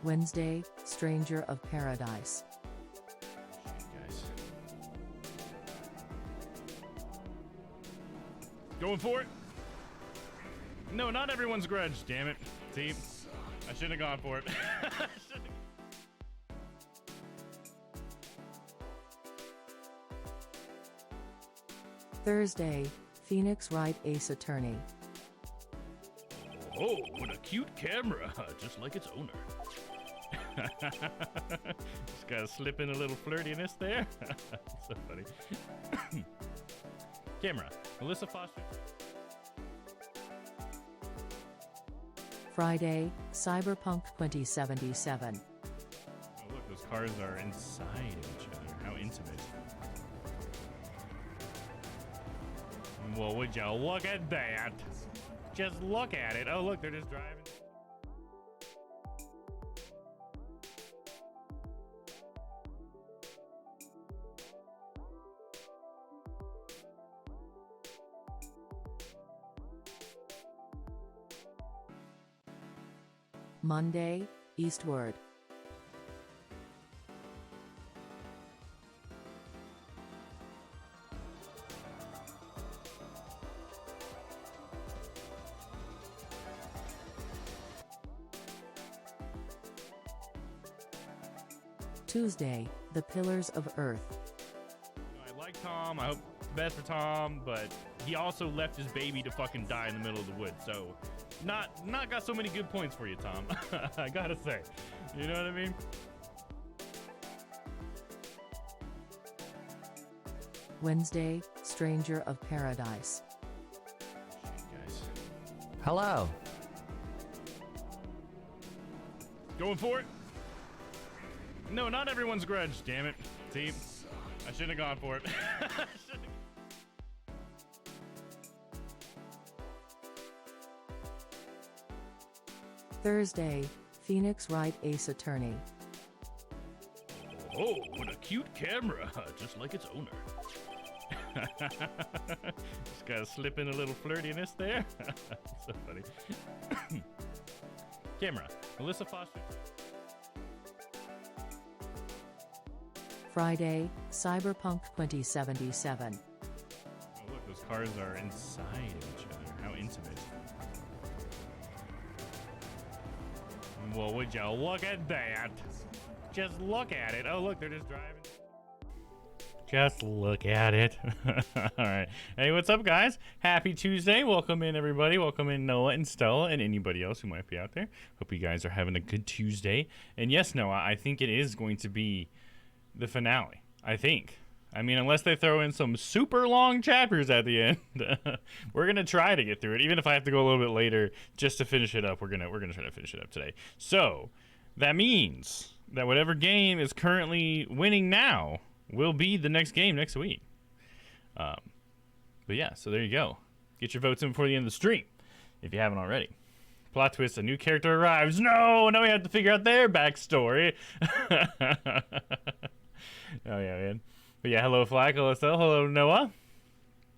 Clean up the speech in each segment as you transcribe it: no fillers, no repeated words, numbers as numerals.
Wednesday, Stranger of Paradise. Guys. Going for it? No, not everyone's grudge, damn it. See? I shouldn't have gone for it. Thursday, Phoenix Wright Ace Attorney. Oh, what a cute camera, just like its owner. Just gotta slip in a little flirtiness there. So funny. Camera, Melissa Foster. Friday, Cyberpunk 2077. Oh, look, those cars are inside of each other. How intimate. Well, would you look at that? Just look at it. Oh, look, they're just driving. Monday, Eastward. Tuesday, The Pillars of Earth. I like Tom. I hope the best for Tom, but he also left his baby to fucking die in the middle of the woods. So, not got so many good points for you, Tom. I gotta say, you know what I mean? Wednesday, Stranger of Paradise. Guys. Hello. Going for it? No, not everyone's grudge, damn it. See? I shouldn't have gone for it. Thursday, Phoenix Wright Ace Attorney. Oh, what a cute camera, just like its owner. Just gotta slip in a little flirtiness there. So funny. Camera, Melissa Foster. Friday, Cyberpunk 2077. Oh, look, those cars are inside of each other. How intimate. Well, would you look at that? Just look at it. Oh, look, they're just driving. Just look at it. All right. Hey, what's up, guys? Happy Tuesday. Welcome in, everybody. Welcome in, Noah and Stella and anybody else who might be out there. Hope you guys are having a good Tuesday. And yes, Noah, I think it is going to be the finale. I think. I mean, unless they throw in some super long chapters at the end, we're gonna try to get through it. Even if I have to go a little bit later just to finish it up, we're gonna try to finish it up today. So that means that whatever game is currently winning now will be the next game next week. But yeah, so there you go. Get your votes in before the end of the stream if you haven't already. Plot twist: a new character arrives. No, now we have to figure out their backstory. Oh yeah, man. But yeah, hello Flack, hello Stella, hello Noah.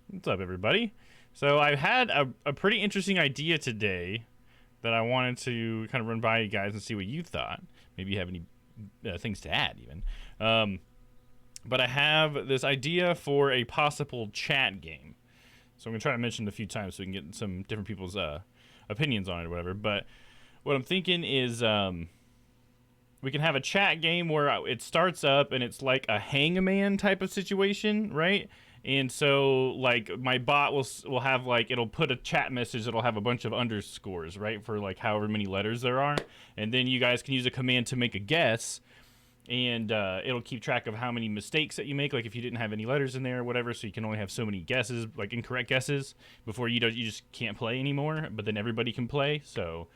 What's up, everybody? So I had a pretty interesting idea today that I wanted to kind of run by you guys and see what you thought. Maybe you have any things to add, even. But I have this idea for a possible chat game. So I'm gonna try to mention it a few times so we can get some different people's opinions on it or whatever. But what I'm thinking is we can have a chat game where it starts up and it's like a Hangman type of situation, right? And so like my bot will have like, it'll put a chat message that'll have a bunch of underscores, right, for like however many letters there are, and then you guys can use a command to make a guess, and it'll keep track of how many mistakes that you make, like if you didn't have any letters in there or whatever, so you can only have so many guesses, like incorrect guesses, before you just can't play anymore, but then everybody can play. So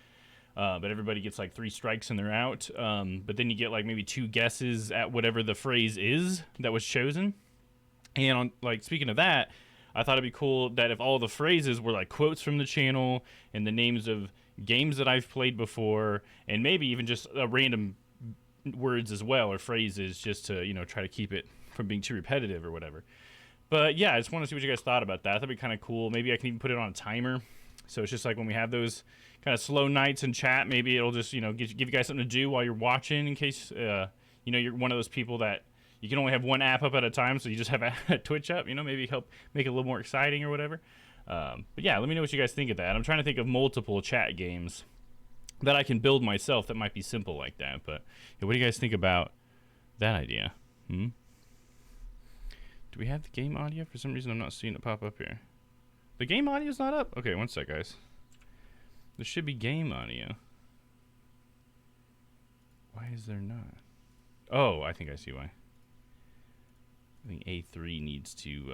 but everybody gets like 3 strikes and they're out. But then you get like maybe 2 guesses at whatever the phrase is that was chosen. And on, like, speaking of that, I thought it'd be cool that if all the phrases were like quotes from the channel and the names of games that I've played before, and maybe even just random words as well, or phrases, just to, you know, try to keep it from being too repetitive or whatever. But yeah, I just want to see what you guys thought about that. That'd be kind of cool. Maybe I can even put it on a timer So it's just like when we have those kind of slow nights in chat, maybe it'll just, give you guys something to do while you're watching in case, you're one of those people that you can only have one app up at a time, so you just have a Twitch up, maybe help make it a little more exciting or whatever. But yeah, let me know what you guys think of that. I'm trying to think of multiple chat games that I can build myself that might be simple like that. But yeah, what do you guys think about that idea? Do we have the game audio? For some reason, I'm not seeing it pop up here. The game audio is not up? Okay, one sec, guys. There should be game audio. Why is there not? Oh, I think I see why. I think A3 needs to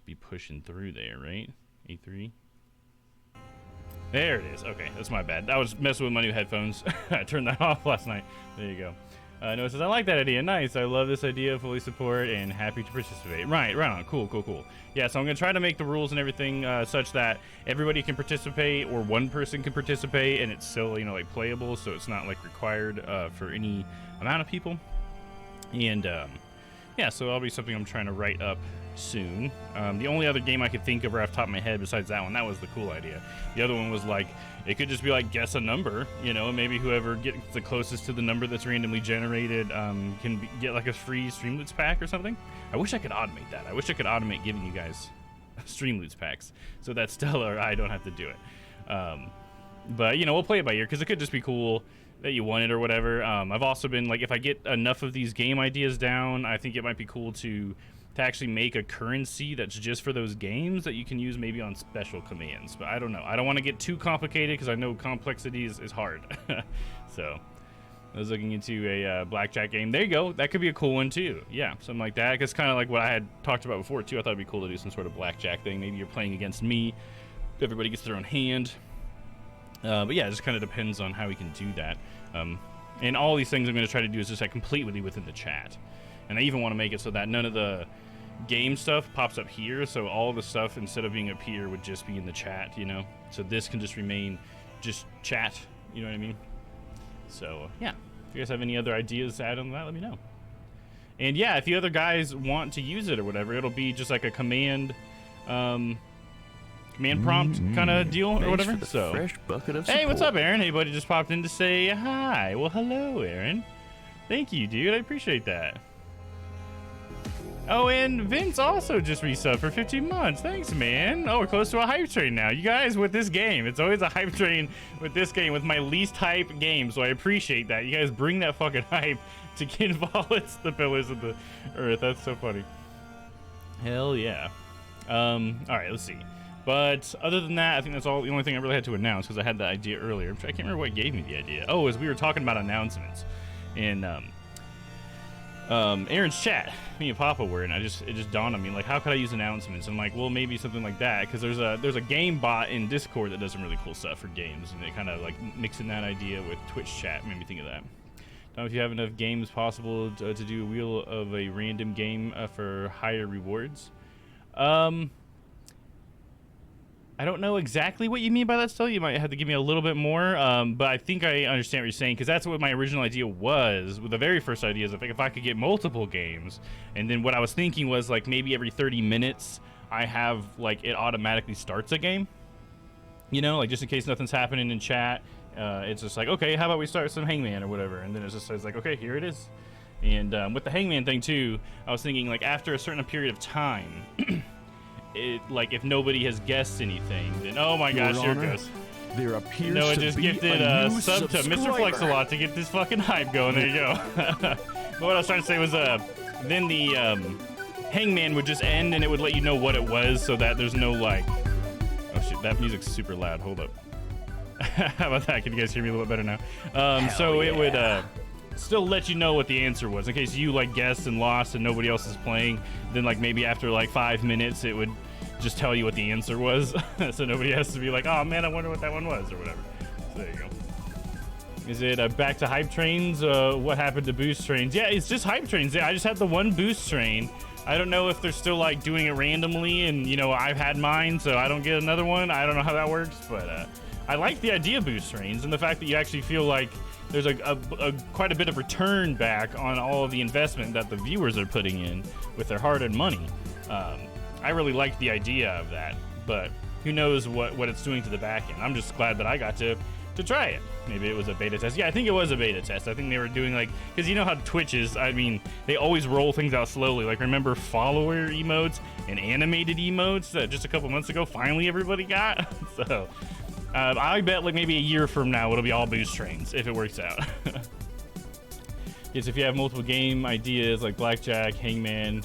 be pushing through there, right? A3. There it is. Okay, that's my bad. I was messing with my new headphones. I turned that off last night. There you go. Noah says, I like that idea. Nice. I love this idea. Fully support and happy to participate. Right on. Cool. Yeah, so I'm going to try to make the rules and everything such that everybody can participate or one person can participate and it's still, like playable, so it's not like required for any amount of people. And yeah, so that'll be something I'm trying to write up soon. The only other game I could think of right off the top of my head besides that one, that was the cool idea. The other one was like, it could just be like guess a number, and maybe whoever gets the closest to the number that's randomly generated can get like a free Streamloots pack or something. I wish I could automate that. I wish I could automate giving you guys Streamloots packs so that Stella or I don't have to do it. But we'll play it by ear because it could just be cool that you won it or whatever. I've also been like, if I get enough of these game ideas down, I think it might be cool to actually make a currency that's just for those games that you can use maybe on special commands. But I don't know. I don't want to get too complicated because I know complexity is hard. So I was looking into a blackjack game. There you go. That could be a cool one too. Yeah, something like that. It's kind of like what I had talked about before too. I thought it'd be cool to do some sort of blackjack thing. Maybe you're playing against me. Everybody gets their own hand. But yeah, it just kind of depends on how we can do that. And all these things I'm going to try to do is just like completely within the chat. And I even want to make it so that none of the game stuff pops up here. So all the stuff, instead of being up here, would just be in the chat, So this can just remain just chat, you know what I mean? So, yeah. If you guys have any other ideas to add on that, let me know. And yeah, if you other guys want to use it or whatever, it'll be just like a command prompt kind of deal or whatever. So, fresh bucket of hey, what's up, Aaron? Hey, buddy, just popped in to say hi. Well, hello, Aaron. Thank you, dude. I appreciate that. Oh, and Vince also just resubbed for 15 months. Thanks, man. Oh, we're close to a hype train now. You guys, with this game, it's always a hype train with this game, with my least hype game, so I appreciate that. You guys bring that fucking hype to Kinvolus, the Pillars of the Earth. That's so funny. Hell yeah. All right, let's see. But other than that, I think that's the only thing I really had to announce, because I had the idea earlier. I can't remember what gave me the idea. Oh, as we were talking about announcements. And Aaron's chat, me and Papa were, and it just dawned on me, like, how could I use announcements? And I'm like, well, maybe something like that, because there's a game bot in Discord that does some really cool stuff for games, and it kind of like mixing that idea with Twitch chat made me think of that. Don't know if you have enough games possible to do a wheel of a random game for higher rewards. I don't know exactly what you mean by that still. You might have to give me a little bit more, but I think I understand what you're saying, because that's what my original idea was. The very first idea is if I could get multiple games, and then what I was thinking was like maybe every 30 minutes I have like it automatically starts a game. Like just in case nothing's happening in chat, it's just like, okay, how about we start some Hangman or whatever, and then it just says like, okay, here it is. And with the Hangman thing too, I was thinking like after a certain period of time, like if nobody has guessed anything, then oh my gosh, here it goes. There appears Noah to just be gifted a new sub to Mr. Flex-a-Lot to get this fucking hype going. There you go. But what I was trying to say was then the Hangman would just end and it would let you know what it was, so that there's no like, oh shit, that music's super loud. Hold up. How about that? Can you guys hear me a little bit better now? So yeah. It would still let you know what the answer was in case you like guessed and lost and nobody else is playing. Then like maybe after like 5 minutes it would just tell you what the answer was. So nobody has to be like, oh man, I wonder what that one was or whatever. So there you go. Is it back to hype trains? What happened to boost trains? Yeah, it's just hype trains. Yeah, I just had the one boost train. I don't know if they're still like doing it randomly, and I've had mine, so I don't get another one. I don't know how that works, but I like the idea of boost trains and the fact that you actually feel like there's quite a bit of return back on all of the investment that the viewers are putting in with their hard-earned money. I really liked the idea of that, but who knows what it's doing to the back end. I'm just glad that I got to try it. Maybe it was a beta test. Yeah, I think it was a beta test. I think they were doing like, because you know how Twitch is, I mean, they always roll things out slowly. Like, remember follower emotes and animated emotes that just a couple months ago finally everybody got? So I bet like maybe a year from now it'll be all boost trains if it works out. Yes, if you have multiple game ideas like Blackjack, Hangman.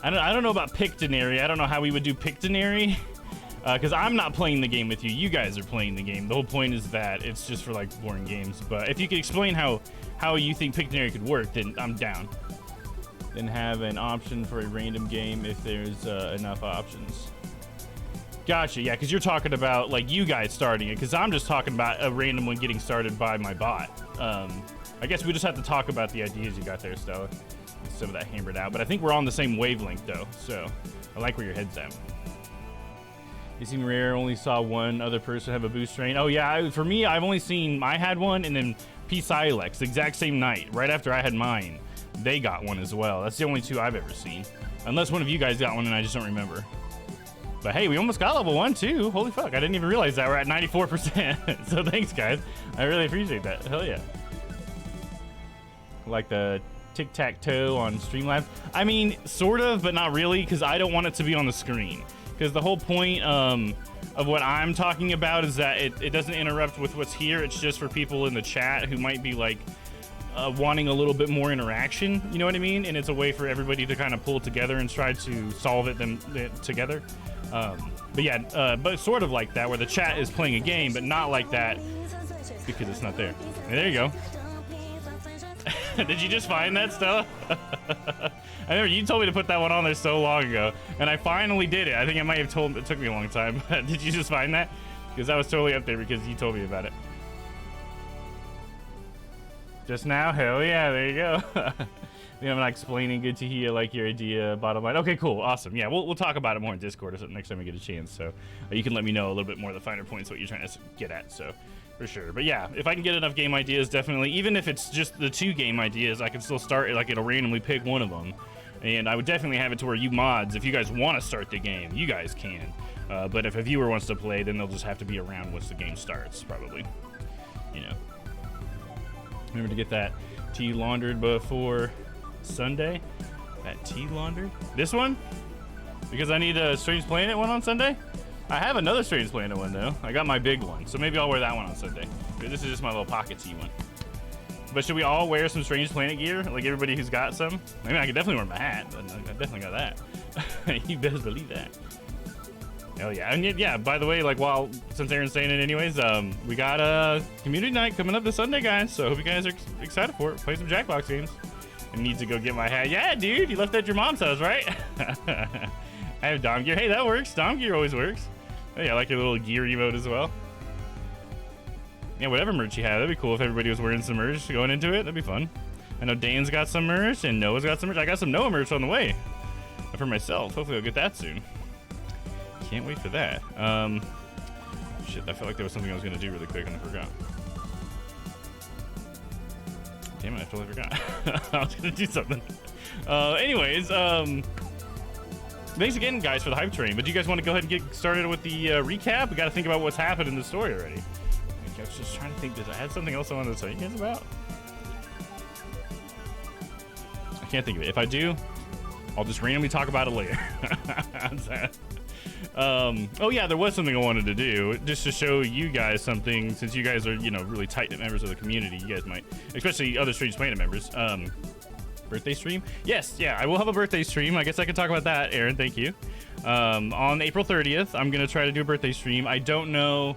I don't know about Pictionary. I don't know how we would do Pictionary. Because I'm not playing the game with you. You guys are playing the game. The whole point is that it's just for like boring games. But if you could explain how you think Pictionary could work, then I'm down. Then have an option for a random game if there's enough options. Gotcha. Yeah, because you're talking about like you guys starting it. Because I'm just talking about a random one getting started by my bot. I guess we just have to talk about the ideas you got there, Stella. Some of that hammered out. But I think we're on the same wavelength though. So I like where your head's at. You seem rare. Only saw one other person have a boost train. Oh yeah, for me, I've only seen I had one, and then P Silex, the exact same night, right after I had mine, they got one as well. That's the only two I've ever seen, unless one of you guys got one and I just don't remember. But hey, we almost got level 1 too. Holy fuck, I didn't even realize that. We're at 94%. So thanks guys, I really appreciate that. Hell yeah. Like the tic-tac-toe on Streamlabs. I mean, sort of, but not really, because I don't want it to be on the screen. Because the whole point of what I'm talking about is that it doesn't interrupt with what's here. It's just for people in the chat who might be like wanting a little bit more interaction. You know what I mean? And it's a way for everybody to kind of pull together and try to solve it together. But yeah, but sort of like that, where the chat is playing a game, but not like that because it's not there. And there you go. Did you just find that, Stella? I remember you told me to put that one on there so long ago, and I finally did it. I think I might have it took me a long time, but did you just find that? Because that was totally up there because you told me about it. Just now? Hell yeah, there you go. I'm not explaining good to hear like your idea, bottom line. Okay, cool, awesome. Yeah, we'll talk about it more in Discord or something next time we get a chance, so you can let me know a little bit more of the finer points what you're trying to get at, so. For sure. But yeah, if I can get enough game ideas, definitely, even if it's just the 2 game ideas, I can still start, like it'll randomly pick one of them. And I would definitely have it to where you mods, if you guys want to start the game, you guys can. But if a viewer wants to play, then they'll just have to be around once the game starts, probably. You know. Remember to get that tea laundered before Sunday. That tea laundered? This one? Because I need a Strange Planet one on Sunday? I have another Strange Planet one though. I got my big one, so maybe I'll wear that one on Sunday. This is just my little pocket tee one. But should we all wear some Strange Planet gear? Like everybody who's got some? I mean, I could definitely wear my hat. But I definitely got that. You best believe that. Hell yeah. And yeah, by the way, like since Aaron's saying it anyways, we got a community night coming up this Sunday, guys. So I hope you guys are excited for it. Play some Jackbox games. I need to go get my hat. Yeah, dude, you left at your mom's house, right? I have Dom gear. Hey, that works. Dom gear always works. Oh, yeah, I like your little gear emote as well. Yeah, whatever merch you have, that'd be cool if everybody was wearing some merch going into it. That'd be fun. I know Dan's got some merch and Noah's got some merch. I got some Noah merch on the way for myself. Hopefully I'll get that soon. Can't wait for that. Shit, I felt like there was something I was going to do really quick and I forgot. Damn it, I totally forgot. I was going to do something. Anyways, thanks again, guys, for the hype train. But do you guys want to go ahead and get started with the recap? We got to think about what's happened in the story already. I was just trying to think. Did I have something else I wanted to tell you guys about? I can't think of it. If I do, I'll just randomly talk about it later. How's that? Oh yeah, there was something I wanted to do just to show you guys something. Since you guys are, really tight-knit members of the community, you guys might, especially other Strange Planet members. Birthday stream? Yes, yeah, I will have a birthday stream. I guess I can talk about that, Aaron. Thank you. On April 30th, I'm gonna try to do a birthday stream. I don't know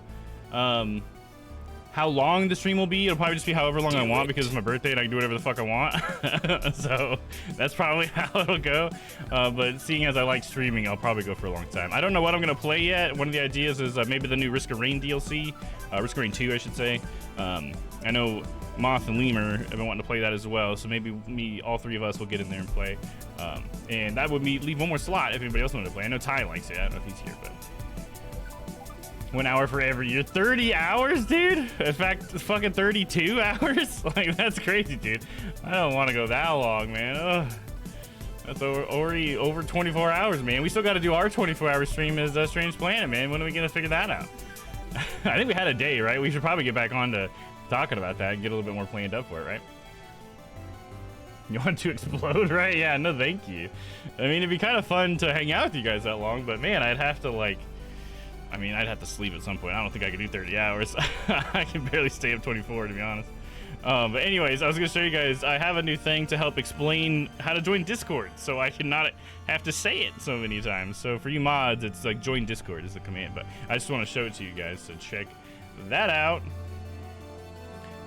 how long the stream will be. It'll probably just be however long I want because it's my birthday and I can do whatever the fuck I want. So that's probably how it'll go. But seeing as I like streaming, I'll probably go for a long time. I don't know what I'm gonna play yet. One of the ideas is maybe the new Risk of Rain DLC, Risk of Rain 2, I should say. I know Moth and Lemur have been wanting to play that as well, so maybe all 3 of us will get in there and play. And that would leave one more slot if anybody else wanted to play. I know Ty likes it. I don't know if he's here, but 1 hour for every year. 30 hours, dude? In fact, fucking 32 hours? Like, that's crazy, dude. I don't want to go that long, man. Ugh. That's already over 24 hours, man. We still got to do our 24-hour stream as Strange Planet, man. When are we gonna figure that out? I think we had a day, right? We should probably get back on to talking about that and get a little bit more planned up for it, right? You want to explode, right? Yeah, no thank you. I mean, it'd be kind of fun to hang out with you guys that long, but man, I'd have to like, I mean, I'd have to sleep at some point. I don't think I could do 30 hours. I can barely stay up 24, to be honest. But anyways, I was gonna show you guys, I have a new thing to help explain how to join Discord, so I cannot have to say it so many times. So for you mods, it's like join Discord is the command, but I just want to show it to you guys, so check that out.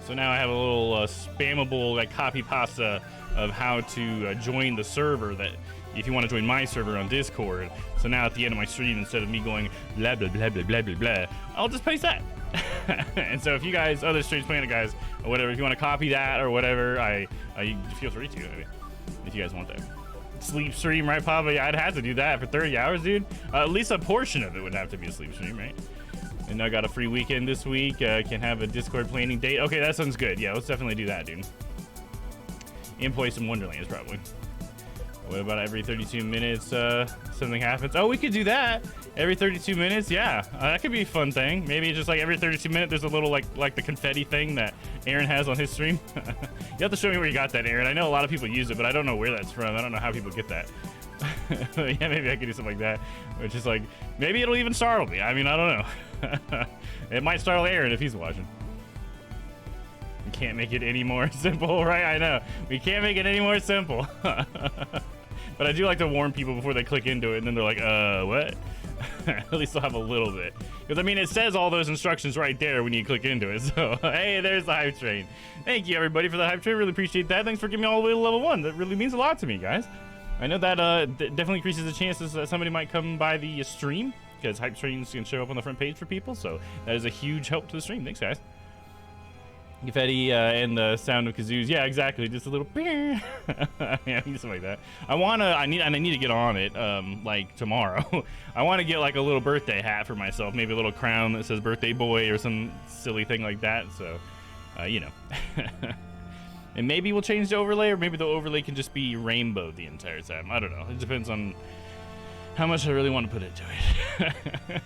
So now I have a little spammable like copy pasta of how to join the server, that if you want to join my server on Discord. So now at the end of my stream, instead of me going blah blah blah blah blah blah blah, I'll just paste that. And so if you guys, other Strange Planet guys or whatever, if you want to copy that or whatever, I feel free to, if you guys want that. Sleep stream, right, Papa? Yeah, I'd have to do that for 30 hours, dude. At least a portion of it would have to be a sleep stream, right? And I got a free weekend this week. Can have a Discord planning date. Okay, that sounds good. Yeah, let's definitely do that, dude. And play some Wonderlands, probably. What about every 32 minutes something happens? Oh, we could do that. Every 32 minutes, yeah. That could be a fun thing. Maybe just like every 32 minutes, there's a little like the confetti thing that Aaron has on his stream. You have to show me where you got that, Aaron. I know a lot of people use it, but I don't know where that's from. I don't know how people get that. Yeah, maybe I could do something like that. Which is like, maybe it'll even startle me. I mean, I don't know. It might startle Aaron if he's watching. We can't make it any more simple, right? I know. We can't make it any more simple. But I do like to warn people before they click into it, and then they're like, what? At least they'll have a little bit. Because, I mean, it says all those instructions right there when you click into it. So, hey, there's the hype train. Thank you, everybody, for the hype train. Really appreciate that. Thanks for giving me all the way to level 1. That really means a lot to me, guys. I know that definitely increases the chances that somebody might come by the stream, because hype trains can show up on the front page for people. So, that is a huge help to the stream. Thanks, guys. Confetti and the sound of kazoos. Yeah, exactly. Just a little yeah, something like that. I need to get on it like tomorrow. I want to get like a little birthday hat for myself, maybe a little crown that says birthday boy or some silly thing like that. So you know. And maybe we'll change the overlay, or maybe the overlay can just be rainbow the entire time. I don't know. It depends on how much I really want to put into it.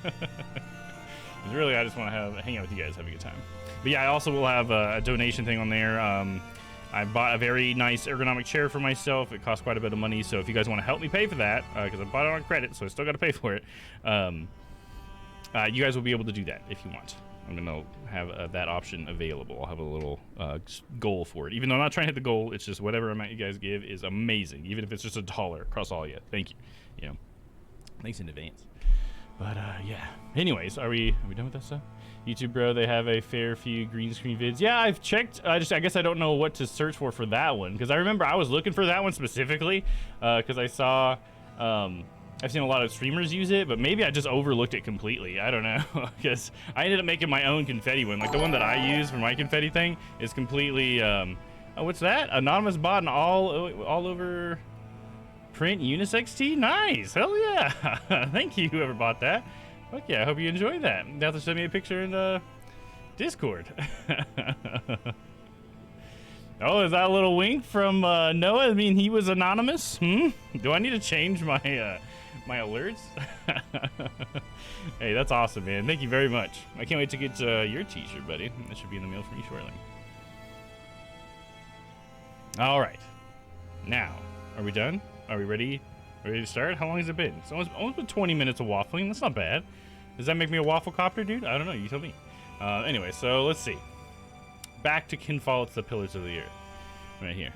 Really, I just want to hang out with you guys, have a good time. But yeah, I also will have a donation thing on there. I bought a very nice ergonomic chair for myself. It costs quite a bit of money, so if you guys want to help me pay for that, because I bought it on credit, so I still got to pay for it, you guys will be able to do that if you want. I'm going to have that option available. I'll have a little goal for it. Even though I'm not trying to hit the goal, it's just whatever amount you guys give is amazing, even if it's just $1 across all of you. Thank you. You know, thanks in advance. But yeah. Anyways, are we done with that stuff? YouTube, bro, they have a fair few green screen vids. Yeah, I've checked. I guess I don't know what to search for that one, because I remember I was looking for that one specifically because I saw I've seen a lot of streamers use it, but maybe I just overlooked it completely. I don't know, because I ended up making my own confetti one. Like the one that I use for my confetti thing is completely oh, what's that? Anonymous bot and all over print unisex tee. Nice. Hell yeah. Thank you, whoever bought that. Fuck yeah, I hope you enjoyed that. You have to send me a picture in Discord. Oh, is that a little wink from Noah? I mean, he was anonymous? Do I need to change my my alerts? Hey, that's awesome, man. Thank you very much. I can't wait to get your t-shirt, buddy. That should be in the mail for you shortly. All right. Now, are we done? Are we ready? Ready to start? How long has it been? It's almost been 20 minutes of waffling. That's not bad. Does that make me a waffle copter, dude? I don't know. You tell me. Anyway, so let's see. Back to Kinfall, it's the Pillars of the Earth. Right here.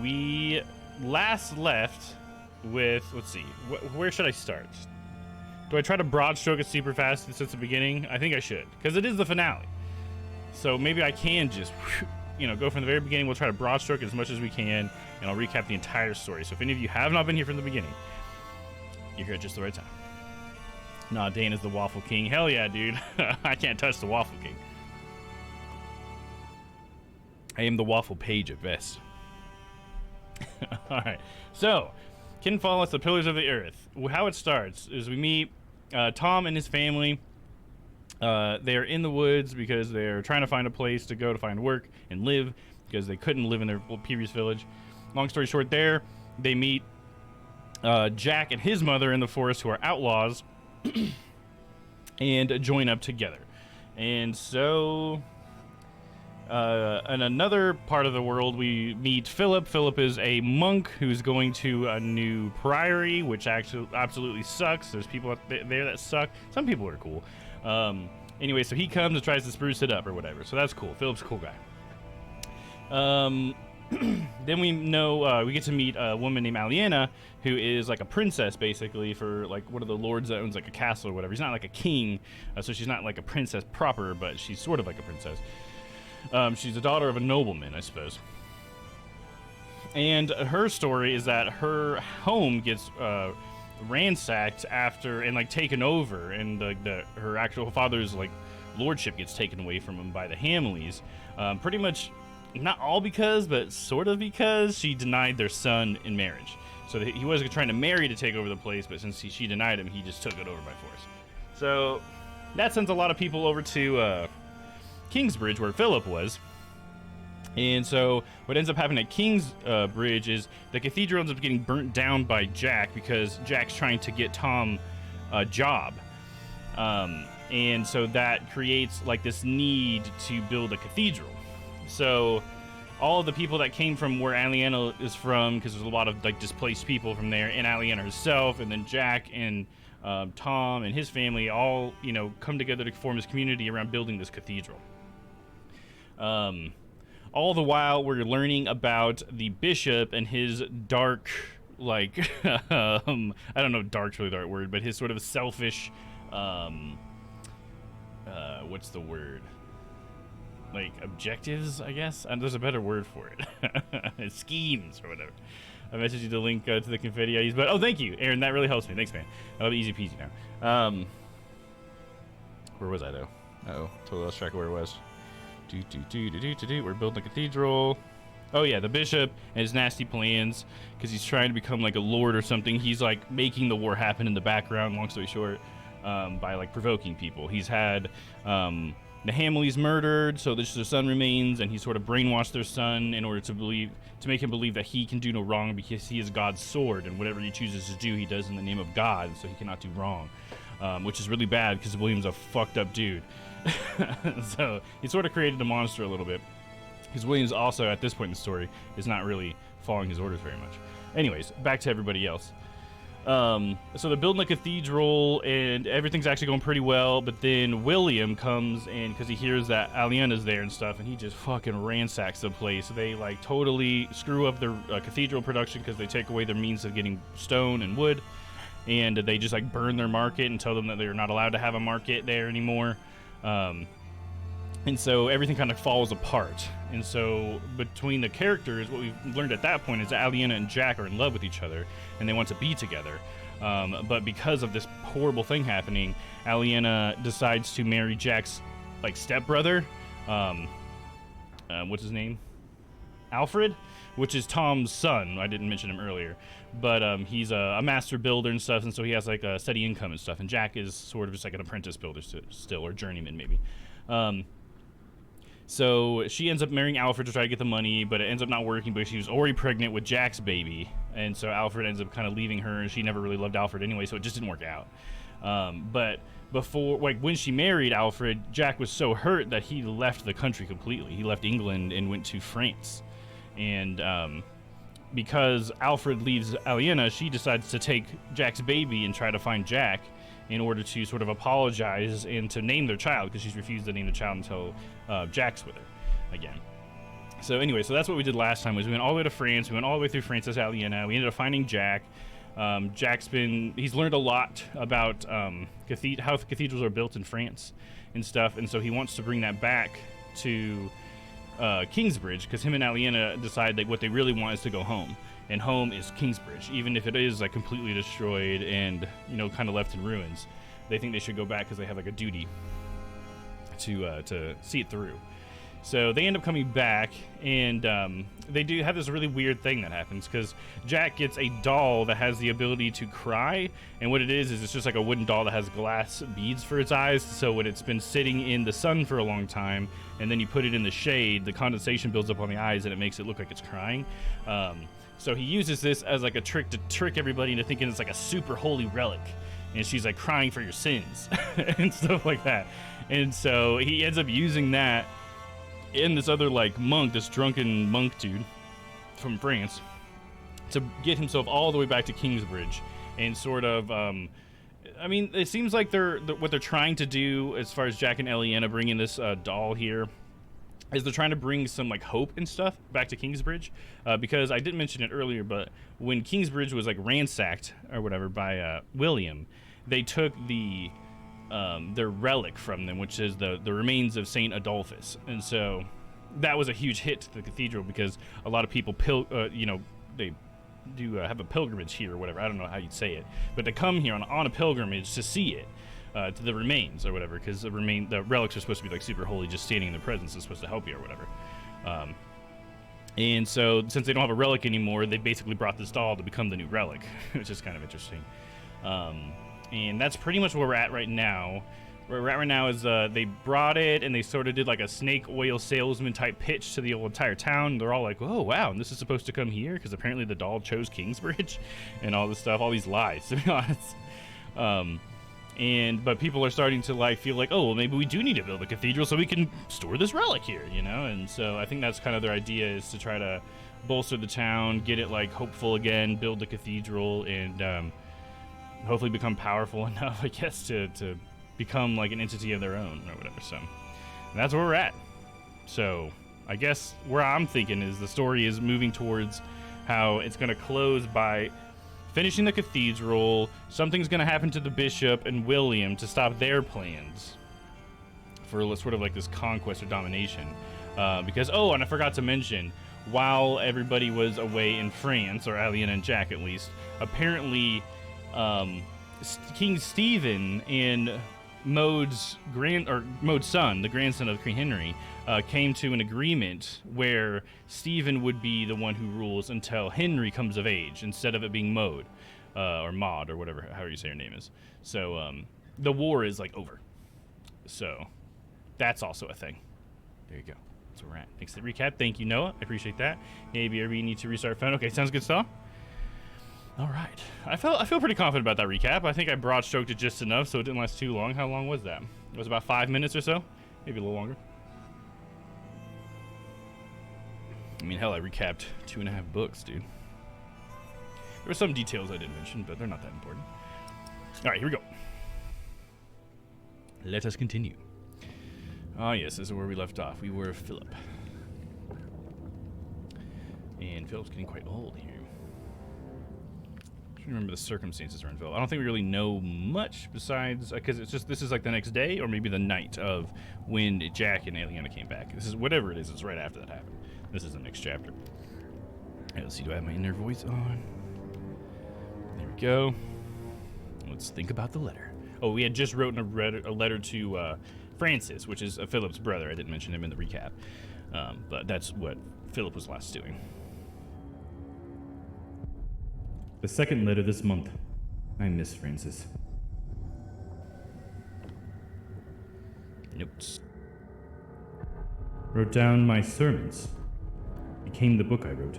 We last left with, let's see, where should I start? Do I try to broad stroke it super fast since the beginning? I think I should, because it is the finale. So maybe I can just, you know, go from the very beginning. We'll try to broad stroke it as much as we can, and I'll recap the entire story. So if any of you have not been here from the beginning, you're here at just the right time. Nah, Dane is the Waffle King. Hell yeah, dude. I can't touch the Waffle King. I am the Waffle Page at best. Alright, so Kinfall is the Pillars of the Earth. How it starts is we meet Tom and his family. They're in the woods because they're trying to find a place to go to find work and live, because they couldn't live in their previous village. Long story short, there they meet Jack and his mother in the forest, who are outlaws, and join up together. And so, in another part of the world, we meet Philip. Philip is a monk who's going to a new priory, which actually absolutely sucks. There's people there that suck. Some people are cool. Anyway, so he comes and tries to spruce it up or whatever. So that's cool. Philip's a cool guy. Then we know we get to meet a woman named Aliena, who is like a princess basically for like one of the lords that owns like a castle or whatever. He's not like a king, so she's not like a princess proper, but she's sort of like a princess. She's the daughter of a nobleman, I suppose. And her story is that her home gets ransacked after and like taken over, and her actual father's like lordship gets taken away from him by the Hamleys. Pretty much. Not all because, but sort of because she denied their son in marriage. So he wasn't trying to marry to take over the place, but since she denied him, he just took it over by force. So that sends a lot of people over to Kingsbridge, where Philip was. And so what ends up happening at Kingsbridge is the cathedral ends up getting burnt down by Jack because Jack's trying to get Tom a job. And so that creates like this need to build a cathedral. So all of the people that came from where Aliena is from, because there's a lot of like displaced people from there, and Aliena herself, and then Jack and Tom and his family all, come together to form this community around building this cathedral. All the while we're learning about the bishop and his dark, like, I don't know if dark's really the right word, but his sort of selfish, what's the word? Like objectives, I guess. And there's a better word for it. Schemes or whatever. I messaged you the link to the confetti I use, but thank you, Aaron. That really helps me. Thanks, man. That'll be easy peasy now. Where was I though? Totally lost track of where it was. We're building a cathedral. Oh yeah, the bishop and his nasty plans because he's trying to become like a lord or something. He's like making the war happen in the background. Long story short, by like provoking people. He's had. The Hamleys murdered, so their son remains, and he sort of brainwashed their son in order to make him believe that he can do no wrong because he is God's sword, and whatever he chooses to do, he does in the name of God, so he cannot do wrong, which is really bad because William's a fucked up dude. So he sort of created a monster a little bit, because William's also, at this point in the story, is not really following his orders very much. Anyways, back to everybody else. So they're building a cathedral and everything's actually going pretty well, but then William comes in because he hears that Aliena's there and stuff, and he just fucking ransacks the place. They like totally screw up their cathedral production because they take away their means of getting stone and wood, and they just like burn their market and tell them that they're not allowed to have a market there anymore. And so everything kind of falls apart. And so between the characters, what we've learned at that point is that Aliena and Jack are in love with each other and they want to be together. But because of this horrible thing happening, Aliena decides to marry Jack's like stepbrother. What's his name? Alfred, which is Tom's son. I didn't mention him earlier, but he's a master builder and stuff, and so he has like a steady income and stuff. And Jack is sort of just like an apprentice builder still, or journeyman maybe. So she ends up marrying Alfred to try to get the money, but it ends up not working because she was already pregnant with Jack's baby. And so Alfred ends up kind of leaving her, and she never really loved Alfred anyway, so it just didn't work out. But before, like when she married Alfred, Jack was so hurt that he left the country completely. He left England and went to France. And because Alfred leaves Aliena, she decides to take Jack's baby and try to find Jack in order to sort of apologize and to name their child, because she's refused to name the child until Jack's with her again. So anyway, so that's what we did last time, was we went all the way to France. We went all the way through France as Aliena. We ended up finding Jack. He's learned a lot about how cathedrals are built in France and stuff, and so he wants to bring that back to Kingsbridge, because him and Aliena decide that what they really want is to go home. And home is Kingsbridge, even if it is like completely destroyed and kind of left in ruins. They think they should go back because they have like a duty to see it through. So they end up coming back, and they do have this really weird thing that happens, because Jack gets a doll that has the ability to cry, and what it is it's just like a wooden doll that has glass beads for its eyes. So when it's been sitting in the sun for a long time, and then you put it in the shade, the condensation builds up on the eyes, and it makes it look like it's crying. So he uses this as like a trick to trick everybody into thinking it's like a super holy relic, and she's like crying for your sins and stuff like that. And so he ends up using that in this other like monk, this drunken monk dude from France, to get himself all the way back to Kingsbridge and sort of I mean, it seems like what they're trying to do as far as Jack and Aliena bringing this doll here is they're trying to bring some like hope and stuff back to Kingsbridge, because I didn't mention it earlier, but when Kingsbridge was like ransacked or whatever by William, they took their relic from them, which is the remains of Saint Adolphus, and so that was a huge hit to the cathedral because a lot of people they do have a pilgrimage here or whatever. I don't know how you'd say it, but they come here on a pilgrimage to see it, to the remains or whatever, because the relics are supposed to be like super holy. Just standing in their presence is supposed to help you or whatever. And so since they don't have a relic anymore, they basically brought this doll to become the new relic, which is kind of interesting. And that's pretty much where we're at right now. Where we're at right now is they brought it and they sort of did like a snake oil salesman type pitch to the entire town. They're all like, oh wow, and this is supposed to come here because apparently the doll chose Kingsbridge and all this stuff, all these lies, to be honest. But people are starting to like feel like, oh well, maybe we do need to build a cathedral so we can store this relic here, you know. And so I think that's kind of their idea, is to try to bolster the town, get it like hopeful again, build the cathedral, and hopefully become powerful enough, I guess, to become like an entity of their own or whatever. So that's where we're at. So I guess where I'm thinking is the story is moving towards how it's going to close by finishing the cathedral. Something's going to happen to the bishop and William to stop their plans for sort of like this conquest or domination. Because, oh, and I forgot to mention, while everybody was away in France, or Aliena and Jack at least, apparently King Stephen and Maud's son, the grandson of Queen Henry, came to an agreement where Stephen would be the one who rules until Henry comes of age, instead of it being Maud, or Maud, or whatever, however you say her name is. So the war is like over. So that's also a thing. There you go. That's where we're at. Thanks for the recap. Thank you, Noah. I appreciate that. Maybe you need to restart phone. Okay, sounds good stuff. All right. I feel pretty confident about that recap. I think I broad stroked it just enough so it didn't last too long. How long was that? It was about 5 minutes or so? Maybe a little longer. I mean, hell, I recapped 2.5 books, dude. There were some details I didn't mention, but they're not that important. All right, here we go. Let us continue. Oh, yes, this is where we left off. We were Philip. And Philip's getting quite old here. I remember the circumstances around Philip. I don't think we really know much besides, because it's just, this is like the next day or maybe the night of when Jack and Aliena came back. This is whatever it is, it's right after that happened. This is the next chapter. All right, let's see, do I have my inner voice on? There we go. Let's think about the letter. Oh, we had just written a letter to Francis, which is Philip's brother. I didn't mention him in the recap, but that's what Philip was last doing. The second letter this month. I miss Francis. Notes. Wrote down my sermons. Became the book I wrote.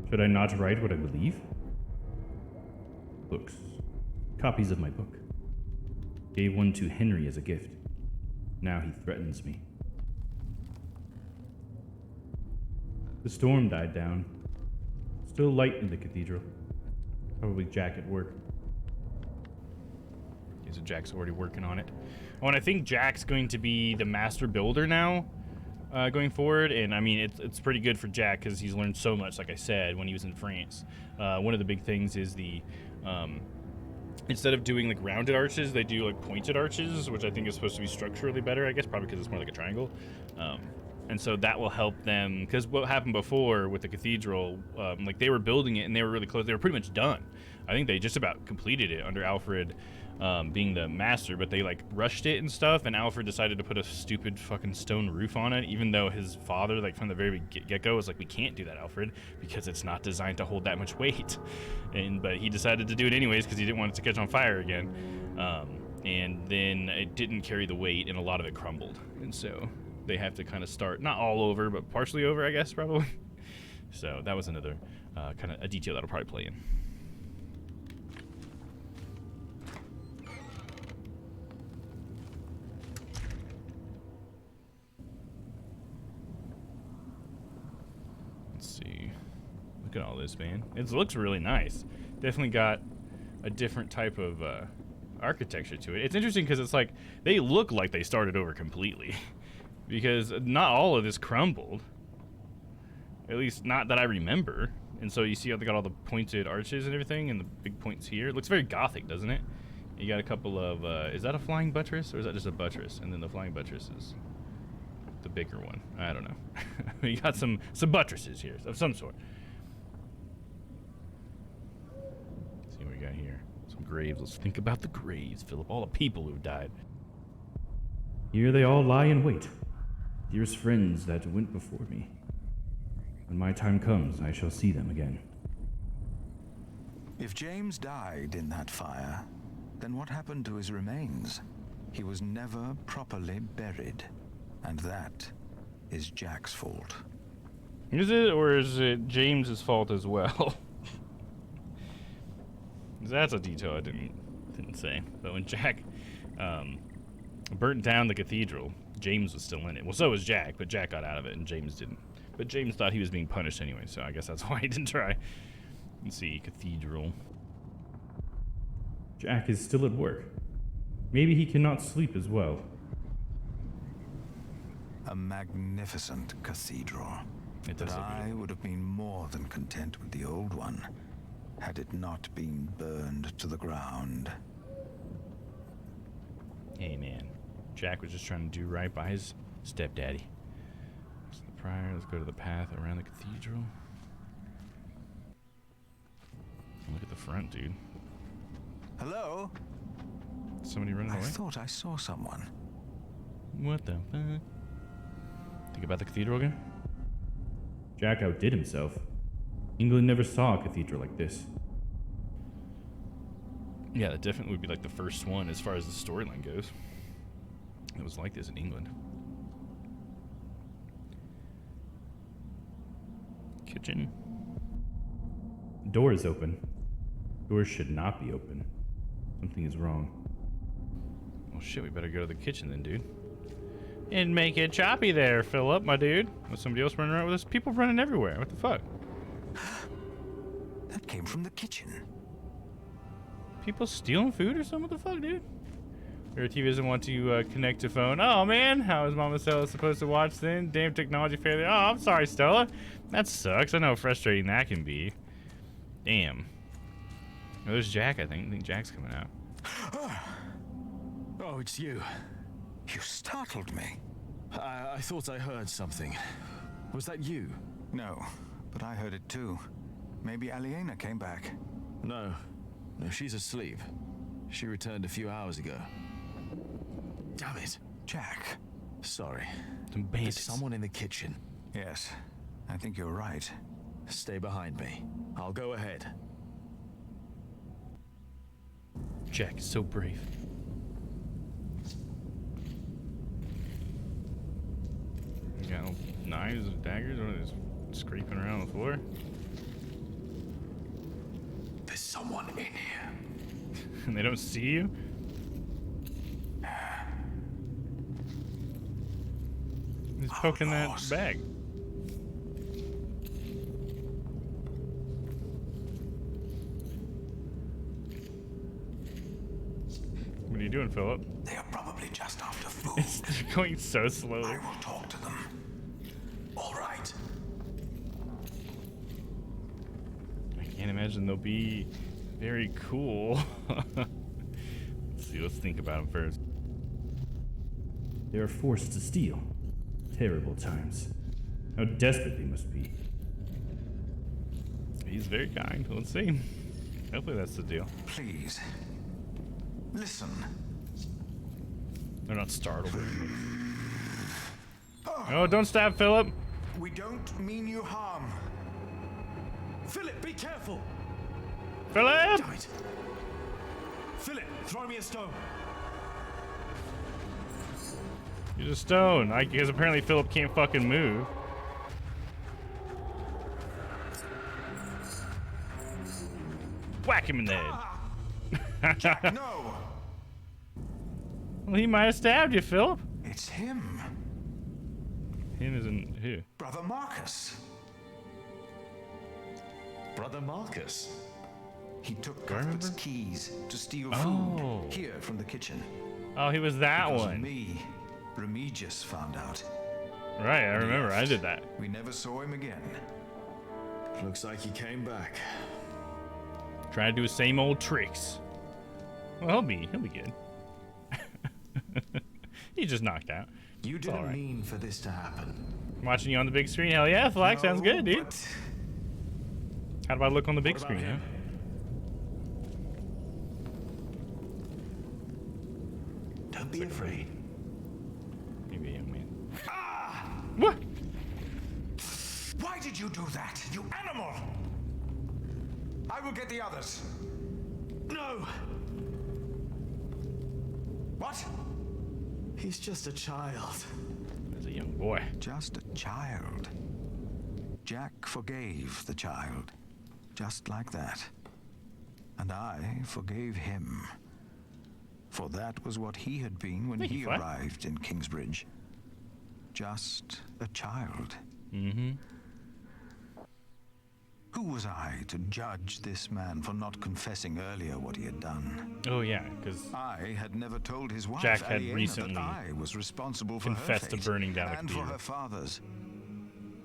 Should I not write what I believe? Books. Copies of my book. Gave one to Henry as a gift. Now he threatens me. The storm died down. Still light in the cathedral. Probably Jack at work. So Jack's already working on it. Oh, and I think Jack's going to be the master builder now, going forward. And I mean, it's pretty good for Jack because he's learned so much, like I said, when he was in France. One of the big things is the instead of doing like rounded arches, they do like pointed arches, which I think is supposed to be structurally better, I guess, probably because it's more like a triangle. And so that will help them, because what happened before with the cathedral, like they were building it and they were really close. They were pretty much done. I think they just about completed it under Alfred being the master, but they like rushed it and stuff, and Alfred decided to put a stupid fucking stone roof on it, even though his father, like from the very get-go, was like, we can't do that, Alfred, because it's not designed to hold that much weight. But he decided to do it anyways because he didn't want it to catch on fire again. And then it didn't carry the weight, and a lot of it crumbled. And so they have to kind of start, not all over, but partially over, I guess, probably. So that was another kind of a detail that'll probably play in. Let's see. Look at all this, man. It looks really nice. Definitely got a different type of architecture to it. It's interesting because it's like they look like they started over completely because not all of this crumbled. At least not that I remember. And so you see how they got all the pointed arches and everything and the big points here. It looks very Gothic, doesn't it? You got a couple of, is that a flying buttress or is that just a buttress? And then the flying buttress is the bigger one. I don't know. You got some buttresses here of some sort. Let's see what we got here. Some graves. Let's think about the graves, Philip. All the people who've died. Here they all lie in wait, dearest friends that went before me. When my time comes, I shall see them again. If James died in that fire, then what happened to his remains? He was never properly buried, and that is Jack's fault. Is it, or is it James's fault as well? That's a detail I didn't say. But when Jack burnt down the cathedral, James was still in it. Well, so was Jack, but Jack got out of it, and James didn't. But James thought he was being punished anyway, so I guess that's why he didn't try. Let's see, cathedral. Jack is still at work. Maybe he cannot sleep as well. A magnificent cathedral. It does But look I good. would have been more than content with the old one, had it not been burned to the ground. Hey, man. Jack was just trying to do right by his stepdaddy. So the prior, let's go to the path around the cathedral. Look at the front, dude. Hello? Somebody running I away? thought I saw someone. What the fuck? Think about the cathedral again? Jack outdid himself. England never saw a cathedral like this. Yeah, that definitely would be like the first one as far as the storyline goes. It was like this in England. Kitchen. Door is open. Doors should not be open. Something is wrong. Well, shit, we better go to the kitchen then, dude. And make it choppy there, Philip, my dude. Was somebody else running around with us? People running everywhere. What the fuck? That came from the kitchen. People stealing food or something? What the fuck, dude? Your TV doesn't want to connect to phone. Oh, man. How is Mama Stella supposed to watch then? Damn technology failure. Oh, I'm sorry, Stella. That sucks. I know how frustrating that can be. Damn. Oh, there's Jack, I think. I think Jack's coming out. Oh, it's you. You startled me. I thought I heard something. Was that you? No, but I heard it too. Maybe Aliena came back. No. No, she's asleep. She returned a few hours ago. Damn it. Jack. Sorry. Some There's bandits. someone in the kitchen. Yes, I think you're right. Stay behind me. I'll go ahead. Jack is so brave. You got no knives, daggers, or just scraping around the floor? There's someone in here. And they don't see you? He's poking that Outlaws. bag. What are you doing, Philip? They are probably just after food. It's going so slowly. I will talk to them. All right. I can't imagine they'll be very cool. Let's see, let's think about them first. They are forced to steal. Terrible times. How desperate they must be. He's very kind. Let's see. Hopefully that's the deal. Please. Listen. They're not startled. Oh, don't stab Philip. We don't mean you harm. Philip, be careful! Philip! Damn it! Philip, throw me a stone. He's a stone. Because apparently Philip can't fucking move. whack him in the head. Jack, no! Well, he might have stabbed you, Philip. It's him. Him isn't who? Brother Marcus. Brother Marcus. He took Do I Cuthbert's remember? keys to steal Oh. food here from the kitchen. Oh, he was that Because of one. me, Remigius found out. Right, I remember. I did that. We never saw him again. Looks like he came back. Trying to do his same old tricks. Well, he'll be good. He's just knocked out. You It's didn't all right. mean for this to happen. Watching you on the big screen, hell yeah, Flag, sounds No, good, dude. but How do I look on the big What about screen, huh? him? Don't be afraid. Maybe a young man. Ah! What? Why did you do that, you animal? I will get the others. No! What? He's just a child. As a young boy. Just a child. Jack forgave the child. Just like that. And I forgave him. For that was what he had been when Thank he you, Flack. arrived in Kingsbridge. Just a child. Mm-hmm. Who was I to judge this man for not confessing earlier what he had done? Oh, yeah, because I had never told his wife, Jack had Aliena, recently that I was responsible for confessed her to fate burning down a and for cathedral. her father's.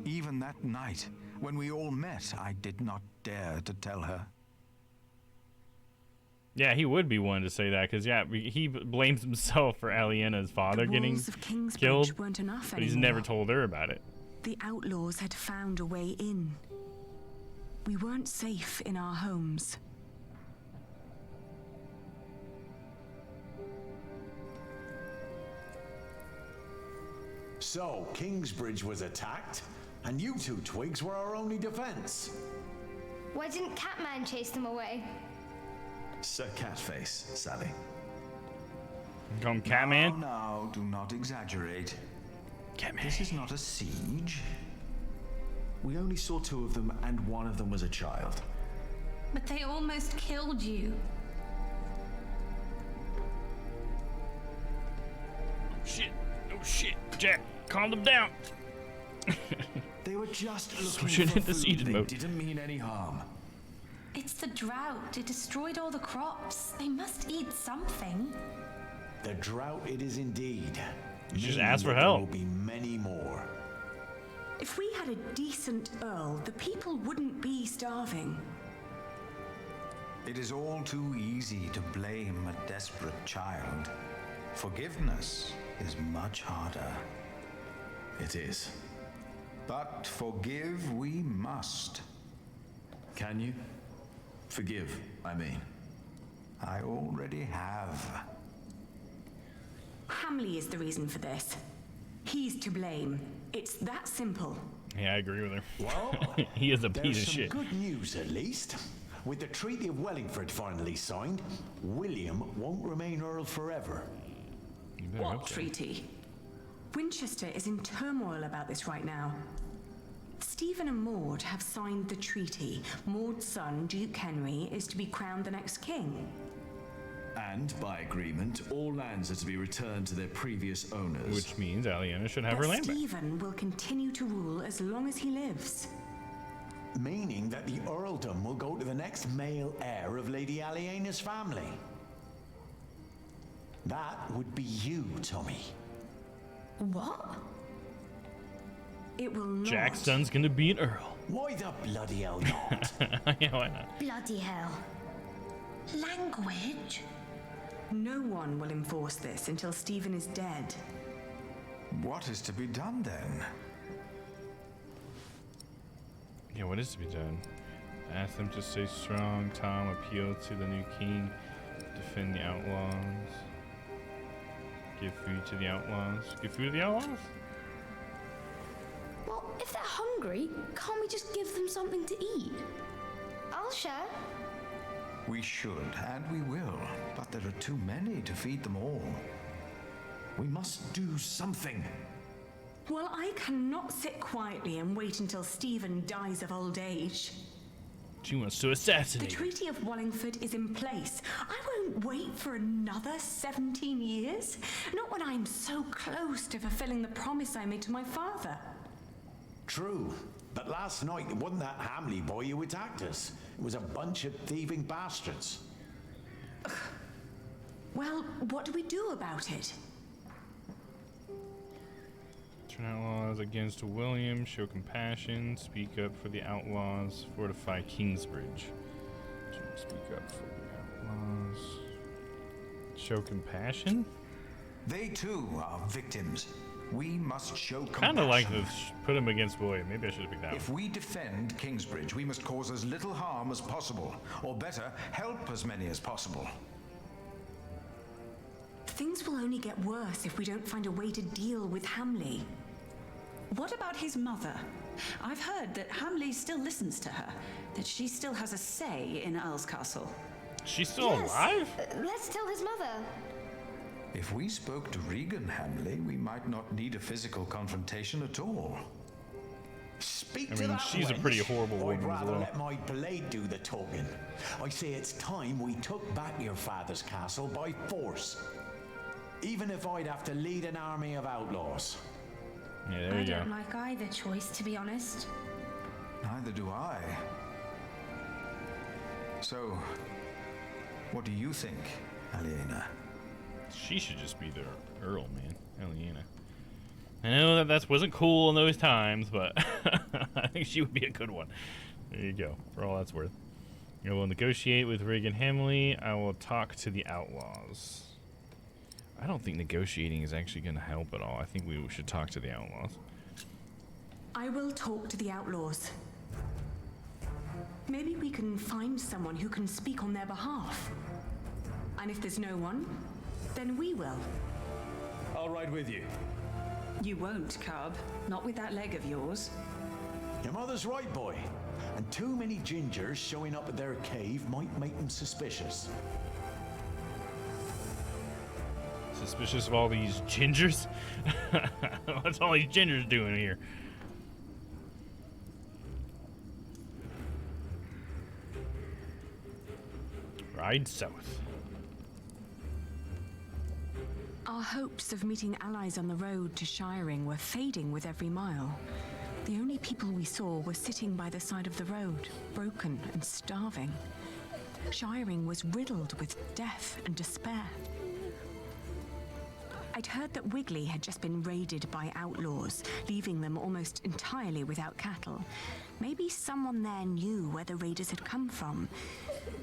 Even that night, when we all met, I did not dare to tell her. yeah, he would be one to say that, because, yeah, he blames himself for Aliena's father The getting walls of Kingsbridge killed, weren't enough but he's anymore. never told her about it. The outlaws had found a way in. We weren't safe in our homes. So, Kingsbridge was attacked, and you two twigs were our only defense. Why didn't Catman chase them away? Sir Catface, Sally. Call him Catman? Now, do not exaggerate. Catman. This is not a siege. We only saw two of them, and one of them was a child. But they almost killed you. Shit. Oh, shit. Jack, calm them down. They were just Switching looking into for seated food. They mode. didn't mean any harm. It's the drought. It destroyed all the crops. They must eat something. The drought it is indeed. You just meaning ask for that there help. will be many more. If we had a decent Earl, the people wouldn't be starving. It is all too easy to blame a desperate child. Forgiveness is much harder. It is. But forgive we must. Can you? Forgive, I mean. I already have. Hamley is the reason for this. He's to blame. It's that simple. Yeah, I agree with her. Well, He is a there's piece of some shit. good news at least. With the Treaty of Wellingford finally signed, William won't remain Earl forever. You better What hope so. treaty? Winchester is in turmoil about this right now. Stephen and Maud have signed the treaty. Maud's son, Duke Henry, is to be crowned the next king. And by agreement, all lands are to be returned to their previous owners. Which means Aliena should have her But land back. Stephen will continue to rule as long as he lives. Meaning that the earldom will go to the next male heir of Lady Aliena's family. That would be you, Tommy. What? It will not. Jack's son's gonna be an Earl. Why the bloody hell not? Yeah, why not? Bloody hell. Language? No one will enforce this until Stephen is dead. What is to be done then? Yeah, what is to be done? Ask them to stay strong. Tom appeal to the new king. Defend the outlaws. Give food to the outlaws. Give food to the outlaws? Well, if they're hungry, can't we just give them something to eat? I'll share. We should, and we will, but there are too many to feed them all. We must do something. Well, I cannot sit quietly and wait until Stephen dies of old age. She wants to The assassinate. Treaty of Wallingford is in place. I won't wait for another 17 years. Not when I'm so close to fulfilling the promise I made to my father. True. But last night, it wasn't that Hamley boy who attacked us. It was a bunch of thieving bastards. Well, what do we do about it? Turn outlaws against William. Show compassion. Speak up for the outlaws. Fortify Kingsbridge. Speak up for the outlaws. Show compassion? They too are victims. We must show compassion. Kind of like this. Put him against William. Maybe I should have picked that If one. we defend Kingsbridge, we must cause as little harm as possible. Or better, help as many as possible. Things will only get worse if we don't find a way to deal with Hamley. What about his mother? I've heard that Hamley still listens to her, that she still has a say in Earls Castle. She's still alive? Let's tell his mother. If we spoke to Regan Hamley, we might not need a physical confrontation at all. Speak I to mean, that she's a wench. pretty horrible woman I'd as rather well. let my blade do the talking. I say it's time we took back your father's castle by force. Even if I'd have to lead an army of outlaws. Yeah, there I you go. don't like either choice, to be honest. Neither do I. So, what do you think, Aliena? She should just be the Earl, man. Aliena. I know that wasn't cool in those times, but I think she would be a good one. There you go, for all that's worth. I will negotiate with Regan Hamley. I will talk to the outlaws. I don't think negotiating is actually going to help at all. I think we should talk to the outlaws. I will talk to the outlaws. Maybe we can find someone who can speak on their behalf. And if there's no one, then we will. I'll ride with you. You won't, Cub. Not with that leg of yours. Your mother's right, boy. And too many gingers showing up at their cave might make them suspicious. Suspicious of all these gingers? What's all these gingers doing here? Ride south. Our hopes of meeting allies on the road to Shiring were fading with every mile. The only people we saw were sitting by the side of the road, broken and starving. Shiring was riddled with death and despair. I'd heard that Wigley had just been raided by outlaws, leaving them almost entirely without cattle. Maybe someone there knew where the raiders had come from.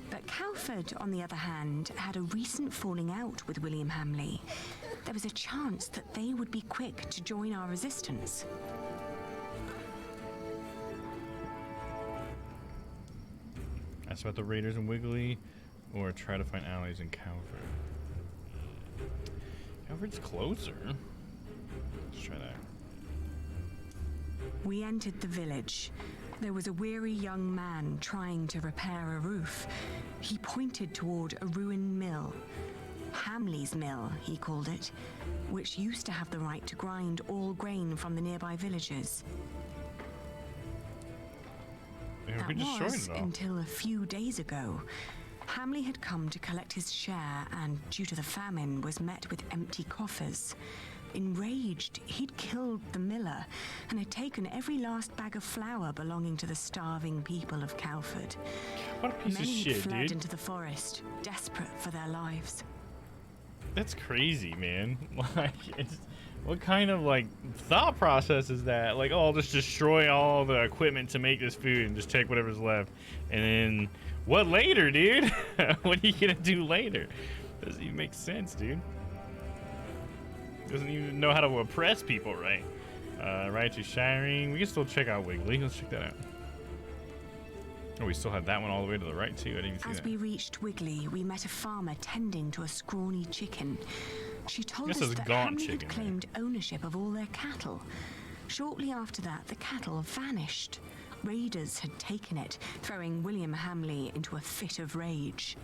But Calford, on the other hand, had a recent falling out with William Hamley. There was a chance that they would be quick to join our resistance. Ask about the raiders in Wigley, or try to find allies in Calvert. Calvert's closer. Let's try that. We entered the village. There was a weary young man trying to repair a roof. He pointed toward a ruined mill. Hamley's Mill, he called it, which used to have the right to grind all grain from the nearby villages. Yeah, That we destroyed was it all. until a few days ago. Hamley had come to collect his share and, due to the famine, was met with empty coffers. Enraged, he'd killed the miller and had taken every last bag of flour belonging to the starving people of Calford. What a piece Many of had shit, fled dude. into the forest, desperate for their lives. That's crazy, man. Like, it's, what kind of, like, thought process is that? Like, oh, I'll just destroy all the equipment to make this food and just take whatever's left. And then, what later, dude? What are you gonna do later? Doesn't even make sense, dude. Doesn't even know how to oppress people, right? Right to Shiring. We can still check out Wigley. Let's check that out. Oh, we still have that one all the way to the right, too. I didn't even see As that. we reached Wigley, we met a farmer tending to a scrawny chicken. She told This us is that gaunt Hamley had chicken, claimed ownership of all their cattle. Shortly after that, the cattle vanished. Raiders had taken it, throwing William Hamley into a fit of rage.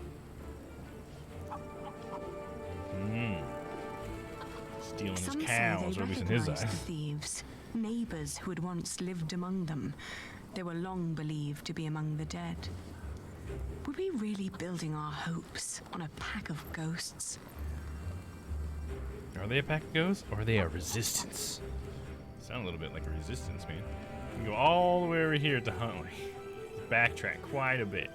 Stealing his Some say cows, they or at least in his recognized eyes. the thieves, neighbors who had once lived among them. They were long believed to be among the dead. Were we really building our hopes on a pack of ghosts? Are they a pack of ghosts, or are they a resistance? Sound a little bit like a resistance, man. We can go all the way over here to Huntley. Backtrack quite a bit.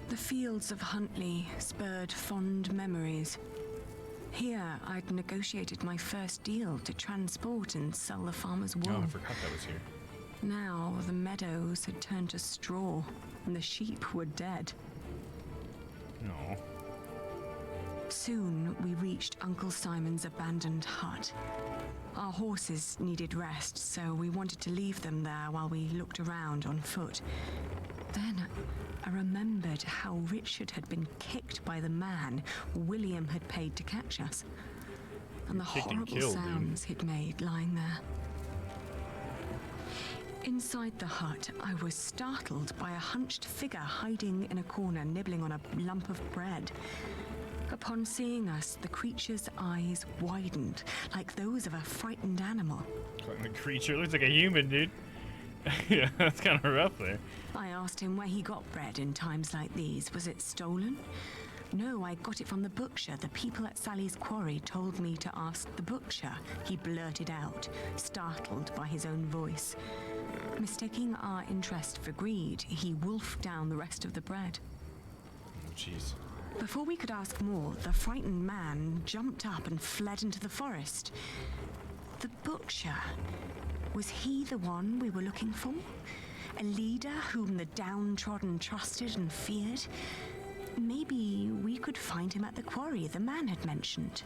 The fields of Huntley spurred fond memories. Here, I'd negotiated my first deal to transport and sell the farmer's wool. Oh, I forgot that was here. Now, the meadows had turned to straw, and the sheep were dead. No. Soon, we reached Uncle Simon's abandoned hut. Our horses needed rest, so we wanted to leave them there while we looked around on foot. Then, I remembered how Richard had been kicked by the man William had paid to catch us, and the horrible sounds he'd made lying there. Inside the hut, I was startled by a hunched figure hiding in a corner, nibbling on a lump of bread. Upon seeing us, the creature's eyes widened, like those of a frightened animal. The creature looks like a human, dude. Yeah, that's kind of rough there. I asked him where he got bread in times like these. Was it stolen? No, I got it from the butcher. The people at Sally's quarry told me to ask the butcher, he blurted out, startled by his own voice. Mistaking our interest for greed, he wolfed down the rest of the bread. Oh, jeez. Before we could ask more, the frightened man jumped up and fled into the forest. The butcher, was he the one we were looking for? A leader whom the downtrodden trusted and feared? Maybe we could find him at the quarry the man had mentioned.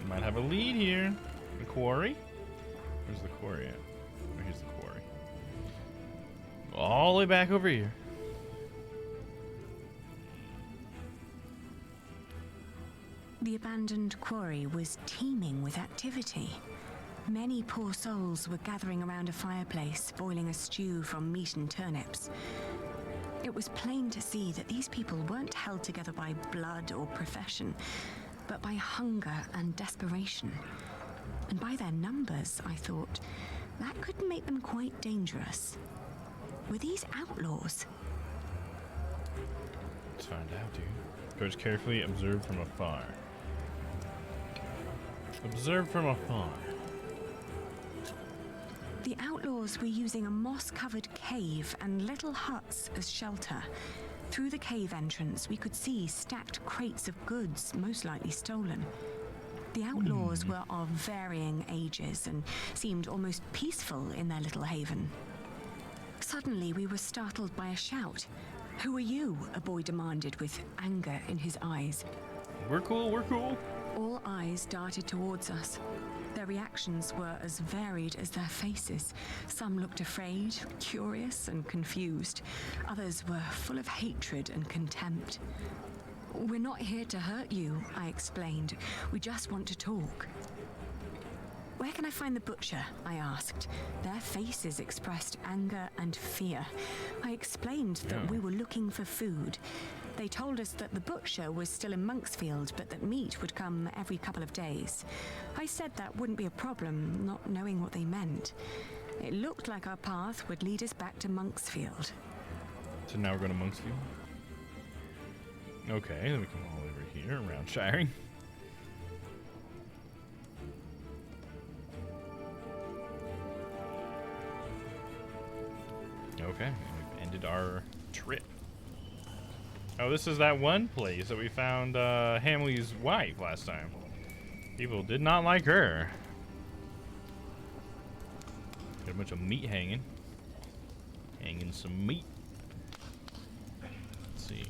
We might have a lead here. The quarry? Where's the quarry at? Oh, here's the quarry. All the way back over here. The abandoned quarry was teeming with activity. Many poor souls were gathering around a fireplace, boiling a stew from meat and turnips. It was plain to see that these people weren't held together by blood or profession, but by hunger and desperation. And by their numbers, I thought, that could make them quite dangerous. Were these outlaws? Let's find out, dude. Approach carefully, observe from afar. Observe from afar. The outlaws were using a moss-covered cave and little huts as shelter. Through the cave entrance, we could see stacked crates of goods, most likely stolen. The outlaws were of varying ages and seemed almost peaceful in their little haven. Suddenly, we were startled by a shout. "Who are you?" a boy demanded with anger in his eyes. We're cool, we're cool. All eyes darted towards us. Their reactions were as varied as their faces. Some looked afraid, curious, and confused. Others were full of hatred and contempt. "We're not here to hurt you," I explained. "We just want to talk." "Where can I find the butcher?" I asked. Their faces expressed anger and fear. I explained that we were looking for food. They told us that the butcher was still in Monksfield, but that meat would come every couple of days. I said that wouldn't be a problem, not knowing what they meant. It looked like our path would lead us back to Monksfield. So now we're going to Monksfield? Okay, then we come all over here, around Shiring. Okay, and we've ended our trip. Oh, this is that one place that we found Hamley's wife last time. People did not like her. Got a bunch of meat hanging. Hanging some meat. Let's see.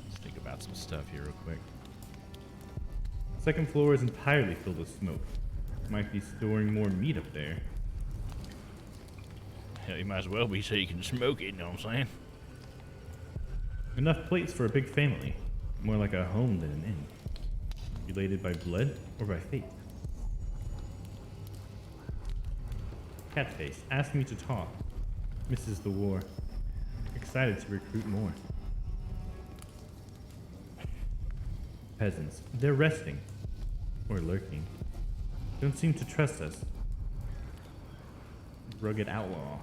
Let's think about some stuff here real quick. Second floor is entirely filled with smoke. Might be storing more meat up there. Hell, you might as well be so you can smoke it, you know what I'm saying? Enough plates for a big family. More like a home than an inn. Related by blood or by fate? Catface asked me to talk. Misses the war. Excited to recruit more. Peasants. They're resting. Or lurking. Don't seem to trust us. Rugged outlaw.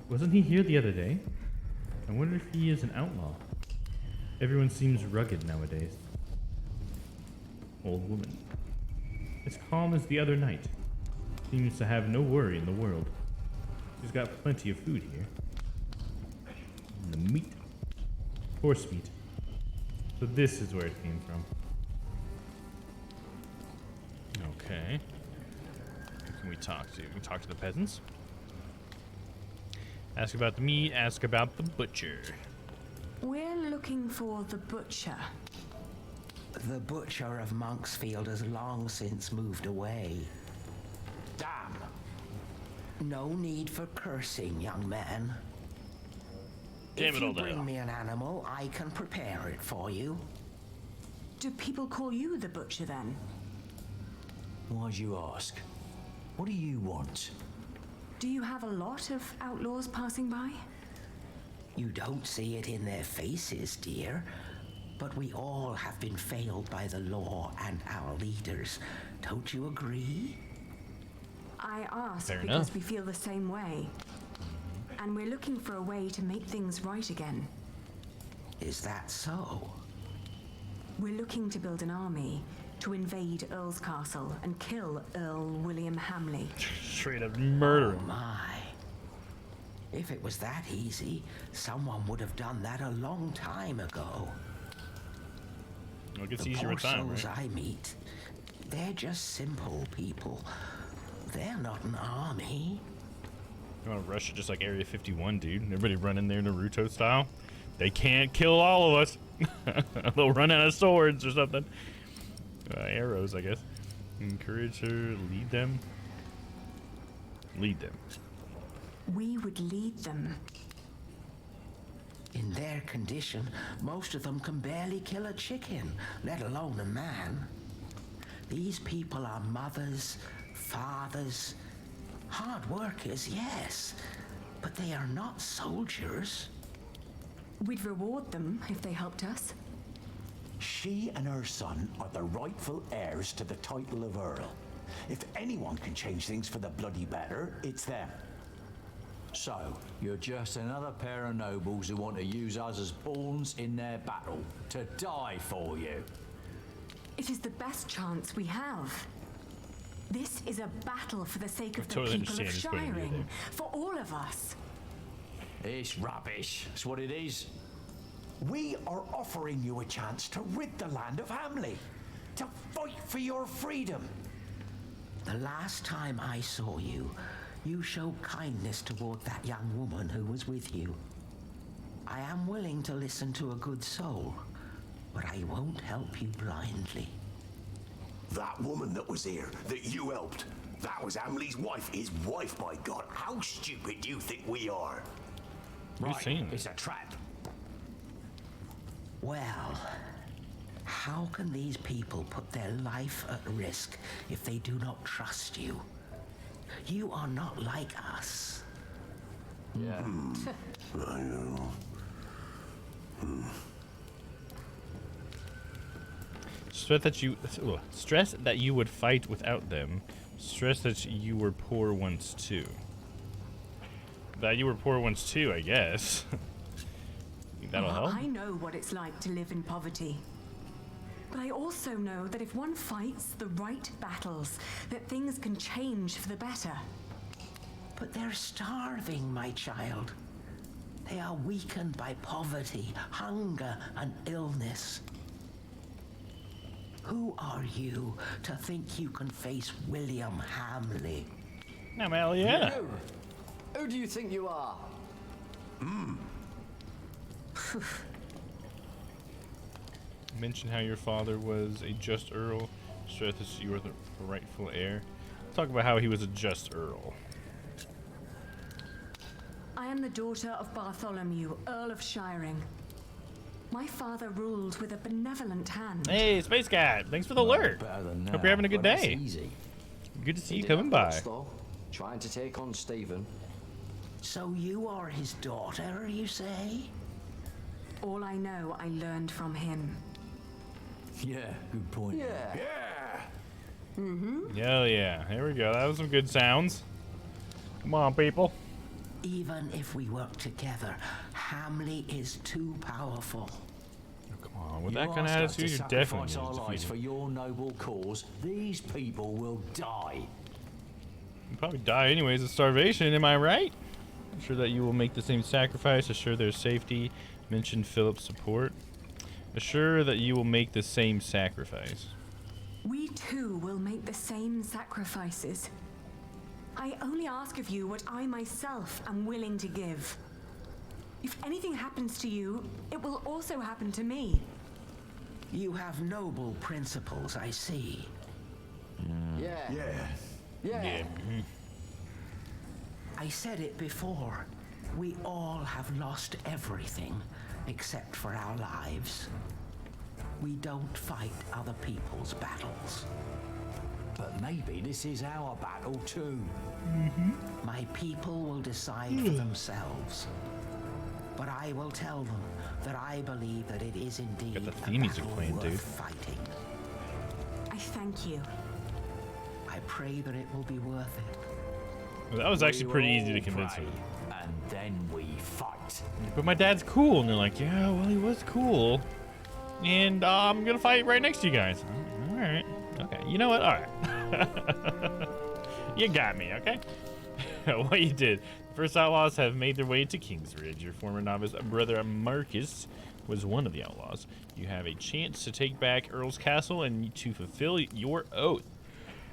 Wasn't he here the other day? I wonder if he is an outlaw. Everyone seems rugged nowadays. Old woman. As calm as the other night. Seems to have no worry in the world. She's got plenty of food here. And the meat. Horse meat. So this is where it came from. Okay. Who can we talk to? We can talk to the peasants. Ask about the meat, ask about the butcher. We're looking for the butcher. The butcher of Monksfield has long since moved away. Damn! No need for cursing, young man. Damn if it you all bring down. me an animal, I can prepare it for you. Do people call you the butcher then? Why'd you ask? What do you want? Do you have a lot of outlaws passing by? You don't see it in their faces, dear. But we all have been failed by the law and our leaders. Don't you agree? I ask Fair because enough. we feel the same way. And we're looking for a way to make things right again. Is that so? We're looking to build an army to invade Earls Castle and kill Earl William Hamley. Straight up murder Oh him. my. If it was that easy, someone would have done that a long time ago. Well, it gets The easier poor with time, souls right? I meet, they're just simple people. They're not an army. You want to rush it just like Area 51, dude? Everybody run in there Naruto style. They can't kill all of us. They'll run out of swords or something. Arrows, I guess. Encourage her, lead them. Lead them. We would lead them. In their condition, most of them can barely kill a chicken, let alone a man. These people are mothers, fathers, hard workers, yes, but they are not soldiers. We'd reward them if they helped us. She and her son are the rightful heirs to the title of Earl. If anyone can change things for the bloody better, it's them. So, you're just another pair of nobles who want to use us as pawns in their battle, to die for you. It is the best chance we have. This is a battle for the sake of the totally people of understand his point of view Shiring. there. For all of us. It's rubbish. That's what it is. We are offering you a chance to rid the land of Hamley, to fight for your freedom. The last time I saw you, you showed kindness toward that young woman who was with you. I am willing to listen to a good soul, but I won't help you blindly. That woman that was here, that you helped, that was Hamley's wife. His wife, by God. How stupid do you think we are? You've seen It's a trap. Well, how can these people put their life at risk if they do not trust you? You are not like us. Yeah. I know. Stress that you would fight without them. Stress that you were poor once too. That you were poor once too, I guess. Think that'll help. I know what it's like to live in poverty. But I also know that if one fights the right battles, that things can change for the better. But they're starving, my child. They are weakened by poverty, hunger, and illness. Who are you to think you can face William Hamley? I'm Aliena. You. Who do you think you are? Mention how your father was a just earl. Stress that you were the rightful heir. Talk about how he was a just earl. I am the daughter of Bartholomew, Earl of Shiring. My father ruled with a benevolent hand. Hey, Space Cat! Thanks for the alert. Better than Hope you're having a good Well, that's day. easy. Good to see He you did coming have by. guts, though, trying to take on Stephen. So you are his daughter, you say? All I know, I learned from him. Yeah, good point. Yeah. Yeah. Hell yeah. There we go. That was some good sounds. Come on, people. Even if we work together, Hamley is too powerful. Come on, with that kind of attitude, you're definitely our lives for defeated. your noble cause. These people will die. You'll probably die anyways of starvation, am I right? Assure that you will make the same sacrifice. Assure their safety. Mention Philip's support. Assure that you will make the same sacrifice. We too will make the same sacrifices. I only ask of you what I myself am willing to give. If anything happens to you, it will also happen to me. You have noble principles, I see. Yeah. I said it before. We all have lost everything except for our lives. We don't fight other people's battles. But maybe this is our battle too. My people will decide for themselves. But I will tell them that I believe that it is indeed Got the a theme music battle playing, worth dude. fighting. I thank you. I pray that it will be worth it. Well, that was actually pretty easy to convince pray, me. and then we fight. But my dad's cool, and they're like, yeah, well, he was cool. And I'm gonna fight right next to you guys. All right. Okay. You know what? All right. You got me. Okay. What you did. The first outlaws have made their way to Kingsridge. Your former novice brother Marcus was one of the outlaws. You have a chance to take back Earls Castle and to fulfill your oath.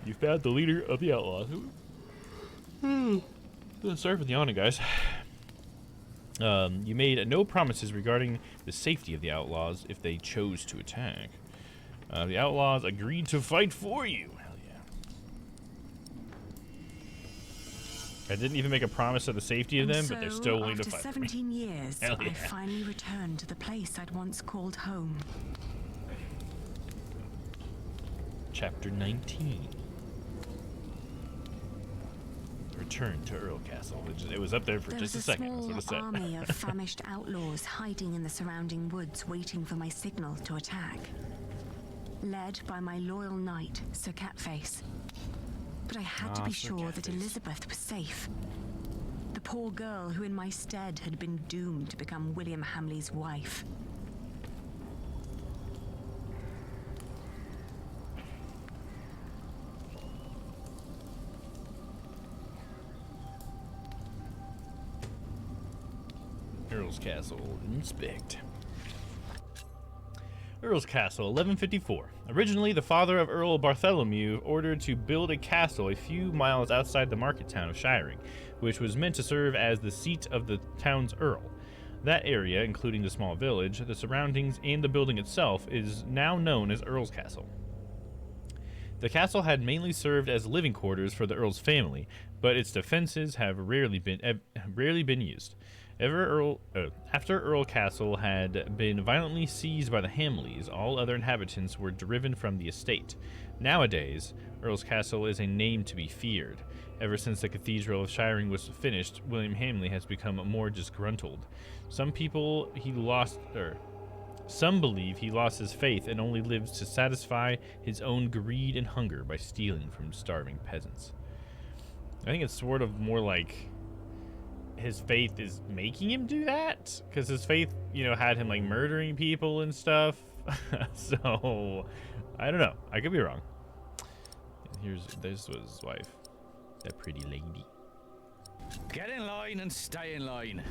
You found the leader of the outlaws. Sorry for the yawning, guys. You made no promises regarding the safety of the outlaws if they chose to attack. The outlaws agreed to fight for you. Hell yeah. I didn't even make a promise of the safety of them, but they're still willing to fight After for me. 17 years, Hell yeah. I finally returned to the place I'd once called home. Chapter 19. Return to Earls Castle. It was up there for There just a was second. That's what it small said. army of famished outlaws hiding in the surrounding woods, waiting for my signal to attack. Led by my loyal knight, Sir Catface. But I had to be Sir sure that Catface. Elizabeth was safe. The poor girl who in my stead had been doomed to become William Hamley's wife. Earls Castle, inspect. Earls Castle, 1154. Originally, the father of Earl Bartholomew ordered to build a castle a few miles outside the market town of Shiring, which was meant to serve as the seat of the town's earl. That area, including the small village, the surroundings, and the building itself, is now known as Earls Castle. The castle had mainly served as living quarters for the Earl's family, but its defenses have rarely been used. After Earl Castle had been violently seized by the Hamleys, all other inhabitants were driven from the estate. Nowadays, Earl's Castle is a name to be feared. Ever since the Cathedral of Shiring was finished, William Hamley has become more disgruntled. Some believe he lost his faith and only lives to satisfy his own greed and hunger by stealing from starving peasants. I think it's sort of more like his faith is making him do that, because his faith, had him like murdering people and stuff. So I don't know. I could be wrong. This was his wife, that pretty lady. Get in line and stay in line.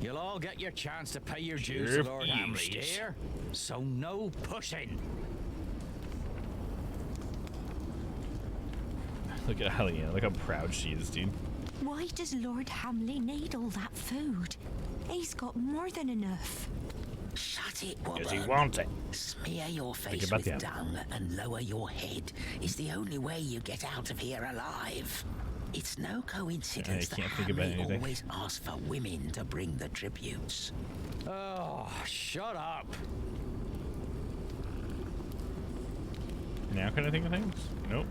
You'll all get your chance to pay your dues to Lord Hamley, dear. So no pushing. Look at Aliena. Look how proud she is, dude. Why does Lord Hamley need all that food? He's got more than enough. Shut it, woman. Because he wants it. Smear your face with dung and lower your head is the only way you get out of here alive. It's no coincidence that Hamley always asks for women to bring the tributes. Oh, shut up. Now can I think of things? Nope.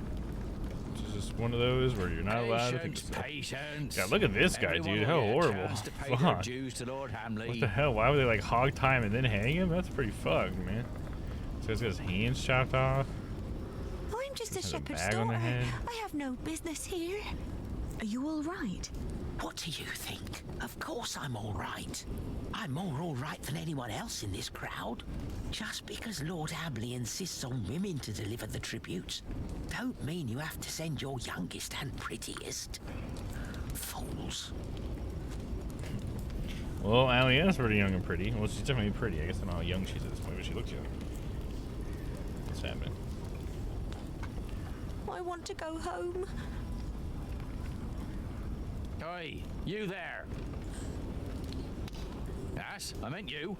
It's just one of those where you're not allowed to think of stuff. Patience. God, look at this guy, dude. How horrible. Fuck. What the hell? Why would they like hog tie him and then hang him? That's pretty fucked, man. So he's got his hands chopped off. I'm just a Has a shepherd's bag on the daughter. head. I have no business here. Are you all right? What do you think? Of course I'm all right. I'm more all right than anyone else in this crowd. Just because Lord Hamley insists on women to deliver the tributes, don't mean you have to send your youngest and prettiest. Fools. Well, Aliena's pretty young and pretty. Well, she's definitely pretty. I guess I don't know how young she is at this point, but she looks young. What's happening? I want to go home. Oi, you there. Yes, I meant you.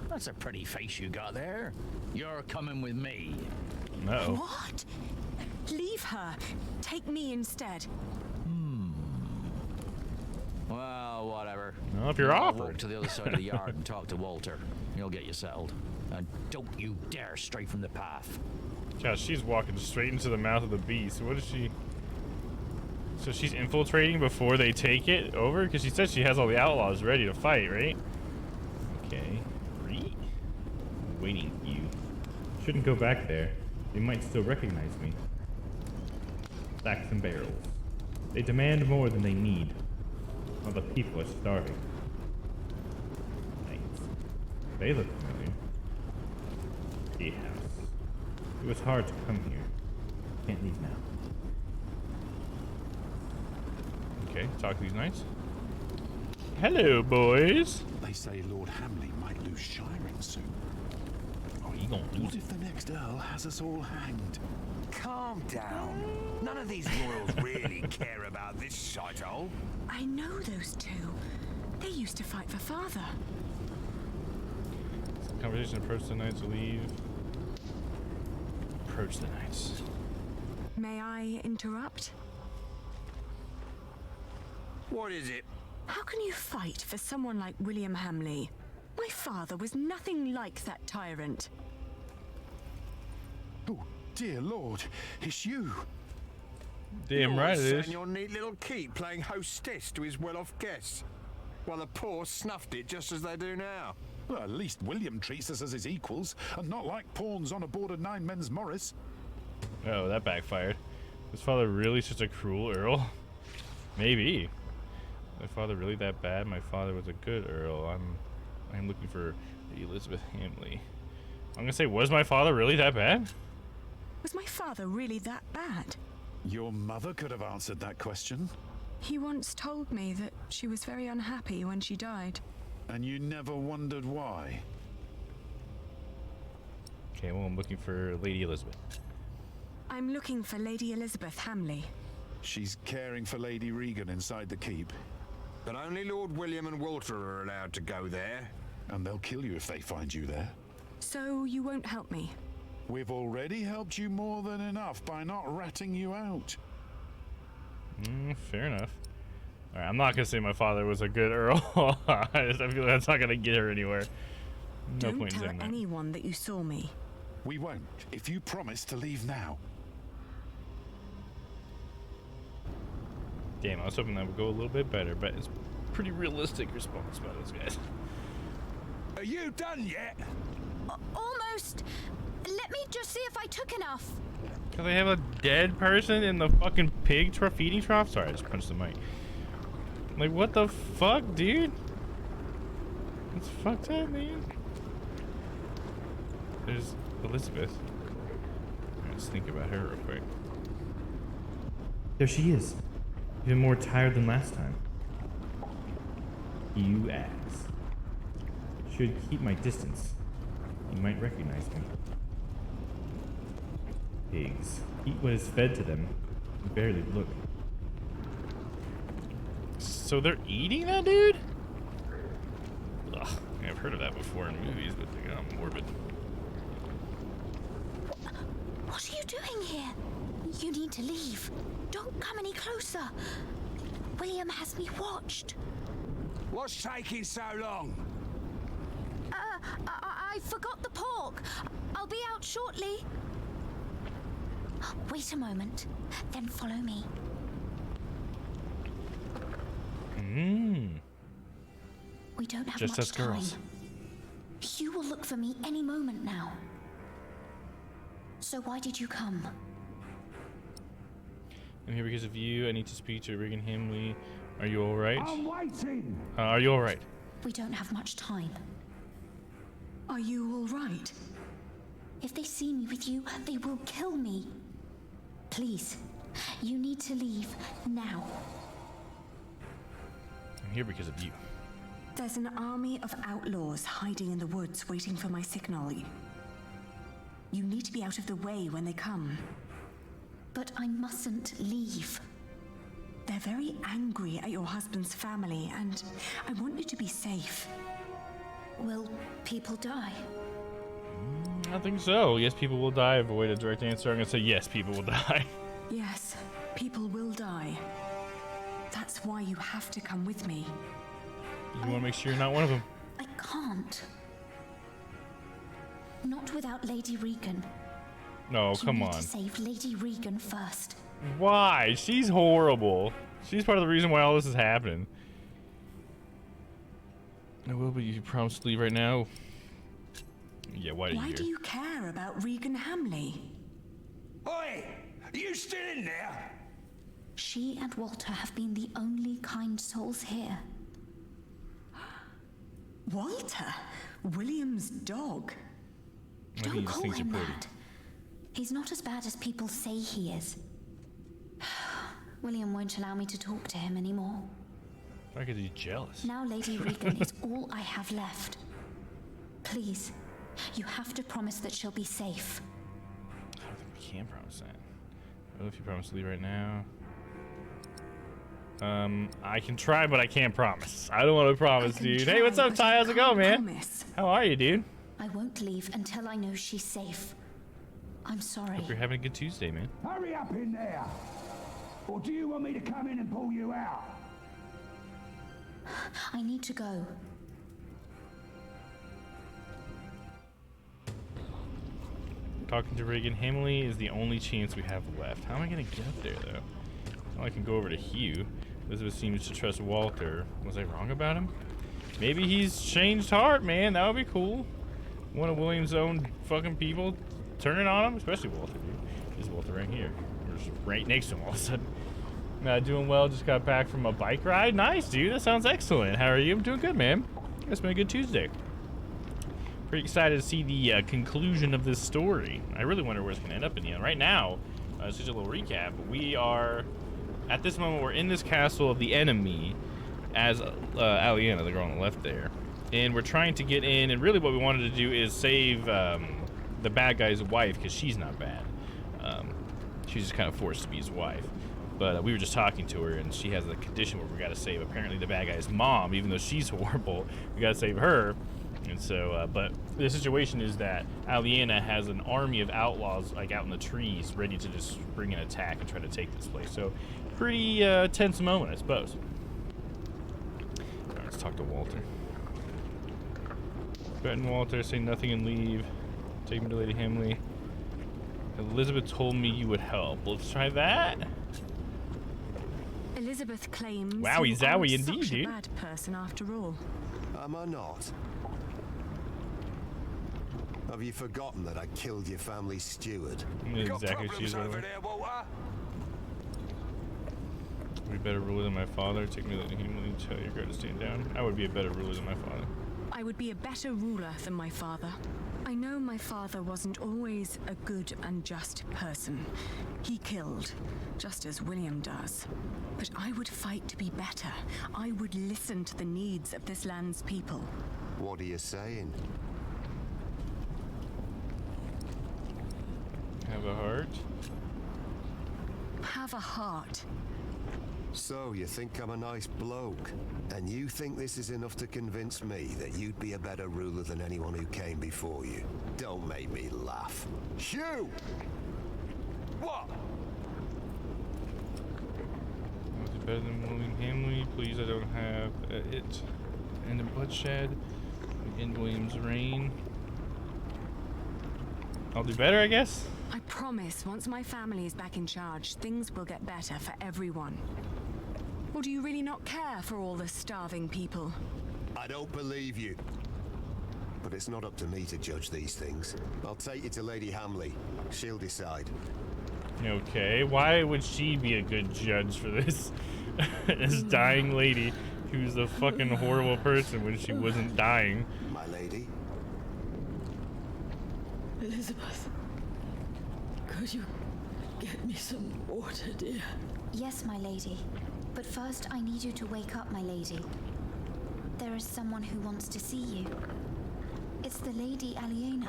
That's a pretty face you got there. You're coming with me. Uh-oh. What? Leave her. Take me instead. Well, whatever. Well, if you're I'll offered. walk to the other side of the yard and talk to Walter. He'll get you settled. And don't you dare stray from the path. Gosh, she's walking straight into the mouth of the beast. What is she? So she's infiltrating before they take it over? Because she said she has all the outlaws ready to fight, right? Okay. Waiting for you. Shouldn't go back there. They might still recognize me. Sacks and barrels. They demand more than they need. While the people are starving. Thanks. They look familiar. Tea house. It was hard to come here. Can't leave now. Okay, talk to these knights. Hello, boys. They say Lord Hamley might lose shiring soon. Oh, he gonna lose What it. if the next Earl has us all hanged? Calm down. None of these royals really care about this shithole. I know those two. They used to fight for father. Conversation approach the knights to leave. Approach the knights. May I interrupt? What is it? How can you fight for someone like William Hamley? My father was nothing like that tyrant. Oh, dear Lord, it's you. Damn right it Sat is. in your neat little keep playing hostess to his well-off guests, while the poor snuffed it just as they do now. Well, at least William treats us as his equals, and not like pawns on a board of nine men's Morris. Oh, that backfired. Was father really such a cruel earl? Maybe. My father really that bad? My father was a good earl. I'm looking for Elizabeth Hamley. I'm gonna say, was my father really that bad? Was my father really that bad? Your mother could have answered that question. He once told me that she was very unhappy when she died. And you never wondered why? Okay, well, I'm looking for Lady Elizabeth. I'm looking for Lady Elizabeth Hamley. She's caring for Lady Regan inside the keep. But only Lord William and Walter are allowed to go there. And they'll kill you if they find you there. So you won't help me? We've already helped you more than enough by not ratting you out. Fair enough. Alright, I'm not gonna say my father was a good earl. I feel like that's not gonna get her anywhere. No Don't point in tell saying that. anyone that you saw me. We won't, if you promise to leave now. Damn, I was hoping that would go a little bit better, but it's a pretty realistic response by those guys. Are you done yet? Almost. Let me just see if I took enough. Cause they have a dead person in the fucking pig feeding trough? Sorry, I just punched the mic. Like, what the fuck, dude? It's fucked up, man. There's Elizabeth. Let's think about her real quick. There she is. Even more tired than last time. You ass. Should keep my distance. You might recognize me. Pigs. Eat what is fed to them. You barely look. So they're eating that dude? Ugh, I've heard of that before in movies, but they got morbid. What are you doing here? You need to leave. Don't come any closer. William has me watched. What's taking so long? I forgot the pork. I'll be out shortly. Wait a moment, then follow me. We don't have Just much us girls. time. You will look for me any moment now. So why did you come? I'm here because of you. I need to speak to Regan Hamley. Are you all right? I'm waiting. Are you all right? We don't have much time. Are you all right? If they see me with you, they will kill me. Please, you need to leave now. I'm here because of you. There's an army of outlaws hiding in the woods waiting for my signal. You need to be out of the way when they come. But I mustn't leave. They're very angry at your husband's family, and I want you to be safe. Will people die? I think so. Yes, people will die. Avoid a direct answer. I'm going to say yes, people will die. Yes, people will die. That's why you have to come with me. You want to make sure you're not one of them. I can't. Not without Lady Regan. No, come on. You need to save Lady Regan first. Why? She's horrible. She's part of the reason why all this is happening. I will, but you promised to leave right now. Yeah, why do you care about Regan Hamley? Oi! Are you still in there? She and Walter have been the only kind souls here. Walter? William's dog? Don't call him that. He's not as bad as people say he is. William won't allow me to talk to him anymore. Why could he be jealous? Now Lady Regan is all I have left. Please, you have to promise that she'll be safe. I don't think we can promise that. I don't know if you promise to leave right now. I can try, but I can't promise. I don't want to promise, dude. Hey, what's up, Ty? How's it going, man? How are you, dude? I won't leave until I know she's safe. I'm sorry. Hope you're having a good Tuesday, man. Hurry up in there! Or do you want me to come in and pull you out? I need to go. Talking to Regan Hamley is the only chance we have left. How am I going to get up there, though? Well, I can go over to Hugh. Elizabeth seems to trust Walter. Was I wrong about him? Maybe he's changed heart, man. That would be cool. One of William's own fucking people turning on him, especially Walter, dude. There's Walter right here. We're just right next to him all of a sudden. Doing well. Just got back from a bike ride. Nice, dude. That sounds excellent. How are you? I'm doing good, man. It's been a good Tuesday. Pretty excited to see the conclusion of this story. I really wonder where it's going to end up in the end. Right now, just a little recap. We are, at this moment, we're in this castle of the enemy as Aliena, the girl on the left there. And we're trying to get in, and really what we wanted to do is save the bad guy's wife, because she's not bad. She's just kind of forced to be his wife. But we were just talking to her, and she has a condition where we got to save apparently the bad guy's mom, even though she's horrible. We got to save her. And so, but the situation is that Aliena has an army of outlaws, like out in the trees, ready to just bring an attack and try to take this place. So, pretty tense moment, I suppose. All right, let's talk to Walter. Threaten Walter, say nothing and leave. Take me to Lady Hamley. Elizabeth told me you would help. Let's try that. Elizabeth claims Wowie zowie indeed, such a dude. bad person after all. Am I not? Have you forgotten that I killed your family's steward? Exactly, she's over there, I'd be a better ruler than my father. Take me to Lady Hamley. Tell your guard to stand down. I would be a better ruler than my father. I would be a better ruler than my father. I know my father wasn't always a good and just person. He killed, just as William does. But I would fight to be better. I would listen to the needs of this land's people. What are you saying? Have a heart. Have a heart. So, you think I'm a nice bloke, and you think this is enough to convince me that you'd be a better ruler than anyone who came before you? Don't make me laugh. Hugh! What? Was it better than William Hamley? Please, I don't have it. End in bloodshed. End William's reign. I'll do better, I guess. I promise, once my family is back in charge, things will get better for everyone. Or do you really not care for all the starving people? I don't believe you. But it's not up to me to judge these things. I'll take you to Lady Hamley. She'll decide. Okay, why would she be a good judge for this? This dying lady who's a fucking horrible person when she wasn't dying. My lady? Elizabeth, could you get me some water, dear? Yes, my lady. But first, I need you to wake up, my lady. There is someone who wants to see you. It's the Lady Aliena.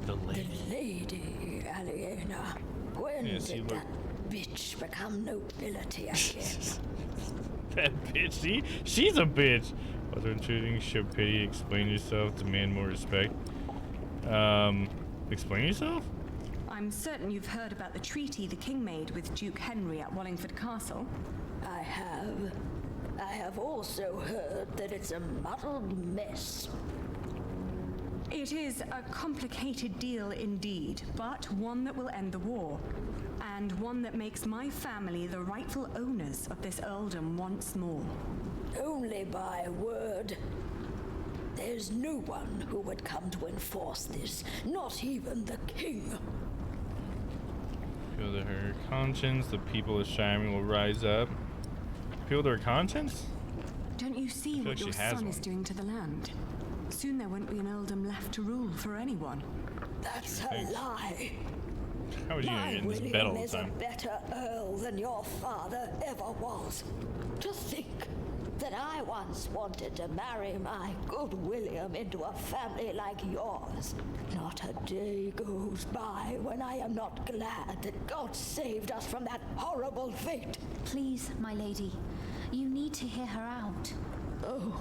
The lady? The Lady Aliena. When did that bitch become nobility again? That bitch, she's a bitch. Also intruding, show pity, explain yourself, demand more respect. Explain yourself? I'm certain you've heard about the treaty the king made with Duke Henry at Wallingford Castle. I have. I have also heard that it's a muddled mess. It is a complicated deal indeed, but one that will end the war. And one that makes my family the rightful owners of this earldom once more. Only by word. There's no one who would come to enforce this, not even the king. Appeal to her conscience, the people of Shire will rise up. Appeal to her conscience? Don't you see what your son is doing to the land? Soon there won't be an earldom left to rule for anyone. That's a lie. How are you gonna get in this bed all the time? William is a better earl than your father ever was. To think that I once wanted to marry my good William into a family like yours. Not a day goes by when I am not glad that God saved us from that horrible fate. Please, my lady, you need to hear her out. Oh,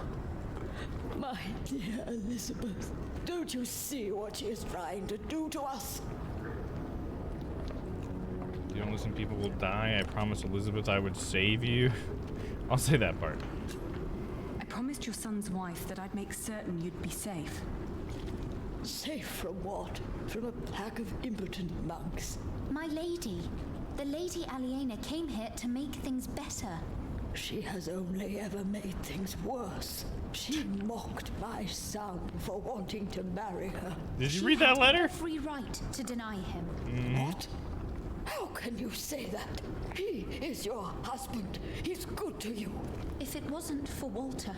my dear Elizabeth, don't you see what she is trying to do to us? You don't listen, people will die. I promised Elizabeth I would save you. I'll say that part. I promised your son's wife that I'd make certain you'd be safe. Safe from what? From a pack of impotent monks? My lady, the Lady Aliena came here to make things better. She has only ever made things worse. She mocked my son for wanting to marry her. Did you read that letter? Every right to deny him. What? How can you say that? He is your husband. He's good to you. If it wasn't for Walter,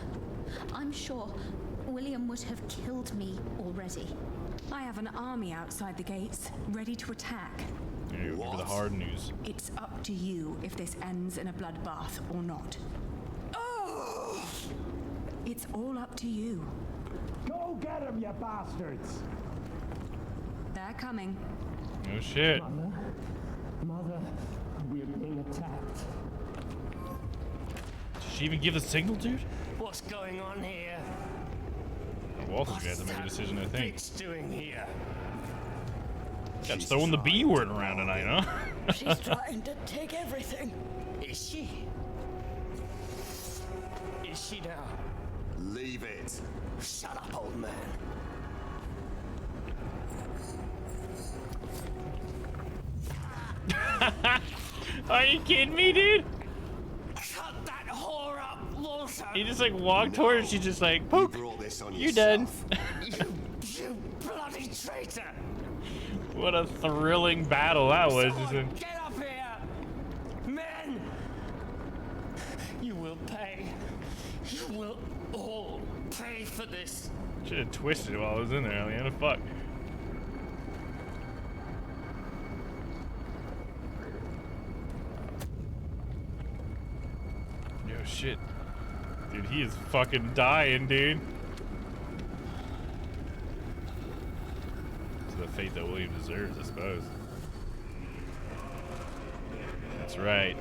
I'm sure William would have killed me already. I have an army outside the gates, ready to attack. There you go, give her the hard news. It's up to you if this ends in a bloodbath or not. Oh! It's all up to you. Go get him, you bastards! They're coming. No shit. Mother, we're being attacked. Did she even give the signal, dude? What's going on here? Walter's gonna have to make a decision, I think. What's doing here? Got throwing the B word around tonight, huh? She's trying to take everything. Is she? Is she now? Leave it. Shut up, old man. Are you kidding me, dude? Cut that whore up, Walter. He just like walked towards her, she just like, poop. You're done. You bloody traitor! What a thrilling battle that was. Someone get up here! Men! You will pay. You will all pay for this. Should have twisted it while I was in there, Aliena. Fuck. Yo, shit. Dude, he is fucking dying, dude. It's the fate that William deserves, I suppose. That's right.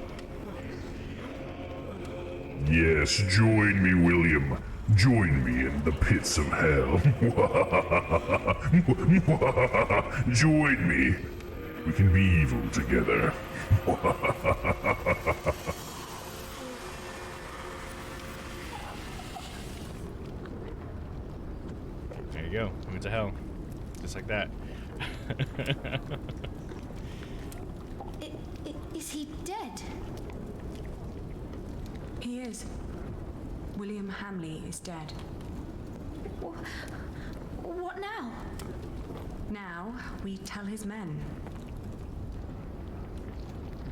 Yes, join me, William. Join me in the pits of hell. Join me. We can be evil together. There you go. We went to hell. Just like that. Is he dead? He is. William Hamley is dead. What now? Now we tell his men.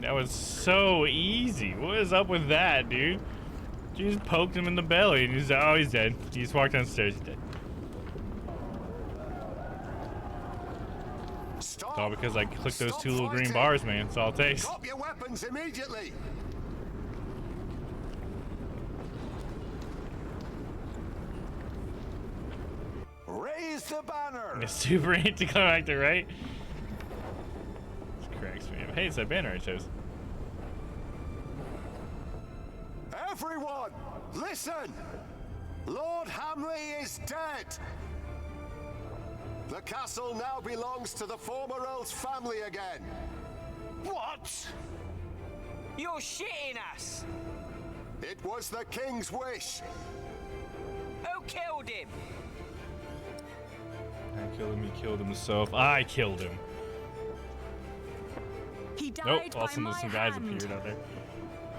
That was so easy. What is up with that, dude? You just poked him in the belly and he's dead. He just walked downstairs, he's dead. It's all because I clicked those two little green bars, man. That's all it takes. Drop your weapons immediately. Raise the banner. It's super anticlimactic, right? This cracks me up. Hey, it's that banner I chose. Everyone, listen! Lord Hamley is dead! The castle now belongs to the former Earl's family again. What? You're shitting us! It was the King's wish. Who killed him? I killed him, he killed himself. I killed him. He died nope, by all of a sudden my some guys hand. appeared out there.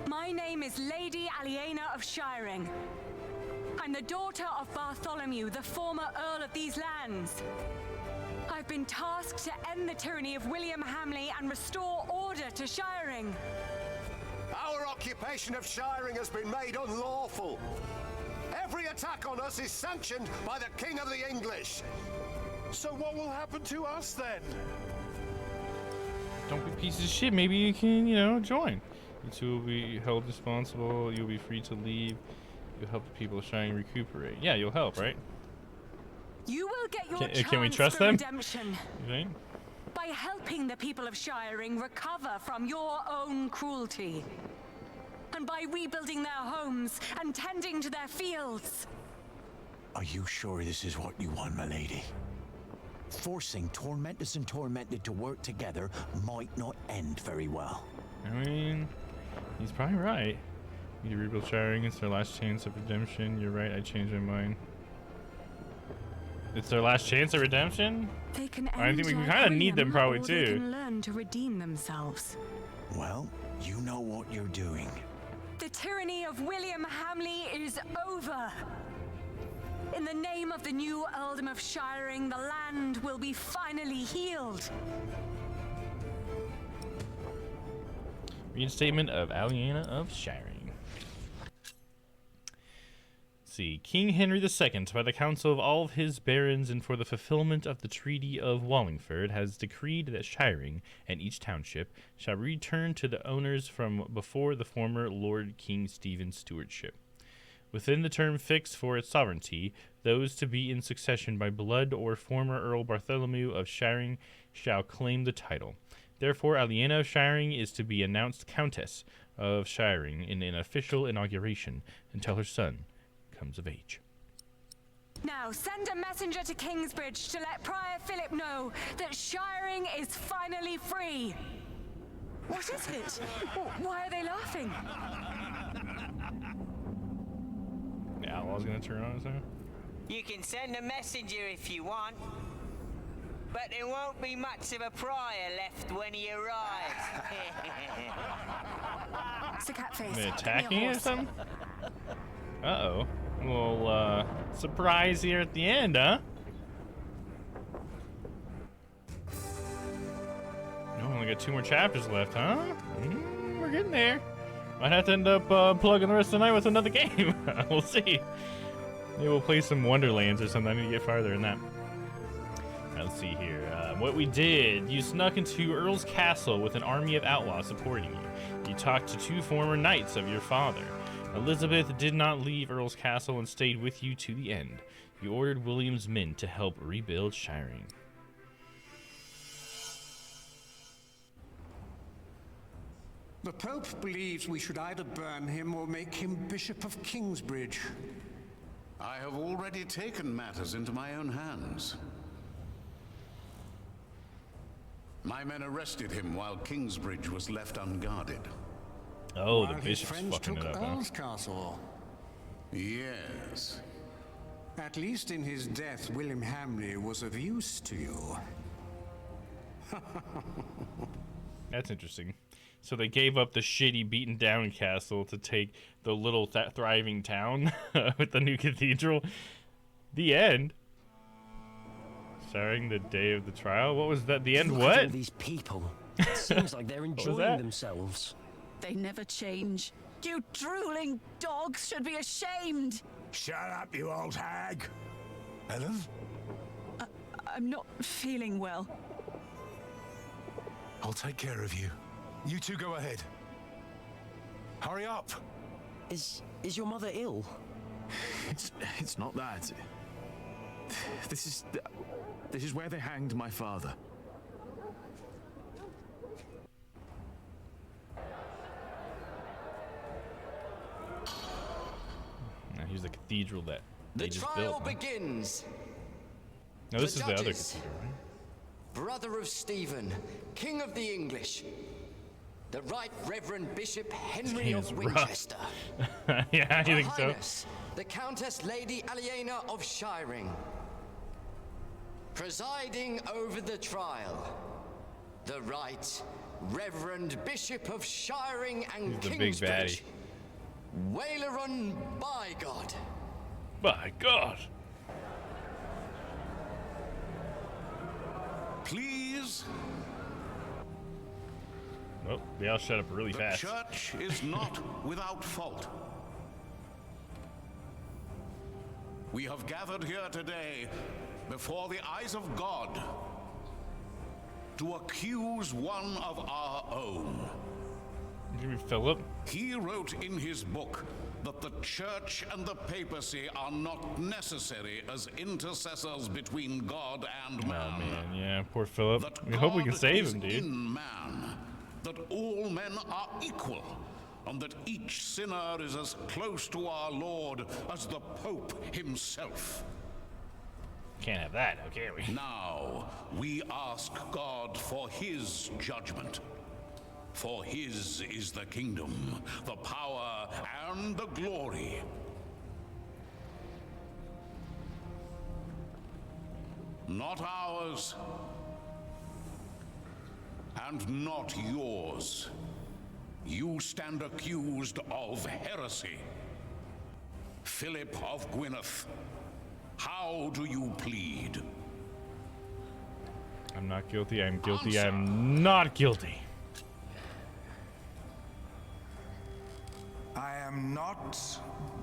My name is Lady Aliena of Shiring. I'm the daughter of Bartholomew, the former Earl of these lands. I've been tasked to end the tyranny of William Hamley and restore order to Shiring. Our occupation of Shiring has been made unlawful. Every attack on us is sanctioned by the King of the English. So what will happen to us then? Don't be pieces of shit. Maybe you can, you know, join. You two will be held responsible. You'll be free to leave. You'll help the people of Shining recuperate. Yeah, you'll help, right? You will get your Can we chance trust for them? redemption You think? by helping the people of Shiring recover from your own cruelty. And by rebuilding their homes and tending to their fields. Are you sure this is what you want, my lady? Forcing Tormentus and Tormented to work together might not end very well. I mean, he's probably right. You rebuild Shiring, it's their last chance of redemption. You're right, I changed my mind. It's their last chance of redemption? They can I think we end kind like of need them William, probably or they too. can learn to redeem themselves. Well, you know what you're doing. The tyranny of William Hamley is over. In the name of the new Earldom of Shiring, the land will be finally healed. Reinstatement of Aliena of Shiring. See, King Henry II, by the council of all of his barons and for the fulfillment of the Treaty of Wallingford, has decreed that Shiring and each township shall return to the owners from before the former Lord King Stephen's stewardship. Within the term fixed for its sovereignty, those to be in succession by blood or former Earl Bartholomew of Shiring shall claim the title. Therefore, Aliena of Shiring is to be announced Countess of Shiring in an official inauguration until her son comes of age. Now, send a messenger to Kingsbridge to let Prior Philip know that Shiring is finally free. What is it? Why are they laughing? The Outlaw's gonna turn on us now? You can send a messenger if you want, but there won't be much of a prior left when he arrives. It's a catface. Are they Give me a attacking it or horse. something? Uh-oh. A little, surprise here at the end, huh? No, only got 2 more chapters left, huh? We're getting there. Might have to end up plugging the rest of the night with another game. We'll see. Maybe we'll play some Wonderlands or something. I need to get farther than that. Let's see here. What we did, you snuck into Earls Castle with an army of outlaws supporting you. You talked to 2 former knights of your father. Elizabeth did not leave Earls Castle and stayed with you to the end. You ordered William's men to help rebuild Shiring. The Pope believes we should either burn him or make him Bishop of Kingsbridge. I have already taken matters into my own hands. My men arrested him while Kingsbridge was left unguarded. Oh, While the his bishop's friends fucking took it up, huh? Earls Castle. Yes. At least in his death, William Hamley was of use to you. That's interesting. So they gave up the shitty, beaten down castle to take the little thriving town with the new cathedral. The end. Starring the day of the trial. What was that? The end Look at what? all these people It seems like they're enjoying that? themselves. They never change. You drooling dogs should be ashamed. Shut up, you old hag. Ellen? I'm not feeling well. I'll take care of you. You two go ahead. Hurry up. Is your mother ill? It's not that. This is where they hanged my father. Now here's the cathedral that they The just trial built. Huh? begins. No, this The is the other judges. cathedral, right? Brother of Stephen, King of the English. The Right Reverend Bishop Henry name of is rough. Winchester. Yeah, you Her think so? Highness, the Countess Lady Aliena of Shiring. Presiding over the trial, the Right Reverend Bishop of Shiring and He's the big Kingsbridge. baddie. Waileron by God. By God. Please. Oh, they all shut up really The fast. church is not without fault. We have gathered here today before the eyes of God to accuse one of our own. Maybe Philip? He wrote in his book that the church and the papacy are not necessary as intercessors between God and man. Oh man, yeah, poor Philip. That We hope we can God save is him, dude. in man, that all men are equal, and that each sinner is as close to our Lord as the Pope himself. Can't have that, now, can we? Now, we ask God for his judgment. For his is the kingdom, the power, and the glory. Not ours, and not yours. You stand accused of heresy. Philip of Gwynedd, how do you plead? I'm not guilty, I'm guilty, Answer. I'm not guilty. I am not.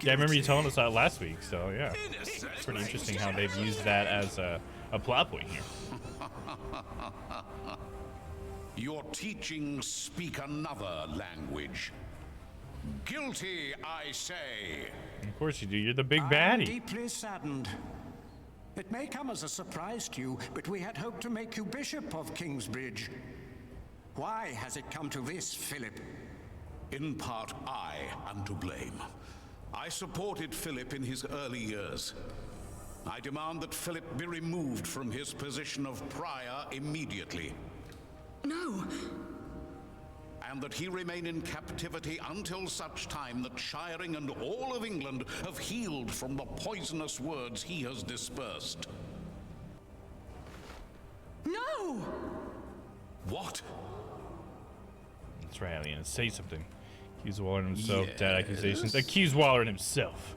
Yeah, I remember you telling us that last week, so yeah. It's pretty interesting how they've used that as a plot point here. Your teachings speak another language. Guilty, I say. Of course you do, you're the big I am baddie. deeply saddened. It may come as a surprise to you, but we had hoped to make you Bishop of Kingsbridge. Why has it come to this, Philip? In part, I am to blame. I supported Philip in his early years. I demand that Philip be removed from his position of prior immediately. No. And that he remain in captivity until such time that Shiring and all of England have healed from the poisonous words he has dispersed. No! What? That's right, Aliena, say something. Accuse Waller himself, dad accusations. Yes. Accuse Waller himself.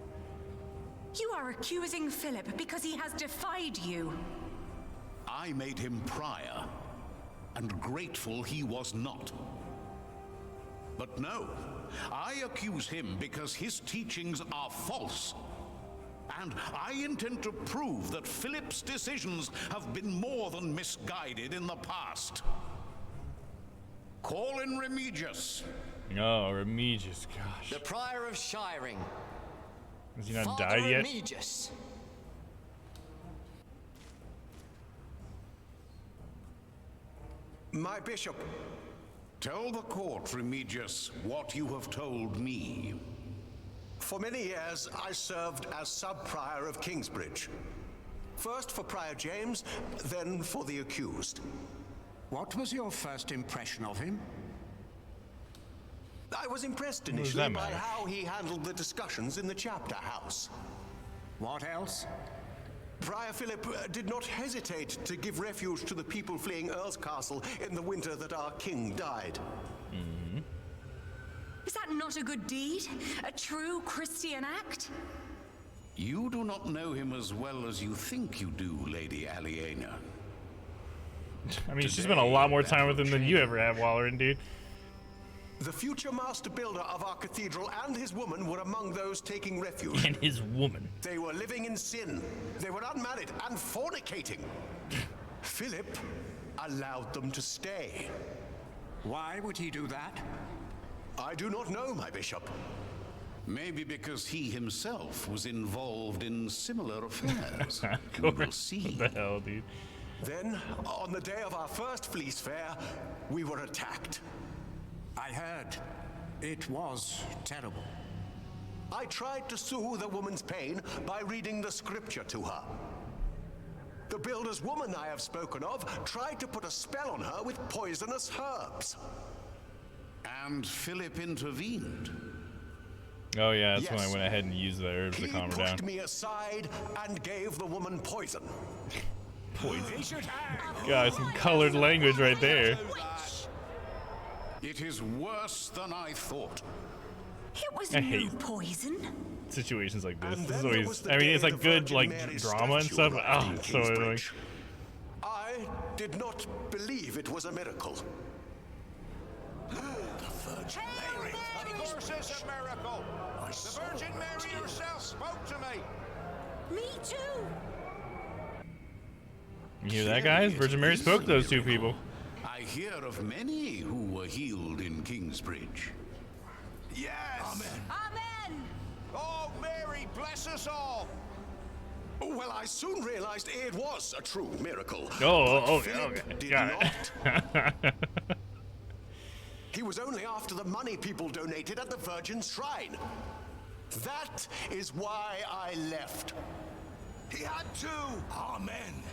You are accusing Philip because he has defied you. I made him prior, and grateful he was not. But no, I accuse him because his teachings are false. And I intend to prove that Philip's decisions have been more than misguided in the past. Call in Remigius. Oh, Remigius, gosh. The Prior of Shiring. Has he not Father died yet? Remigius. My bishop. Tell the court, Remigius, what you have told me. For many years, I served as sub-prior of Kingsbridge. First for Prior James, then for the accused. What was your first impression of him? I was impressed What does initially that by matter? how he handled the discussions in the chapter house. What else? Prior Philip did not hesitate to give refuge to the people fleeing Earls Castle in the winter that our king died. Is that not a good deed? A true Christian act? You do not know him as well as you think you do, Lady Aliena. I mean, she spent a lot more time with him than you ever have, Wallerin, dude. The future master builder of our cathedral and his woman were among those taking refuge. And his woman. They were living in sin. They were unmarried and fornicating. Philip allowed them to stay. Why would he do that? I do not know, my bishop. Maybe because he himself was involved in similar affairs. We will see. What the hell, dude? Then, on the day of our first fleece fair, we were attacked. I heard. It was terrible. I tried to soothe the woman's pain by reading the scripture to her. The builder's woman I have spoken of tried to put a spell on her with poisonous herbs. And Philip intervened. Oh yeah, that's when I went ahead and used the herbs to calm her down. He pushed me aside and gave the woman poison. Poison. God, some colored language right there. It is worse than I thought. It was I no hate poison. situations like this. This is always, I mean, it's like good like drama and stuff. But, oh, it's so annoying. I did not believe it was a miracle. The Virgin Mary. Of course it's a miracle. The Virgin Mary herself spoke to me. Me too. You hear that, guys? Virgin Mary spoke to those two people. I hear of many who were healed in Kingsbridge. Yes! Amen. Amen. Oh, Mary, bless us all. Well, I soon realized it was a true miracle. Oh, Philip okay. did Got it. He was only after the money people donated at the Virgin Shrine. That is why I left. He had to. Amen.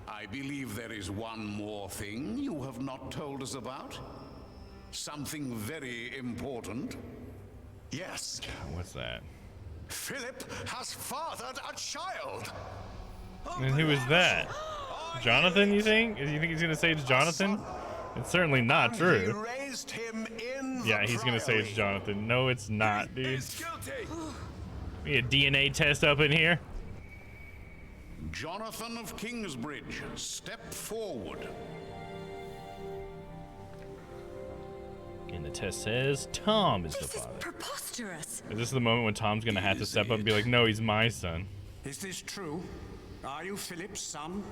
I believe there is one more thing you have not told us about. Something very important. Yes. What's that? Philip has fathered a child. And who is that? Jonathan, you think? Do you think he's going to say it's Jonathan? It's certainly not true. He raised him in Yeah, he's going to say it's Jonathan. No, it's not, dude. We need a DNA test up in here. Jonathan of Kingsbridge, step forward. And the test says Tom is the This is father. preposterous. Is this the moment when Tom's going to have to step up and be like, no, he's my son? Is this true? Are you Philip's son?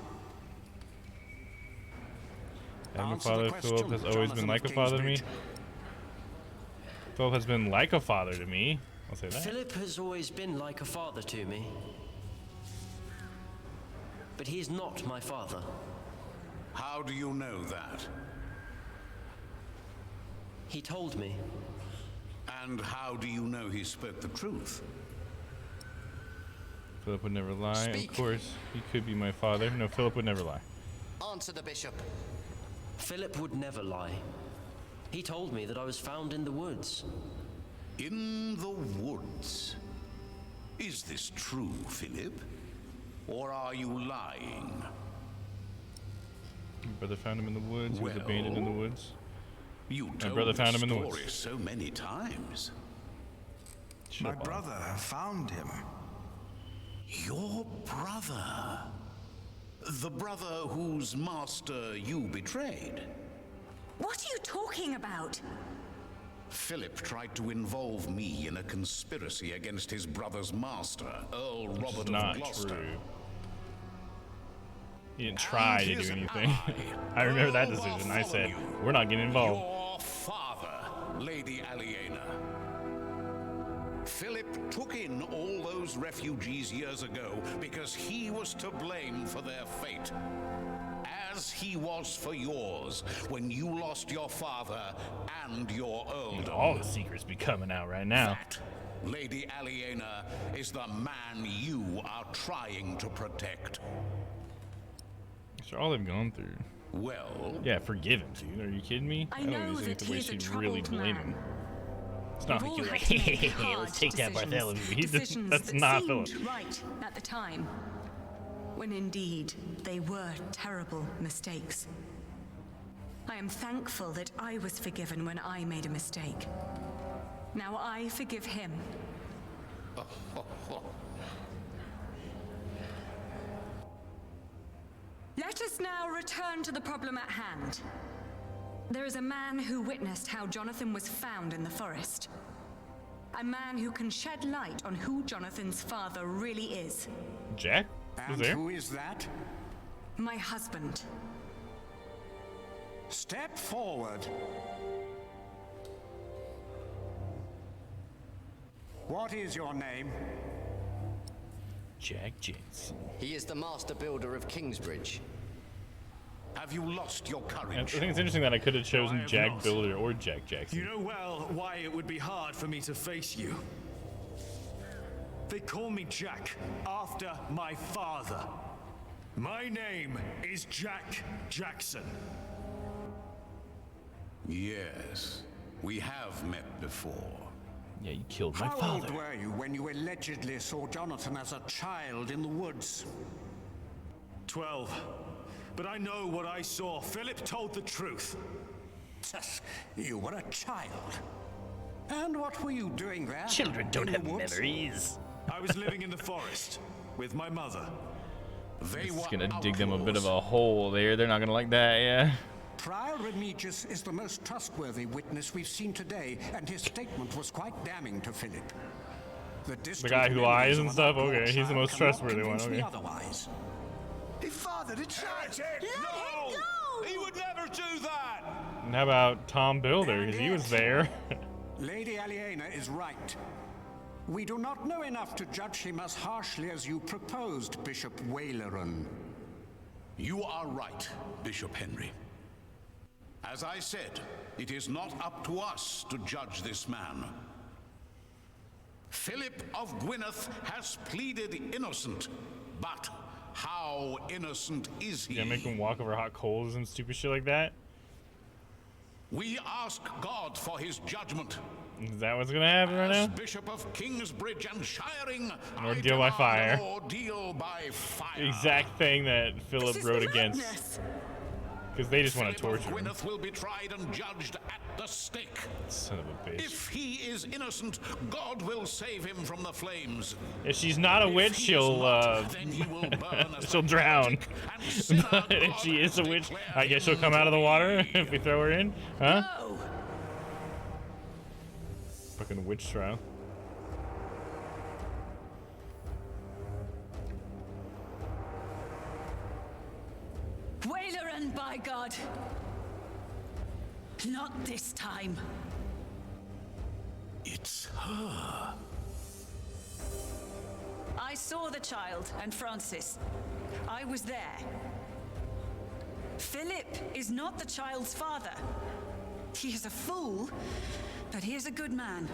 And my father, Philip, has always been like a father to me. Philip has been like a father to me. I'll say that. Philip has always been like a father to me. But he is not my father. How do you know that? He told me. And how do you know he spoke the truth? Philip would never lie. Speak. Of course, he could be my father. No, Philip would never lie. Answer the bishop. Philip would never lie. He told me that I was found in the woods. In the woods? Is this true, Philip? Or are you lying? My brother found him in the woods. He was abandoned in the woods. You My told brother found him in the story woods. so many times. My brother found him. Your brother? The brother whose master you betrayed? What are you talking about? Philip tried to involve me in a conspiracy against his brother's master, Earl Robert of Not Gloucester. true. He didn't try to do anything. I remember that decision. I said, we're not getting involved. Your father, Lady Aliena. Philip took in all those refugees years ago because he was to blame for their fate. As he was for yours when you lost your father and your earldom. All the secrets be coming out right now. That, Lady Aliena, is the man you are trying to protect. After all they've gone through. Well... Yeah, forgive him, dude. Are you kidding me? I know don't that think the way he's a she really troubled blame man. him. It's not We've like all you're like, had to make hey, hard let's take that decisions, Bartholomew. decisions That's that not seemed Philip. right at the time, when indeed they were terrible mistakes. I am thankful that I was forgiven when I made a mistake. Now I forgive him. Let us now return to the problem at hand. There is a man who witnessed how Jonathan was found in the forest. A man who can shed light on who Jonathan's father really is. Jack? And who is that? My husband. Step forward. What is your name? Jack Jensen. He is the master builder of Kingsbridge. Have you lost your courage? I think it's interesting that I could have chosen Jack Builder or Jack Jackson. You know well why it would be hard for me to face you. They call me Jack after my father. My name is Jack Jackson. Yes, we have met before. Yeah, you killed my How father. old were you when you allegedly saw Jonathan as a child in the woods? 12. But I know what I saw. Philip told the truth. You were a child. And what were you doing there? Children don't in the have woods? memories. I was living in the forest with my mother. This is gonna dig them a bit of a hole there. They're not gonna like that, yeah. Prior Remigius is the most trustworthy witness we've seen today, and his statement was quite damning to Philip. The guy who lies and stuff? Okay, he's the most trustworthy one, okay. Otherwise. He fathered a child. No! He would never do that! And how about Tom Builder? Because he was there. Lady Aliena is right. We do not know enough to judge him as harshly as you proposed, Bishop Waileran. You are right, Bishop Henry. As I said, it is not up to us to judge this man. Philip of Gwynedd has pleaded innocent, but how innocent is he? You gonna make him walk over hot coals and stupid shit like that? We ask God for his judgment. Is that what's gonna happen right now? As Bishop of Kingsbridge and Shiring, An ordeal by fire. an ordeal by fire. The exact thing that Philip wrote against. Because they just want to torture him. Gwynedd will be tried and judged at the stake. Son of a bitch. If he is innocent, God will save him from the flames. If she's not a witch, she'll she'll drown. But if she is a witch, I guess she'll come out of the water if we throw her in, huh? No. Fucking witch trial. Waileran, by God! Not this time. It's her. I saw the child and Francis. I was there. Philip is not the child's father. He is a fool, but he is a good man.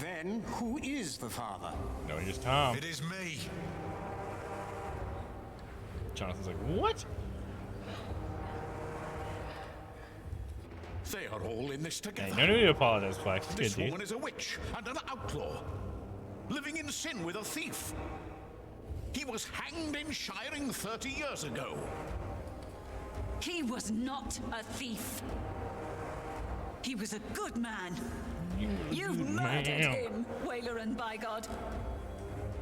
Then who is the father? No, he's Tom. It is me. Jonathan's like, what? They are all in this together. Hey, no need to apologize, Flax. It's This good, dude. woman is a witch and an outlaw, living in sin with a thief. He was hanged in Shiring 30 years ago. He was not a thief. He was a good man. You've murdered him, Waileran, by God.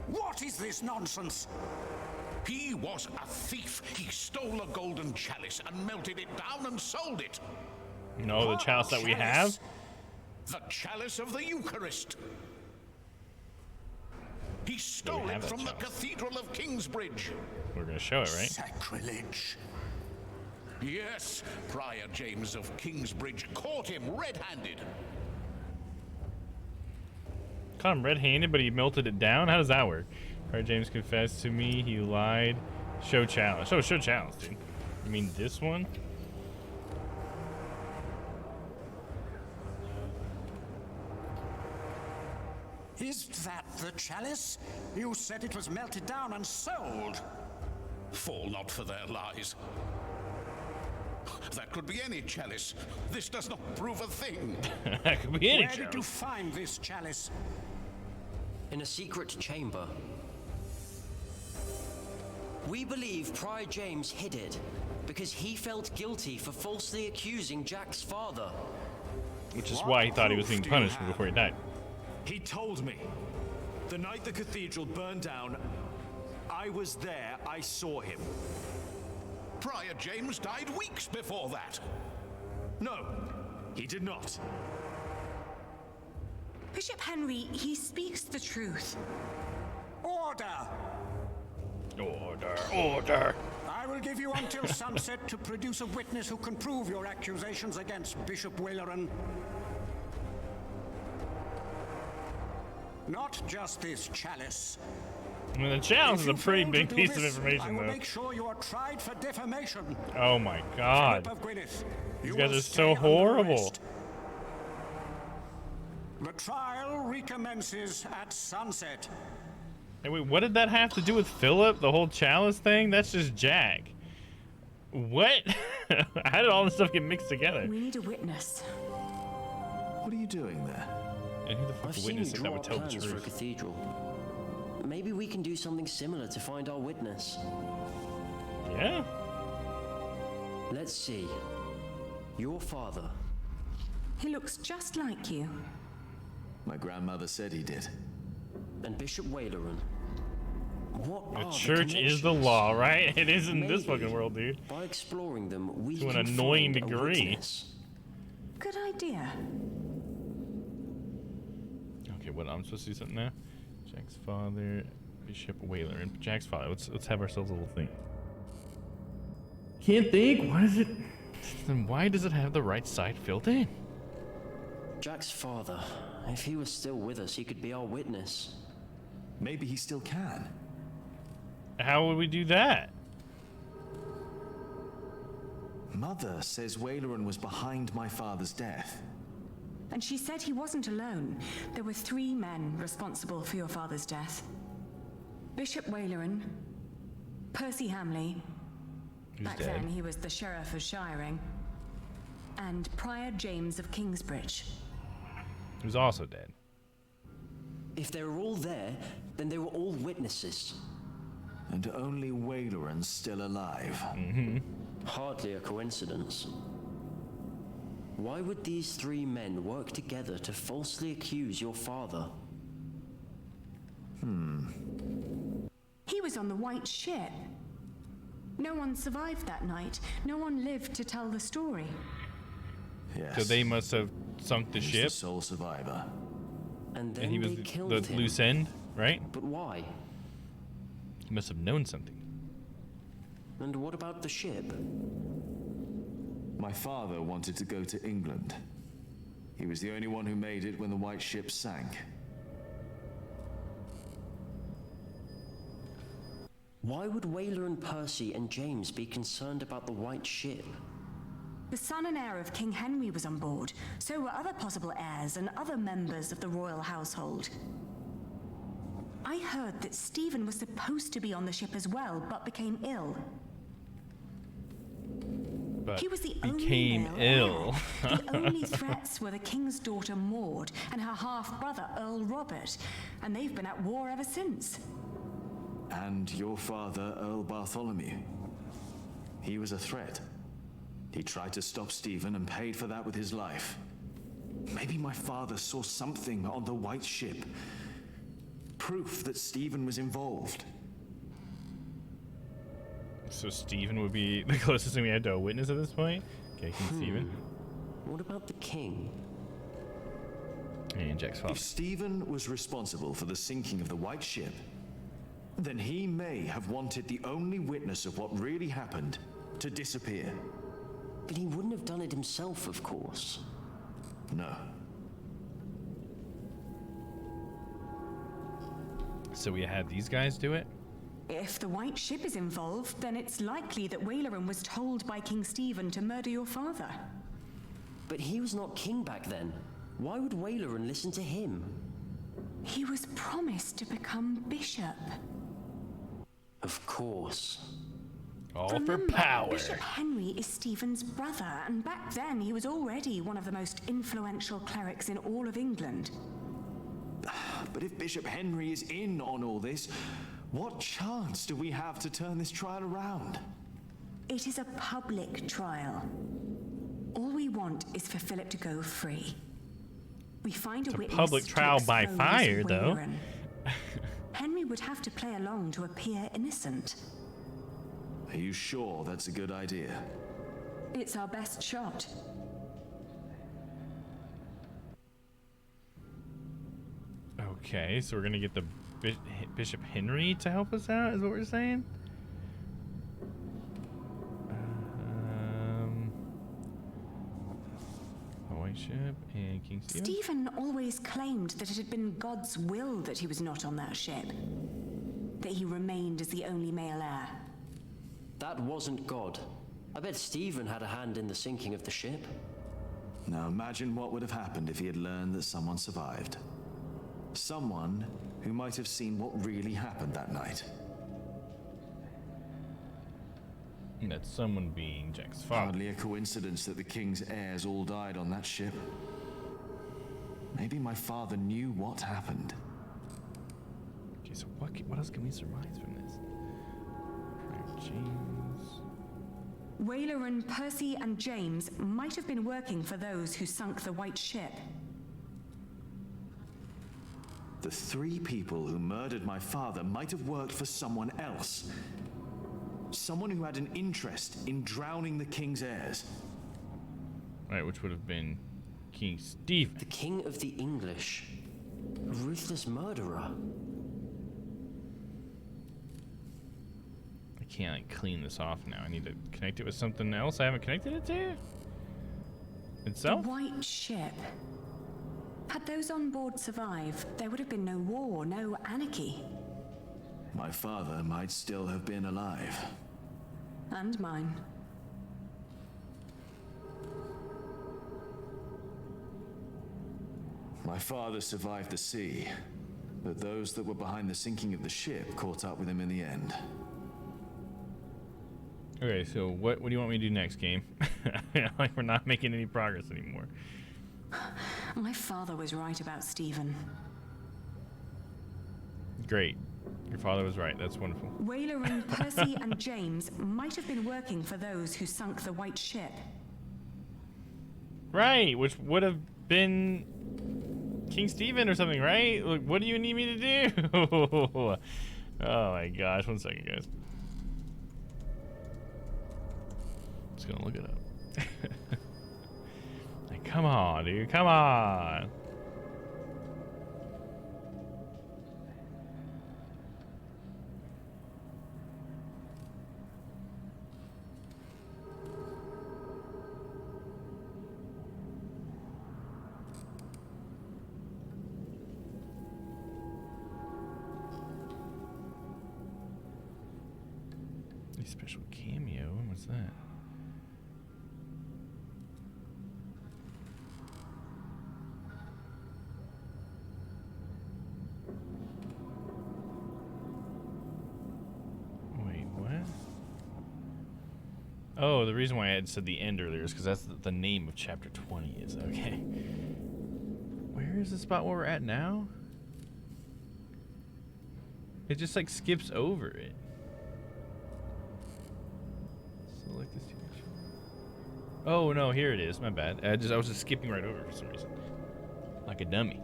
What is this nonsense? He was a thief. He stole a golden chalice and melted it down and sold it. No, the chalice that we have? The chalice of the Eucharist. He stole it from the Cathedral of Kingsbridge. We're gonna show it, right? Sacrilege. Yes, Prior James of Kingsbridge caught him red-handed. Caught him red-handed, but he melted it down? How does that work? Prior James confessed to me, he lied. Show chalice. Oh, show chalice, dude. You mean this one? Is that the chalice? You said it was melted down and sold. Fall not for their lies. That could be any chalice. This does not prove a thing. That could be any Where did you find this chalice? In a secret chamber. We believe Prior James hid it because he felt guilty for falsely accusing Jack's father. Which is why he thought he was being punished before he died. He told me. The night the cathedral burned down, I was there. I saw him. Prior James died weeks before that. No, he did not. Bishop Henry, he speaks the truth. Order! Order, order. I will give you until sunset to produce a witness who can prove your accusations against Bishop Waleran. Not just this chalice. I mean, the chalice is a pretty fail big to do piece of this, information, I will though. make sure you are tried for defamation. Oh my god. Philip of Gwynedd, These you guys will are stay so under horrible. arrest. The trial recommences at sunset. Hey, wait, what did that have to do with Philip? The whole chalice thing? That's just Jack. What? How did all this stuff get mixed together? We need a witness. What are you doing there? And who the fuck I've a seen you witness that draw would up tell the plans for a truth? cathedral. Maybe we can do something similar to find our witness. Yeah? Let's see. Your father. He looks just like you. My grandmother said he did. And Bishop Waleran. What The are church is the law, right? It is in this fucking world, dude. By exploring them, we To an can annoying find a degree. witness. Good idea. Okay, what? I'm supposed to do something now? Jack's father, Bishop Waleran. Jack's father. Let's have ourselves a little thing. Can't think. Why does it? Then why does it have the right side filled in? Jack's father. If he was still with us, he could be our witness. Maybe he still can. How would we do that? Mother says Waleran was behind my father's death. And she said he wasn't alone. There were 3 men responsible for your father's death. Bishop Waleran, Percy Hamley, Who's back dead? then he was the Sheriff of Shiring, and Prior James of Kingsbridge. Who's also dead. If they were all there, then they were all witnesses. And only Waleran's still alive. Mm-hmm. Hardly a coincidence. Why would these 3 men work together to falsely accuse your father? He was on the White Ship. No one survived that night. No one lived to tell the story. Yes. So they must have sunk the He's ship. the sole survivor. And then And he was they killed the him. loose end, right? But why? He must have known something. And what about the ship? My father wanted to go to England. He was the only one who made it when the White Ship sank. Why would Waleran, Percy, and James be concerned about the White Ship? The son and heir of King Henry was on board. So were other possible heirs and other members of the royal household. I heard that Stephen was supposed to be on the ship as well, but became ill. But He was the became only male ill. heir. The only threats were the king's daughter Maud and her half-brother Earl Robert, and they've been at war ever since. And your father, Earl Bartholomew. He was a threat. He tried to stop Stephen and paid for that with his life. Maybe my father saw something on the White Ship. Proof that Stephen was involved. So Stephen would be the closest thing we had to a witness at this point? Okay, King Stephen. What about the king? And Jack's father. If Stephen was responsible for the sinking of the White Ship, then he may have wanted the only witness of what really happened to disappear. But he wouldn't have done it himself, of course. No. So we had these guys do it? If the White Ship is involved, then it's likely that Waleran was told by King Stephen to murder your father. But he was not king back then. Why would Waleran listen to him? He was promised to become bishop. Of course. All Remember, for power. Bishop Henry is Stephen's brother, and back then he was already one of the most influential clerics in all of England. But if Bishop Henry is in on all this, what chance do we have to turn this trial around? It is a public trial. All we want is for Philip to go free. We find It's a a witness public trial to by expose fire, though. Waleran. Henry would have to play along to appear innocent. Are you sure that's a good idea? It's our best shot. Okay, so we're gonna get the Bishop Henry to help us out, is what we're saying? A white ship and King Stephen? Stephen always claimed that it had been God's will that he was not on that ship. That he remained as the only male heir. That wasn't God. I bet Stephen had a hand in the sinking of the ship. Now imagine what would have happened if he had learned that someone survived. Someone who might have seen what really happened that night. And that someone being Jack's father. Hardly a coincidence that the king's heirs all died on that ship. Maybe my father knew what happened. Okay, so what else can we surmise from this? Private James. Whaler and Percy and James might have been working for those who sunk the white ship. The three people who murdered my father might have worked for someone else. Someone who had an interest in drowning the king's heirs. Right, which would have been King Stephen. The king of the English. A ruthless murderer. I can't like clean this off now. I need to connect it with something else I haven't connected it to. Itself? The white ship. Had those on board survived, there would have been no war, no anarchy. My father might still have been alive. And mine. My father survived the sea, but those that were behind the sinking of the ship caught up with him in the end. Okay, so what do you want me to do next, game? Like we're not making any progress anymore. My father was right about Stephen. Great. Your father was right. That's wonderful. Whaler and Percy and James might have been working for those who sunk the white ship. Right, which would have been King Stephen or something, right? Like, what do you need me to do? Oh my gosh, 1 second, guys. Just gonna look it up. Like, come on, dude, come on. A special cameo? What's that? Wait, what? Oh, the reason why I had said the end earlier is because that's the name of chapter 20 is. Okay. Where is the spot where we're at now? It just like skips over it. Select this. Oh no, here it is. My bad. I was just skipping right over it for some reason, like a dummy.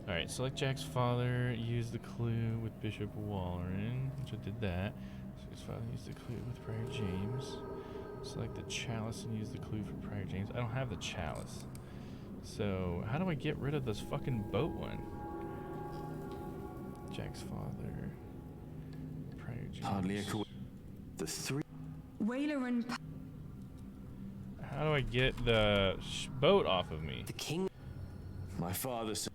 All right, select Jack's father. Use the clue with Bishop Walleran, which I did that. So his father used the clue with Prior James. Select the chalice and use the clue for Prior James. I don't have the chalice. So how do I get rid of this fucking boat one? Jack's father. Prior James. Hardly a the three. Whaler and. How do I get the boat off of me? The king. My father said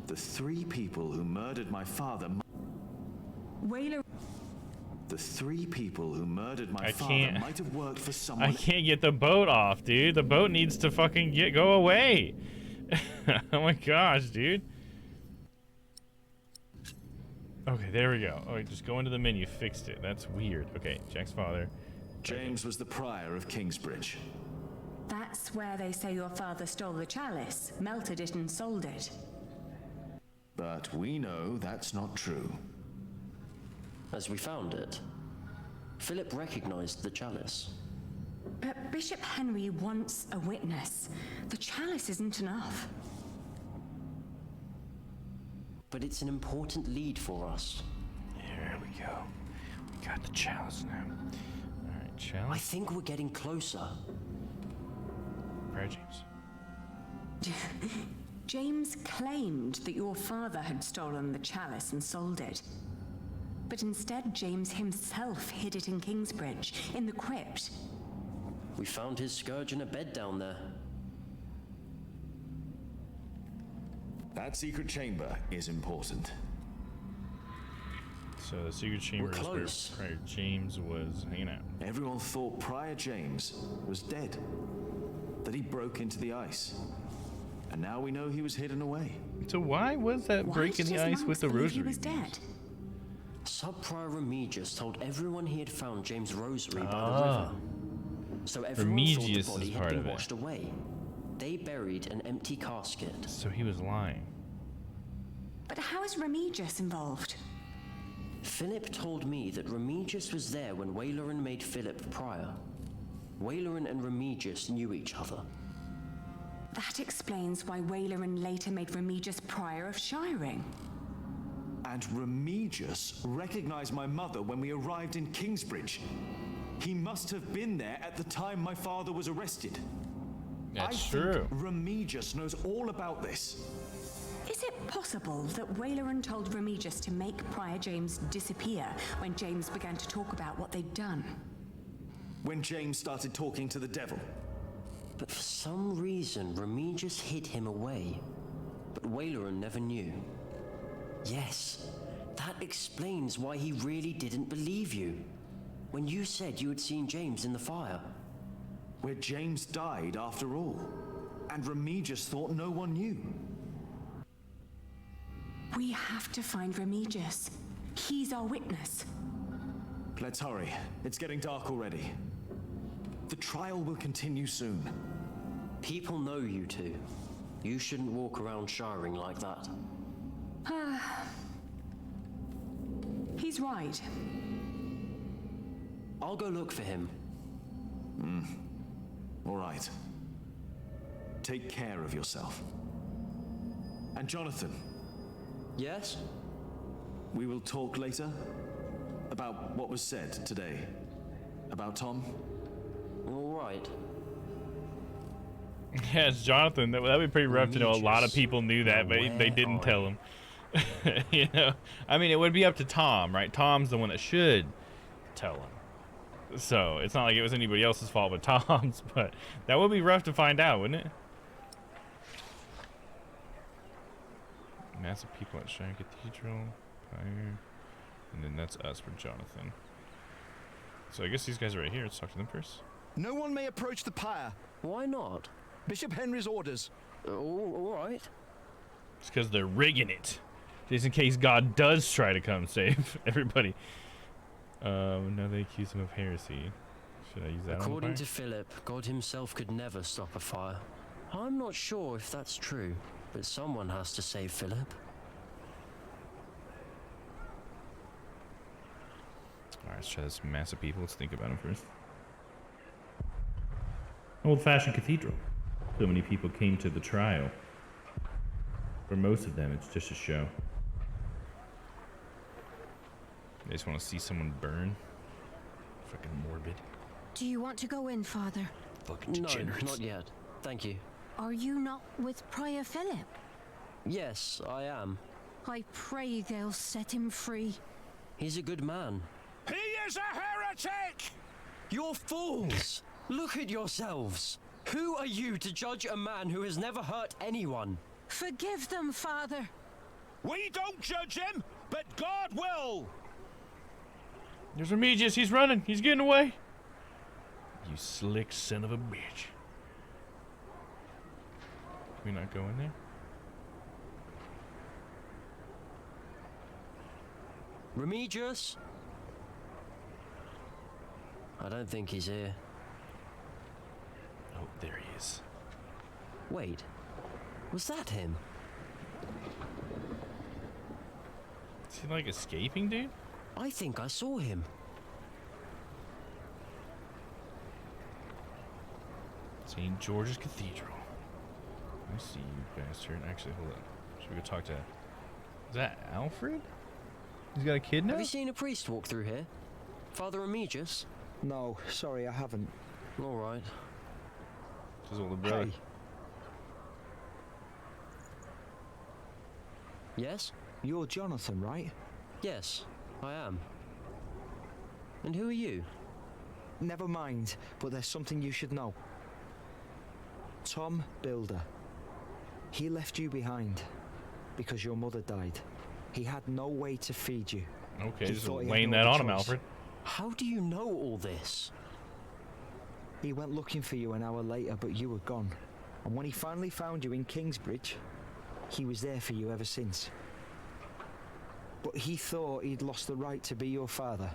the three people who murdered my father. Whaler. The three people who murdered my father might have worked for someone. I can't get the boat off, dude. The boat needs to fucking go away. Oh my gosh, dude. Okay, there we go. Oh, just go into the menu. Fixed it. That's weird. Okay, Jack's father. James was the prior of Kingsbridge. That's where they say your father stole the chalice, melted it and sold it. But we know that's not true. As we found it, Philip recognized the chalice. But Bishop Henry wants a witness. The chalice isn't enough. But it's an important lead for us. we go. We got the chalice now. Alright, chalice. I think we're getting closer. Prayer James. James claimed that your father had stolen the chalice and sold it. But instead, James himself hid it in Kingsbridge, in the crypt. We found his scourge in a bed down there. That secret chamber is important. So the secret chamber is where Prior James was hanging out. Everyone thought Prior James was dead, that he broke into the ice. And now we know he was hidden away. So why was that break in the ice with the rosary? He was dead. Sub-Prior Remigius told everyone he had found James' rosary by the river. So everyone Remigius thought the body is had part been of it. washed away. They buried an empty casket. So he was lying. But how is Remigius involved? Philip told me that Remigius was there when Waylarin made Philip prior. Waylarin and Remigius knew each other. That explains why Waylarin later made Remigius prior of Shiring. And Remigius recognized my mother when we arrived in Kingsbridge. He must have been there at the time my father was arrested. That's I true. think Remigius knows all about this. Is it possible that Waylarin told Remigius to make Prior James disappear when James began to talk about what they'd done? When James started talking to the devil. But for some reason, Remigius hid him away. But Waylarin never knew. Yes, that explains why he really didn't believe you. When you said you had seen James in the fire. Where James died after all. And Remigius thought no one knew. We have to find Remigius. He's our witness. Let's hurry. It's getting dark already. The trial will continue soon. People know you two. You shouldn't walk around shiring like that. He's right. I'll go look for him. All right. Take care of yourself. And Jonathan. Yes? We will talk later about what was said today. About Tom. All right. Yeah, it's Jonathan. That'd be pretty rough to know. A lot of people knew that, but they didn't tell him. You know, I mean, it would be up to Tom, right? Tom's the one that should tell him. So it's not like it was anybody else's fault but Tom's. But that would be rough to find out, wouldn't it? Massive people at Shrine Cathedral, Pyre, and then that's us for Jonathan. So I guess these guys are right here. Let's talk to them first. No one may approach the pyre. Why not? Bishop Henry's orders. All right. It's because they're rigging it, just in case God does try to come save everybody. Now they accuse him of heresy. Should I use that? According to Philip, God himself could never stop a fire. I'm not sure if that's true, but someone has to save Philip. Alright, let's try this mass of people. Let's think about him first. Old-fashioned cathedral. So many people came to the trial. For most of them, it's just a show. They just want to see someone burn. Fucking morbid. Do you want to go in, Father? Fucking No, degenerates. not yet. Thank you. Are you not with Prior Philip? Yes, I am. I pray they'll set him free. He's a good man. He is a heretic! You're fools! Look at yourselves! Who are you to judge a man who has never hurt anyone? Forgive them, Father. We don't judge him, but God will! There's Remigius. He's running. He's getting away. You slick son of a bitch. Can we not go in there? Remigius? I don't think he's here. Oh, there he is. Wait, was that him? Is he like escaping, dude? I think I saw him. St. George's Cathedral. I see you bastard. Actually, hold up. Should we go talk to... Is that Alfred? He's got a kid now? Have you seen a priest walk through here? Father Remigius? No, sorry, I haven't. All right. His older brother. Hey. Yes? You're Jonathan, right? Yes, I am. And who are you? Never mind, but there's something you should know. Tom Builder. He left you behind because your mother died. He had no way to feed you. Okay, He just thought he had laying no that other on him, choice. Alfred. How do you know all this? He went looking for you an hour later, but you were gone. And when he finally found you in Kingsbridge, he was there for you ever since. But he thought he'd lost the right to be your father.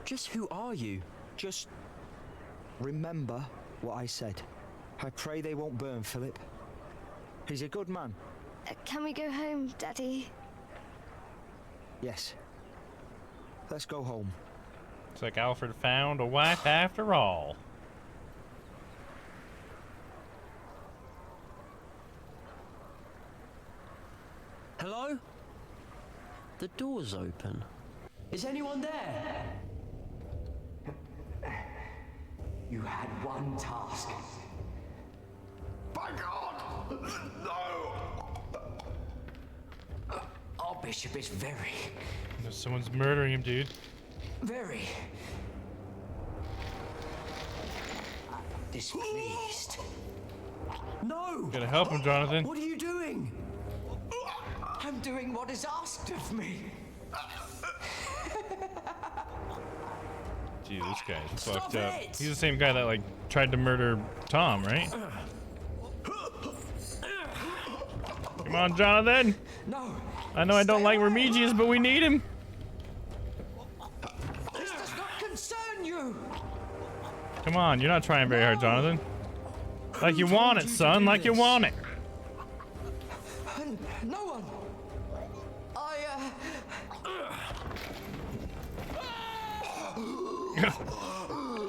Just who are you? Just remember what I said. I pray they won't burn Philip. He's a good man. Can we go home, Daddy? Yes. Let's go home. Looks like Alfred found a wife after all. Hello? The door's open. Is anyone there? You had one task. By God! No! Our bishop is very, Someone's murdering him, dude. very displeased. No! Gotta help him, Jonathan. What are you doing? I'm doing what is asked of me. Jeez, this guy's Stop fucked up. it! He's the same guy that like tried to murder Tom, right? Come on, Jonathan. No. I know I don't like Remigius, but we need him. This does not concern you. Come on, you're not trying very hard, Jonathan. Like you want it, son. Like you want it. No one.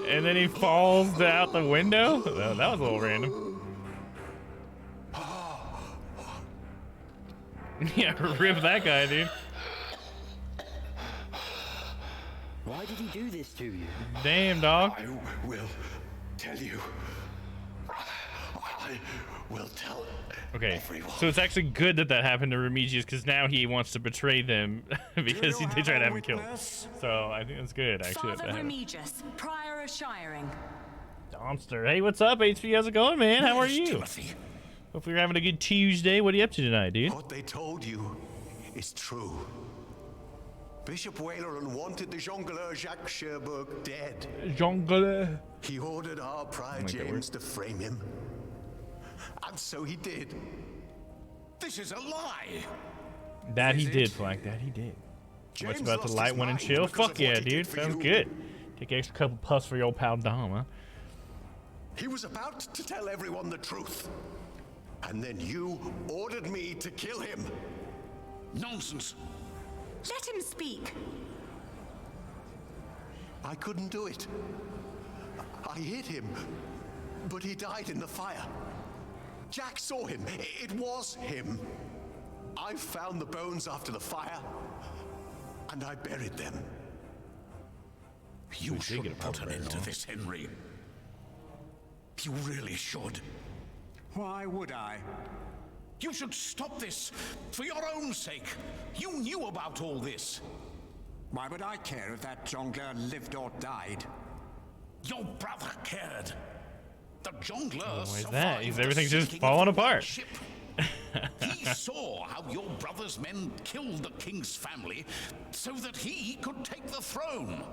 And then he falls out the window? That was a little random. Yeah, rip that guy, dude. Why did he do this to you? Damn, dog. I will tell you. I will tell Okay, everyone. so it's actually good that that happened to Remigius because now he wants to betray them because they try to have him killed. So I think that's good, actually. Father Remigius, prior of Shiring. Domster, hey, what's up, HP? How's it going, man? How are you? Hopefully you're having a good Tuesday. What are you up to tonight, dude? What they told you is true. Bishop Waleran wanted the jongleur Jacques Cherbourg dead. Jongleur. He ordered our Prior James to frame him. And so he did. This is a lie. That he did, Flack. That he did. What's about to light one and chill? Fuck yeah, dude. Sounds good. Take an extra couple puffs for your old pal Dom, huh? He was about to tell everyone the truth. And then you ordered me to kill him. Nonsense. Let him speak. I couldn't do it. I hit him, but he died in the fire. Jack saw him. It was him. I found the bones after the fire, and I buried them. You should put an end to this, Henry. You really should. Why would I? You should stop this for your own sake. You knew about all this. Why would I care if that jongleur lived or died? Your brother cared. The jongleur Why is survived that? the Everything's just sinking falling of the apart. ship. He saw how your brother's men killed the king's family so that he could take the throne.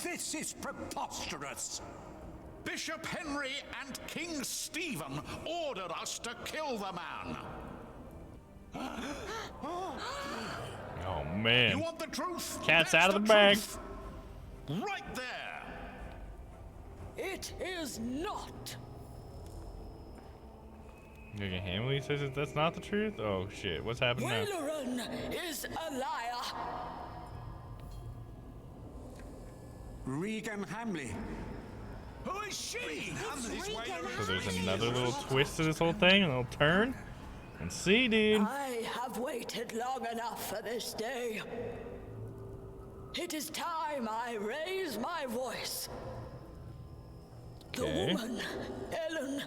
This is preposterous. Bishop Henry and King Stephen ordered us to kill the man. Oh, man. You want the truth? Cat's That's out of the bag. truth. Right there. It is not. Okay, Hamley says that that's not the truth? Oh, shit. What's happening now? Waleran is a liar. Regan Hamley. Who is she? So there's another little twist to this whole thing, a little turn. And see, dude. I I have waited long enough for this day. It is time I raise my voice. The woman, Ellen,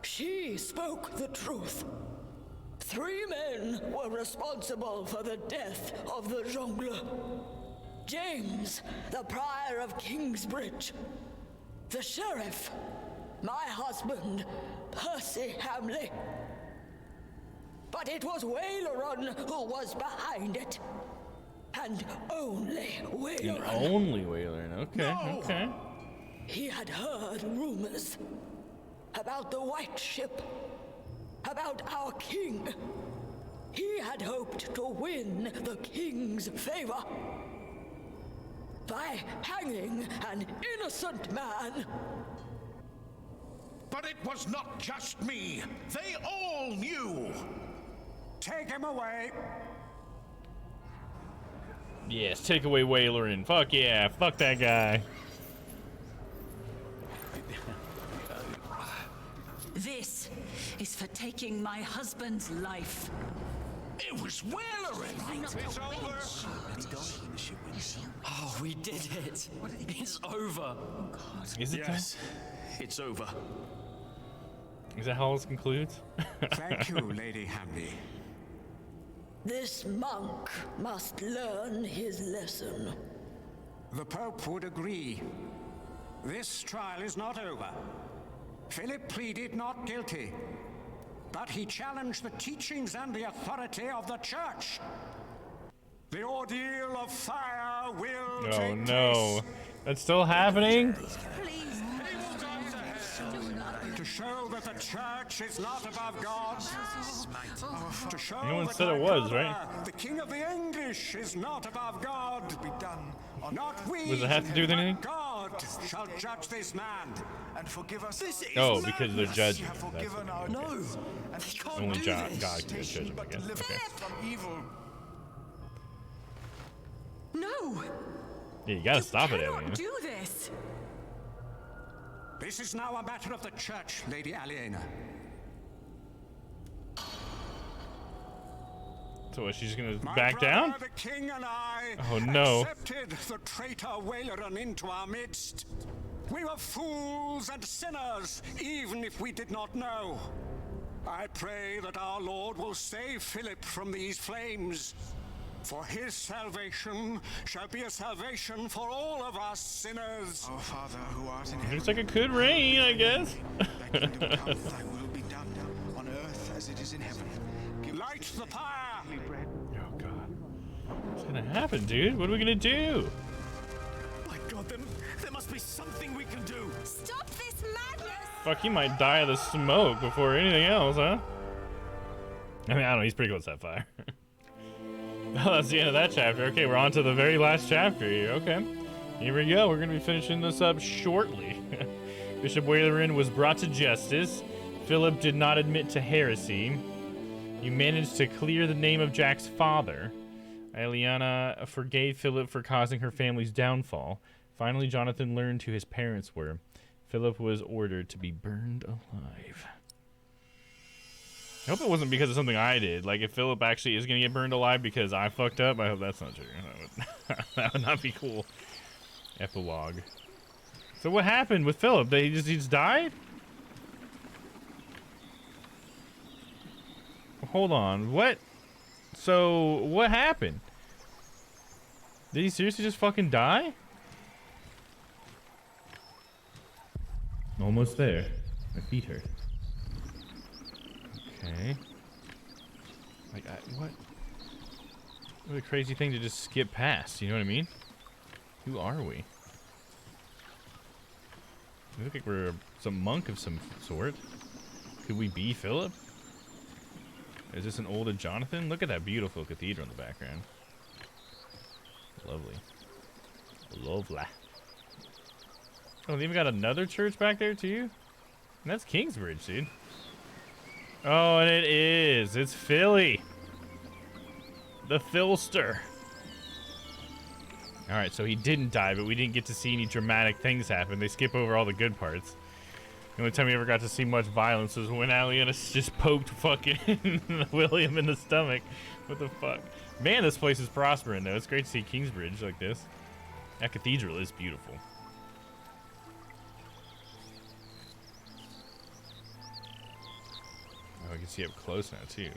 she spoke the truth. 3 men were responsible for the death of the jongleur. James, the prior of Kingsbridge. The sheriff, my husband, Percy Hamley. But it was Waileron who was behind it. And only Waileron. And only Waileron. Okay, okay. He had heard rumors about the White Ship, about our king. He had hoped to win the king's favor by hanging an innocent man. But it was not just me. They all knew. Take him away. Yes, take away Waileron. Fuck yeah, fuck that guy. This is for taking my husband's life. It was Waileron! It's over! Oh, we did it! It's over! Is it? Yes, it's over. Is that how this concludes? Thank you, Lady Hamley. This monk must learn his lesson. The Pope would agree. This trial is not over. Philip pleaded not guilty, but he challenged the teachings and the authority of the Church. The ordeal of fire will take no. That's still happening? To show that the Church is not above God. To show No one that said it my was, brother, right? The King of the English is not above God. To be done. Not we. Does it have to do with anything? God shall judge this man and forgive us. This is Oh, because they're judging. No. Only God can judge him, I guess. Okay. No! Yeah, you gotta stop it, Cannot Aliena. do this! This is now a matter of the Church, Lady Aliena. So what, she's gonna My back brother, down? The king and I Oh, no. accepted the traitor Waileron into our midst. We were fools and sinners, even if we did not know. I pray that our Lord will save Philip from these flames. For his salvation shall be a salvation for all of us sinners. Our Father who art in heaven. Looks like it could rain, I guess. Thy kingdom come, thy will be done on earth as it is in heaven. Light the fire. Oh god. What's gonna happen, dude? What are we gonna do? My God, there must be something we can do. Stop this madness! Fuck, he might die of the smoke before anything else, huh? I mean, I don't know, he's pretty close to that fire. Oh, that's the end of that chapter. Okay, we're on to the very last chapter here. Okay. Here we go. We're going to be finishing this up shortly. Bishop Waileron was brought to justice. Philip did not admit to heresy. You managed to clear the name of Jack's father. Aliena forgave Philip for causing her family's downfall. Finally, Jonathan learned who his parents were. Philip was ordered to be burned alive. I hope it wasn't because of something I did. Like, if Philip actually is going to get burned alive because I fucked up, I hope that's not true. That would not be cool. Epilogue. So what happened with Philip? He just died? Hold on. What? So, what happened? Did he seriously just fucking die? Almost there. My feet hurt. Okay. Like, what? What a crazy thing to just skip past, you know what I mean? Who are we? We look like we're some monk of some sort. Could we be Philip? Is this an older Jonathan? Look at that beautiful cathedral in the background. Lovely. Lovely. Oh, they even got another church back there too? And that's Kingsbridge, dude. Oh, and it is. It's Philly. The Philster. Alright, so he didn't die, but we didn't get to see any dramatic things happen. They skip over all the good parts. The only time we ever got to see much violence was when Aliena just poked fucking William in the stomach. What the fuck? Man, this place is prospering though. It's great to see Kingsbridge like this. That cathedral is beautiful. Oh, I can see up close now too.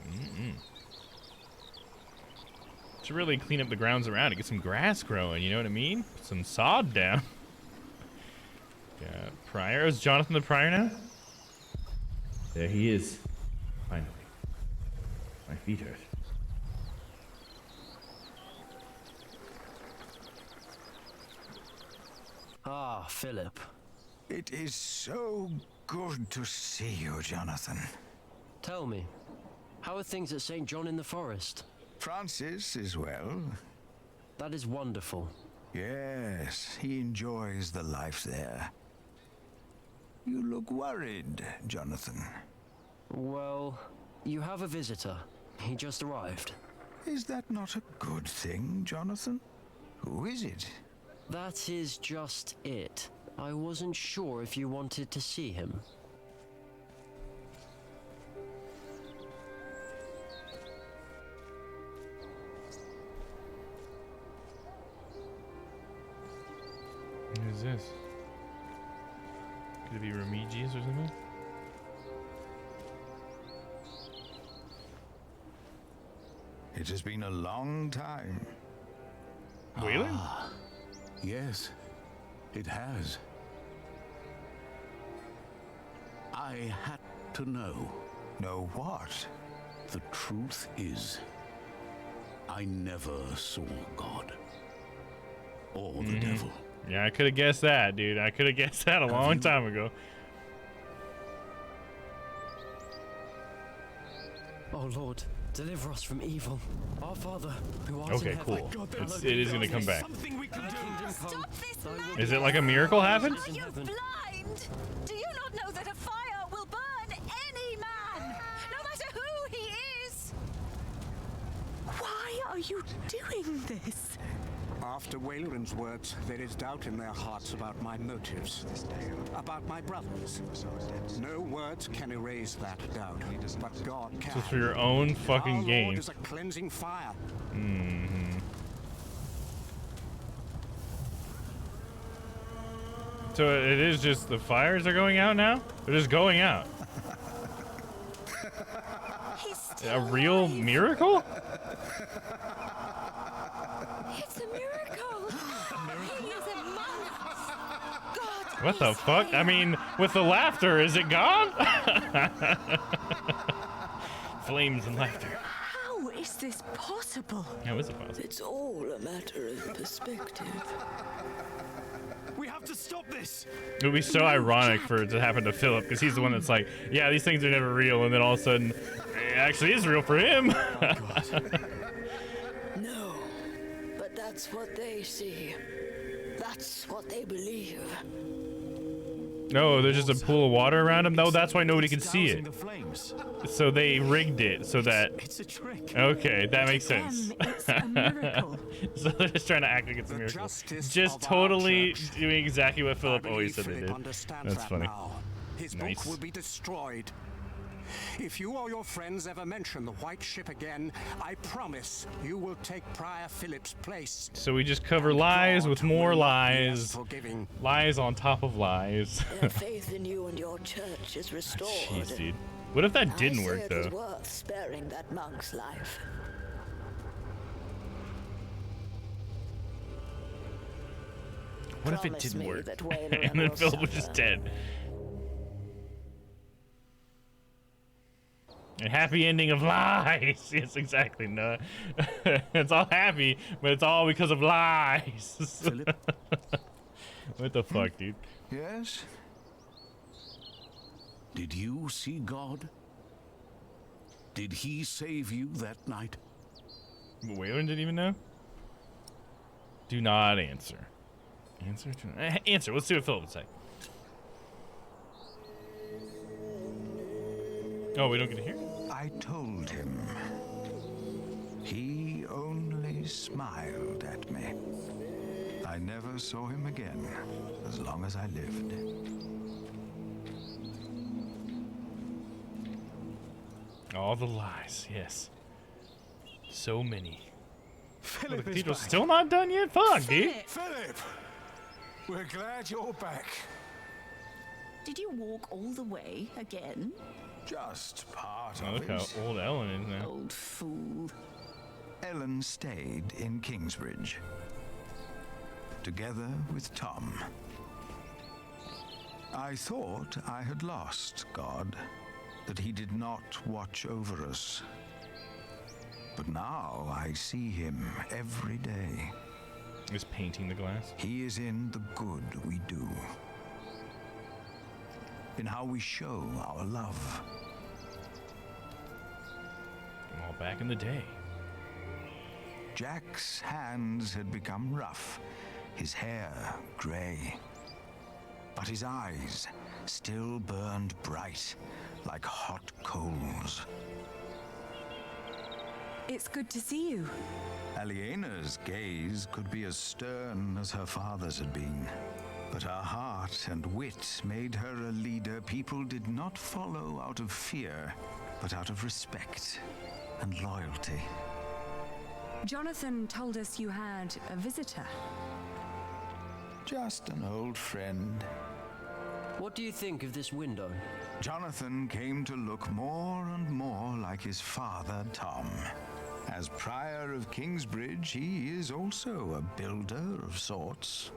Should really clean up the grounds around it. Get some grass growing, you know what I mean? Put some sod down. Yeah, Prior. Is Jonathan the Prior now? There he is. Finally. My feet hurt. Ah, Philip. It is so good to see you, Jonathan. Tell me, how are things at St. John in the Forest? Francis is well. That is wonderful. Yes, he enjoys the life there. You look worried, Jonathan. Well, you have a visitor. He just arrived. Is that not a good thing, Jonathan? Who is it? That is just it. I wasn't sure if you wanted to see him. What is this? Could it be Remigius or something? It has been a long time. Wayland? Ah, yes, it has. I had to know. Know what? The truth is, I never saw God. Or the devil. Yeah, I could have guessed that, dude. I could have guessed that a long time ago. Oh Lord, deliver us from evil. Our Father, who art in Okay, heaven. cool. It is gonna come back. Stop this madness! Is it like a miracle happened? Are you blind? Do you not know that a fire will burn any man, no matter who he is? Why are you doing this? After Wayland's words, there is doubt in their hearts about my motives, about my brothers. No words can erase that doubt, but God can. Just for your own fucking Our game. Lord is a cleansing fire. So it is just the fires are going out now? They're just going out. A real miracle? It's a miracle. He is among us. God. What the fuck? I mean, with the laughter, is it gone? Flames and laughter. How is this possible? How is it possible? It's all a matter of perspective. We have to stop this. It would be so ironic for it to happen to Philip, because he's the one that's like, yeah, these things are never real, and then all of a sudden, it actually is real for him. No, but that's what they see. That's what they believe. No, there's just a pool of water around him. No, that's why nobody can see it. So they rigged it so that. It's a trick. Okay, that makes sense. It's a miracle. So they're just trying to act like it's a miracle. Just totally doing exactly what Philip always said they did. That's funny. His Nice. book will be destroyed. If you or your friends ever mention the White Ship again, I promise you will take Prior Philip's place. So we just cover lies with more lies. Forgiving. Lies on top of lies. Their faith in you and your church is restored. Jeez, dude. What if that didn't work, I say it was though? worth sparing that monk's life. What if it Promise didn't me work? that Wayland And then will Philip was just suffer. dead. A happy ending of lies. Yes, exactly. No, it's all happy, but it's all because of lies. What the fuck, dude? Yes? Did you see God? Did he save you that night? Wayland didn't even know? Do not answer. Answer? Answer. Let's see what Philip would say. Oh, we don't get to hear? I told him. He only smiled at me. I never saw him again, as long as I lived. All the lies, yes. So many. Philip the is cathedral's back. still not done yet? Fuck, dude. Philip! We're glad you're back. Did you walk all the way again? Just part Oh, of look how it. old Ellen is now. Old fool. Ellen stayed in Kingsbridge, together with Tom. I thought I had lost God, that he did not watch over us. But now I see him every day. He's painting the glass. He is in the good we do, in how we show our love. All back in the day. Jack's hands had become rough, his hair gray, but his eyes still burned bright like hot coals. It's good to see you. Aliena's gaze could be as stern as her father's had been, but her heart and wit made her a leader people did not follow out of fear, but out of respect and loyalty. Jonathan told us you had a visitor. Just an old friend. What do you think of this window? Jonathan came to look more and more like his father, Tom. As Prior of Kingsbridge, he is also a builder of sorts.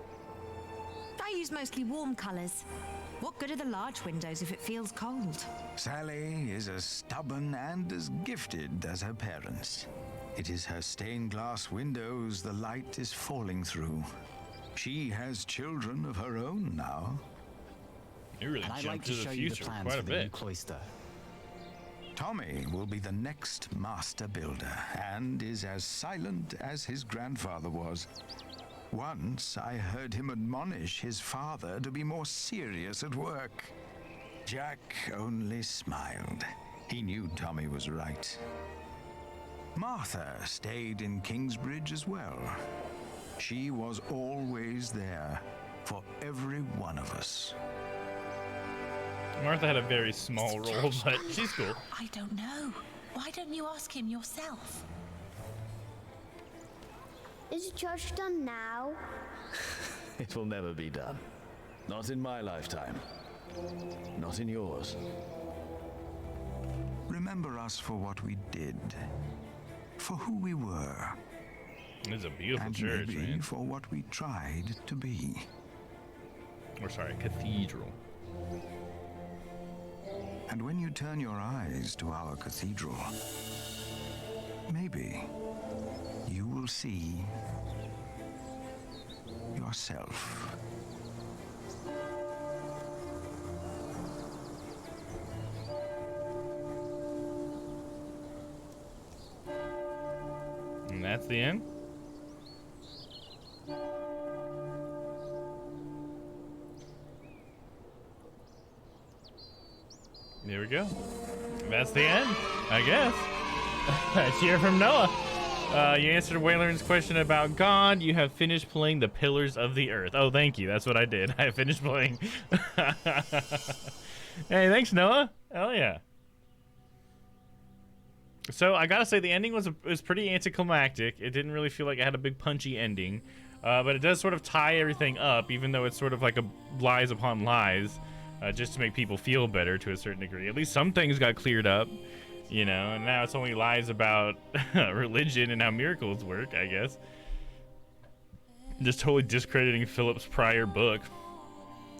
I use mostly warm colours. What good are the large windows if it feels cold? Sally is as stubborn and as gifted as her parents. It is her stained glass windows the light is falling through. She has children of her own now. You really And I'd jumped like to to the show you the future plans quite for a the new bit. cloister. Tommy will be the next master builder and is as silent as his grandfather was. Once I heard him admonish his father to be more serious at work. Jack only smiled. He knew Tommy was right. Martha stayed in Kingsbridge as well. She was always there for every one of us. Martha had a very small role, but she's cool. I don't know. Why don't you ask him yourself? Is the church done now? It will never be done. Not in my lifetime. Not in yours. Remember us for what we did, for who we were, It's a beautiful and church, maybe man. for what we tried to be. Or sorry, cathedral. And when you turn your eyes to our cathedral, maybe you will see yourself. And that's the end? There we go. That's the end, I guess. Let's hear from Noah. You answered Waylorn's question about God. You have finished playing the Pillars of the Earth. Oh, thank you. That's what I did. I finished playing. Hey, thanks, Noah. Hell yeah. So I gotta say the ending was pretty anticlimactic. It didn't really feel like it had a big punchy ending, but it does sort of tie everything up, even though it's sort of like a lies upon lies, just to make people feel better to a certain degree. At least some things got cleared up, you know, and now it's only lies about religion and how miracles work, I guess. Just totally discrediting Philip's prior book,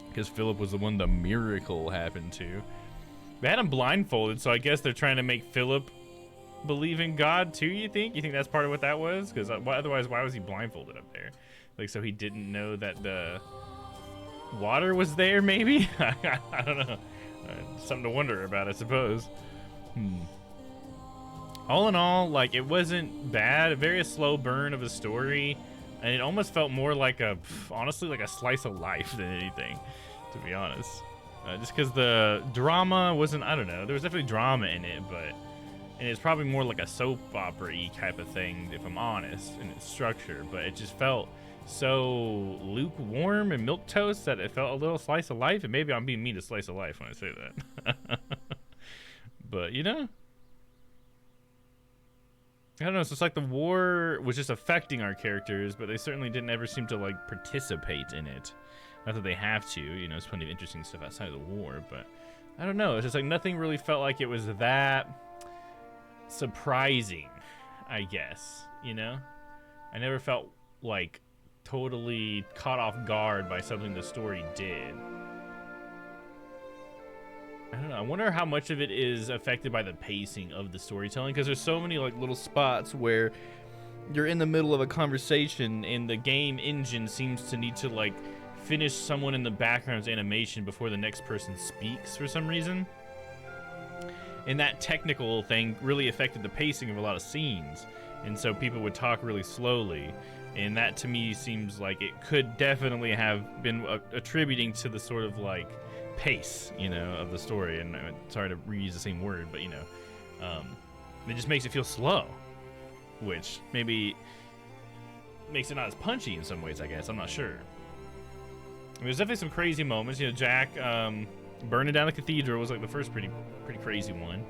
because Philip was the one the miracle happened to. They had him blindfolded, so I guess they're trying to make Philip believe in God too. You think that's part of what that was? Because otherwise, why was he blindfolded up there? Like, so he didn't know that the water was there? Maybe. I don't know. Something to wonder about, I suppose. All in all, like, it wasn't bad. A very slow burn of a story, and it almost felt more like honestly, like a slice of life than anything, to be honest. Just because the drama wasn't, I don't know, there was definitely drama in it, and it's probably more like a soap opera-y type of thing, if I'm honest, in its structure, but it just felt so lukewarm and milquetoast that it felt a little slice of life, and maybe I'm being mean to slice of life when I say that. But, you know, I don't know, so it's like the war was just affecting our characters, but they certainly didn't ever seem to like participate in it. Not that they have to, you know, there's plenty of interesting stuff outside of the war, but I don't know, it's just like nothing really felt like it was that surprising, I guess, you know? I never felt like totally caught off guard by something the story did. I don't know. I wonder how much of it is affected by the pacing of the storytelling, because there's so many like little spots where you're in the middle of a conversation and the game engine seems to need to like finish someone in the background's animation before the next person speaks for some reason. And that technical thing really affected the pacing of a lot of scenes, and so people would talk really slowly, and that to me seems like it could definitely have been attributing to the sort of like pace, you know, of the story. And sorry to reuse the same word, but you know, it just makes it feel slow, which maybe makes it not as punchy in some ways, I guess. I'm not sure. I mean, there's definitely some crazy moments. You know, Jack burning down the cathedral was like the first pretty crazy one.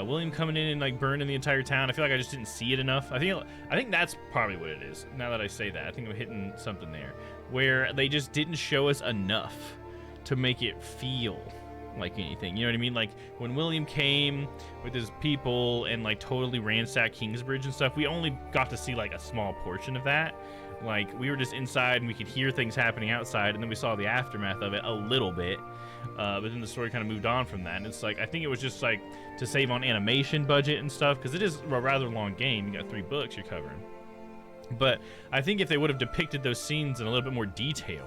William coming in and like burning the entire town. I feel like I just didn't see it enough. I think that's probably what it is. Now that I say that, I think I'm hitting something there where they just didn't show us enough to make it feel like anything. You know what I mean? Like when William came with his people and like totally ransacked Kingsbridge and stuff, we only got to see like a small portion of that. Like we were just inside and we could hear things happening outside, and then we saw the aftermath of it a little bit. But then the story kind of moved on from that, and it's like I think it was just like to save on animation budget and stuff, because it is a rather long game. You got 3 books you're covering. But I think if they would have depicted those scenes in a little bit more detail,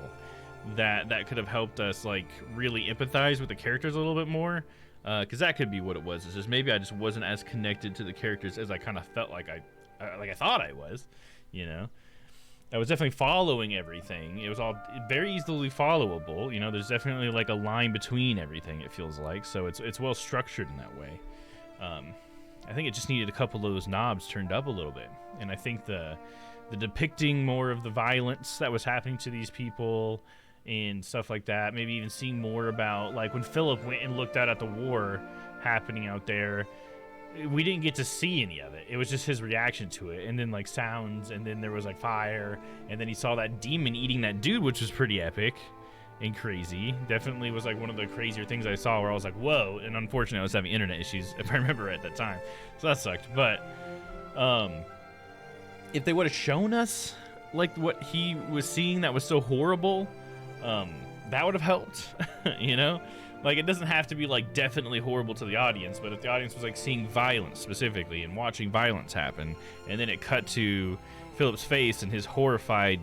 that could have helped us like really empathize with the characters a little bit more, because that could be what it was. It's just maybe I just wasn't as connected to the characters as I kind of felt like I thought I was, you know. I was definitely following everything. It was all very easily followable. You know, there's definitely like a line between everything, it feels like. So it's well structured in that way. I think it just needed a couple of those knobs turned up a little bit. And I think the depicting more of the violence that was happening to these people and stuff like that, maybe even seeing more about like when Philip went and looked out at the war happening out there, we didn't get to see any of it. It was just his reaction to it, and then like sounds, and then there was like fire, and then he saw that demon eating that dude, which was pretty epic and crazy. Definitely was like one of the crazier things I saw, where I was like, whoa. And unfortunately I was having internet issues, if I remember at that time, so that sucked. But if they would have shown us like what he was seeing that was so horrible, that would have helped. You know, like it doesn't have to be like definitely horrible to the audience, but if the audience was like seeing violence specifically and watching violence happen, and then it cut to Philip's face and his horrified,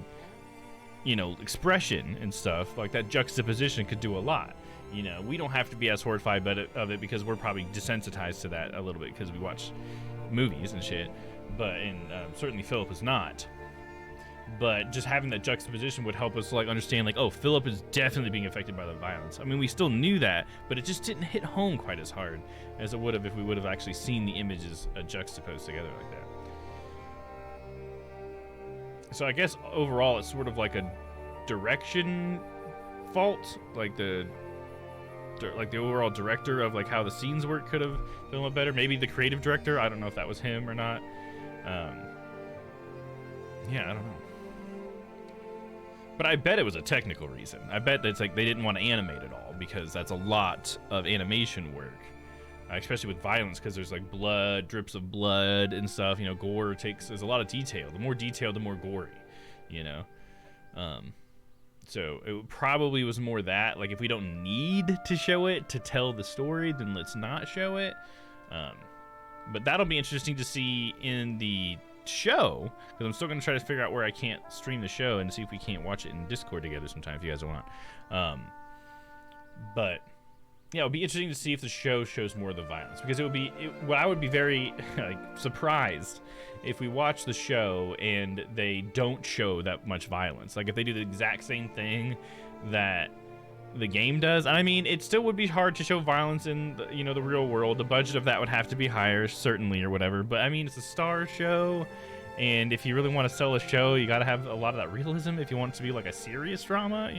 you know, expression and stuff, like that juxtaposition could do a lot. You know, we don't have to be as horrified of it because we're probably desensitized to that a little bit because we watch movies and shit, but certainly Philip is not. But just having that juxtaposition would help us like understand like, oh, Philip is definitely being affected by the violence. I mean, we still knew that, but it just didn't hit home quite as hard as it would have if we would have actually seen the images juxtaposed together like that. So I guess overall it's sort of like a direction fault, like the overall director of like how the scenes work could have done a little better. Maybe the creative director, I don't know if that was him or not. Yeah, I don't know. But I bet it was a technical reason. I bet that it's like they didn't want to animate it all, because that's a lot of animation work, especially with violence, because there's like blood, drips of blood and stuff. You know, gore there's a lot of detail. The more detailed, the more gory. You know, so it probably was more that like if we don't need to show it to tell the story, then let's not show it. But that'll be interesting to see in the show, because I'm still going to try to figure out where I can't stream the show and see if we can't watch it in Discord together sometime if you guys want. But yeah, it would be interesting to see if the show shows more of the violence, because I would be very like surprised if we watch the show and they don't show that much violence. Like if they do the exact same thing that the game does. I mean, it still would be hard to show violence in the, the real world. The budget of that would have to be higher, certainly, or whatever. But I mean, it's a Star show, and if you really want to sell a show, you got to have a lot of that realism if you want it to be like a serious drama,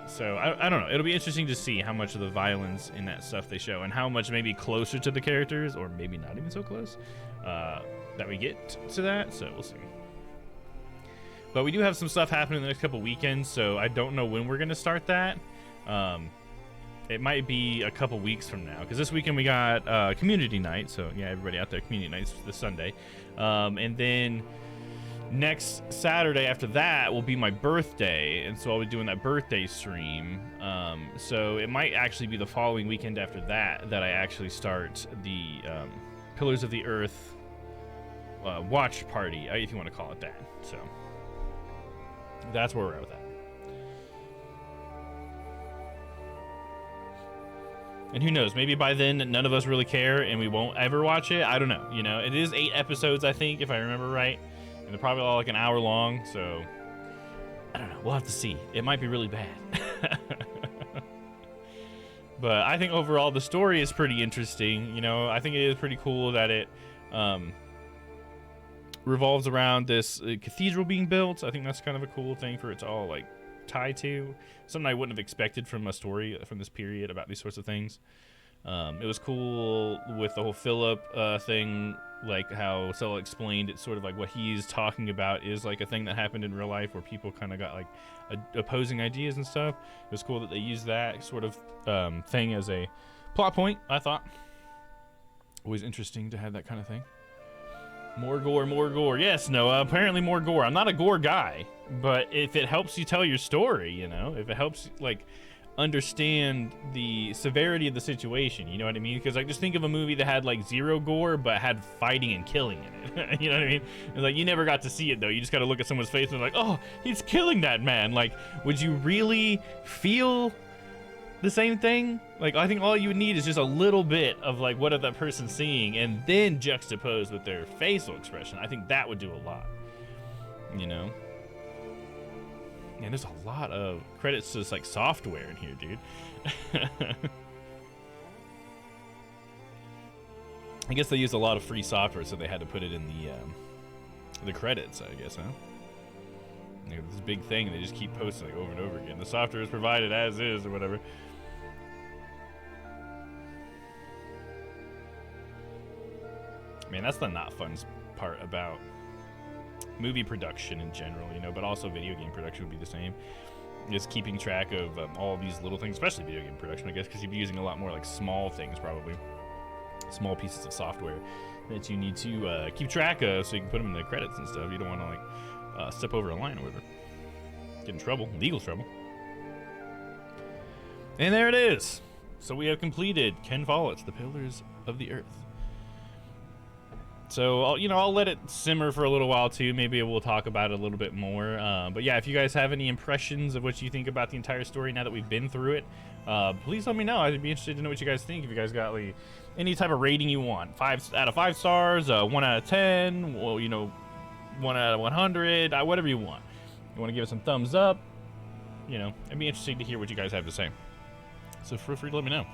So I don't know. It'll be interesting to see how much of the violence in that stuff they show, and how much maybe closer to the characters, or maybe not even so close, that we get to that, so we'll see. But we do have some stuff happening in the next couple weekends, so I don't know when we're going to start that. It might be a couple weeks from now, because this weekend we got community night, so yeah, everybody out there, community nights this Sunday. And then next Saturday after that will be my birthday, and so I'll be doing that birthday stream. So it might actually be the following weekend after that that I actually start the Pillars of the Earth watch party, if you want to call it that. So that's where we're at with that. And who knows, maybe by then none of us really care and we won't ever watch it. I don't know. You know, it is 8 episodes, I think, if I remember right. And they're probably all like an hour long, so I don't know. We'll have to see. It might be really bad. But I think overall the story is pretty interesting. You know, I think it is pretty cool that it revolves around this cathedral being built. I think that's kind of a cool thing for it to all like tie to. Something I wouldn't have expected from a story from this period about these sorts of things. It was cool with the whole Philip thing, like how Sella explained it, sort of like what he's talking about is like a thing that happened in real life where people kind of got like opposing ideas and stuff. It was cool that they used that sort of thing as a plot point, I thought. Always interesting to have that kind of thing. More gore, more gore. Yes, Noah, apparently more gore. I'm not a gore guy, but if it helps you tell your story, you know, if it helps, like, understand the severity of the situation, you know what I mean? Because, like, just think of a movie that had, like, 0 gore, but had fighting and killing in it. You know what I mean? It's like, you never got to see it, though. You just got to look at someone's face and be like, oh, he's killing that man. Like, would you really feel the same thing? Like, I think all you would need is just a little bit of like what that person's seeing and then juxtaposed with their facial expression. I think that would do a lot, you know. And there's a lot of credits to this like software in here, dude. I guess they used a lot of free software, so they had to put it in the credits, I guess, huh? You know, this big thing they just keep posting like over and over again. The software is provided as is or whatever. Man, that's the not fun part about movie production in general, you know, but also video game production would be the same. Just keeping track of all these little things, especially video game production, I guess, because you'd be using a lot more like small things, probably. Small pieces of software that you need to keep track of so you can put them in the credits and stuff. You don't want to like step over a line or whatever. Get in trouble, legal trouble. And there it is. So we have completed Ken Follett's The Pillars of the Earth. So, I'll let it simmer for a little while, too. Maybe we'll talk about it a little bit more. But, yeah, if you guys have any impressions of what you think about the entire story now that we've been through it, please let me know. I'd be interested to know what you guys think. If you guys got like, any type of rating you want. 5 out of 5 stars, 1 out of 10, well, 1 out of 100, whatever you want. You want to give it some thumbs up, it'd be interesting to hear what you guys have to say. So feel free to let me know.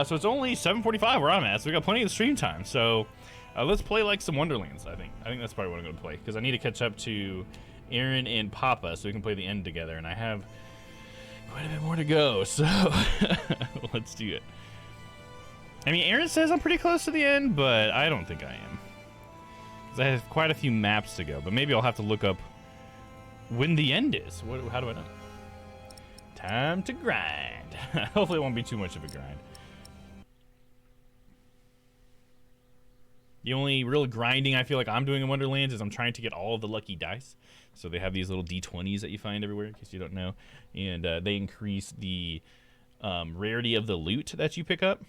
So it's only 7:45 where I'm at, so we got plenty of stream time. So let's play like some Wonderlands, I think. I think that's probably what I'm going to play, because I need to catch up to Aaron and Papa so we can play the end together, and I have quite a bit more to go, so let's do it. I mean, Aaron says I'm pretty close to the end, but I don't think I am, because I have quite a few maps to go, but maybe I'll have to look up when the end is. How do I know? Time to grind. Hopefully it won't be too much of a grind. The only real grinding I feel like I'm doing in Wonderlands is I'm trying to get all of the lucky dice. So they have these little D20s that you find everywhere, in case you don't know. And they increase the rarity of the loot that you pick up.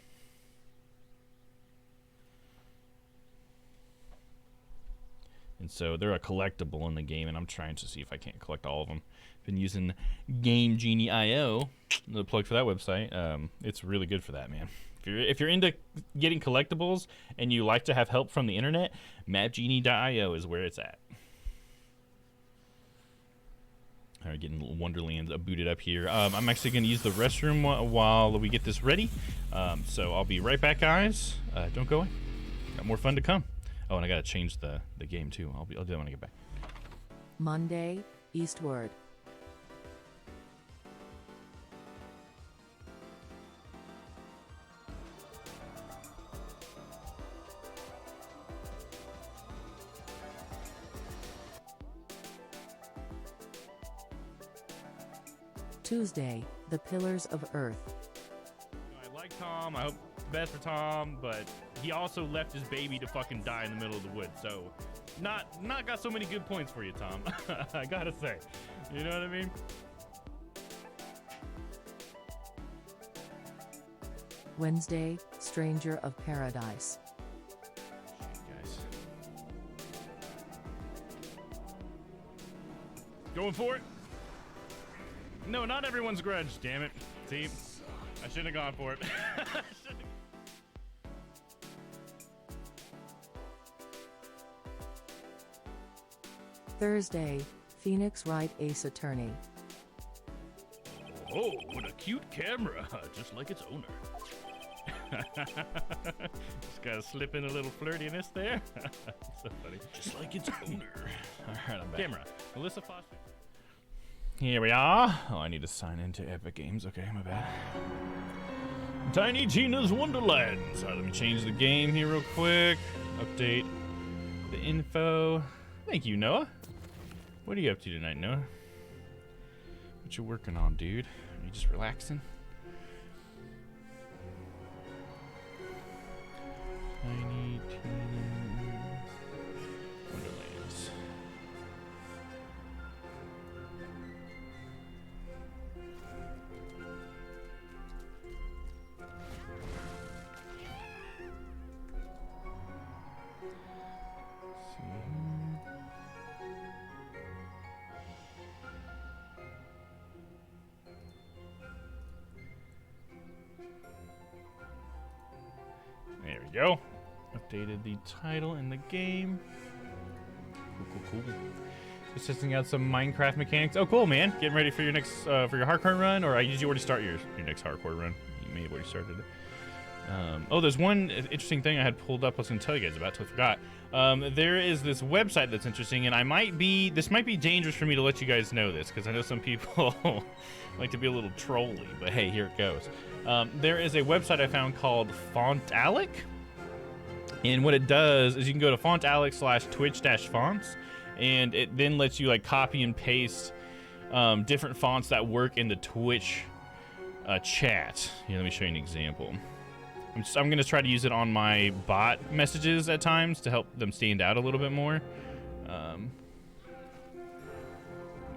And so they're a collectible in the game, and I'm trying to see if I can't collect all of them. Been using Game Genie IO, the plug for that website. It's really good for that, man. If you're into getting collectibles and you like to have help from the internet, mapgenie.io is where it's at. All right, getting Wonderlands booted up here. I'm actually going to use the restroom while we get this ready. So I'll be right back, guys. Don't go away. Got more fun to come. Oh, and I got to change the game, too. I'll do that when I get back. Monday, Eastward. Tuesday, the Pillars of Earth. I like Tom. I hope the best for Tom, but he also left his baby to fucking die in the middle of the woods. So, not got so many good points for you, Tom. I gotta say. You know what I mean? Wednesday, Stranger of Paradise. Guys. Going for it? No, not everyone's grudge, damn it. See? I shouldn't have gone for it. Thursday, Phoenix Wright Ace Attorney. Oh, what a cute camera, just like its owner. Just gotta slip in a little flirtiness there. So funny. Just like its owner. All right, I'm back. Camera. Melissa Foster. Here we are. Oh, I need to sign into Epic Games. Okay, my bad. Tiny Tina's Wonderlands. All right, let me change the game here real quick. Update the info. Thank you, Noah. What are you up to tonight, Noah? What you working on, dude? Are you just relaxing? Tiny Tina Wonderlands. There we go. Updated the title in the game. Cool. Just testing out some Minecraft mechanics. Oh, cool, man. Getting ready for your next, for your hardcore run, or did you already start your next hardcore run? You may have already started it. Oh, there's one interesting thing I had pulled up I was going to tell you guys about, so I forgot. There is this website that's interesting, and this might be dangerous for me to let you guys know this, because I know some people like to be a little trolly, but hey, here it goes. There is a website I found called Fontalic, and what it does is you can go to fontalic/twitch-fonts, and it then lets you like copy and paste different fonts that work in the Twitch chat. Here, let me show you an example. I'm going to try to use it on my bot messages at times to help them stand out a little bit more. Let me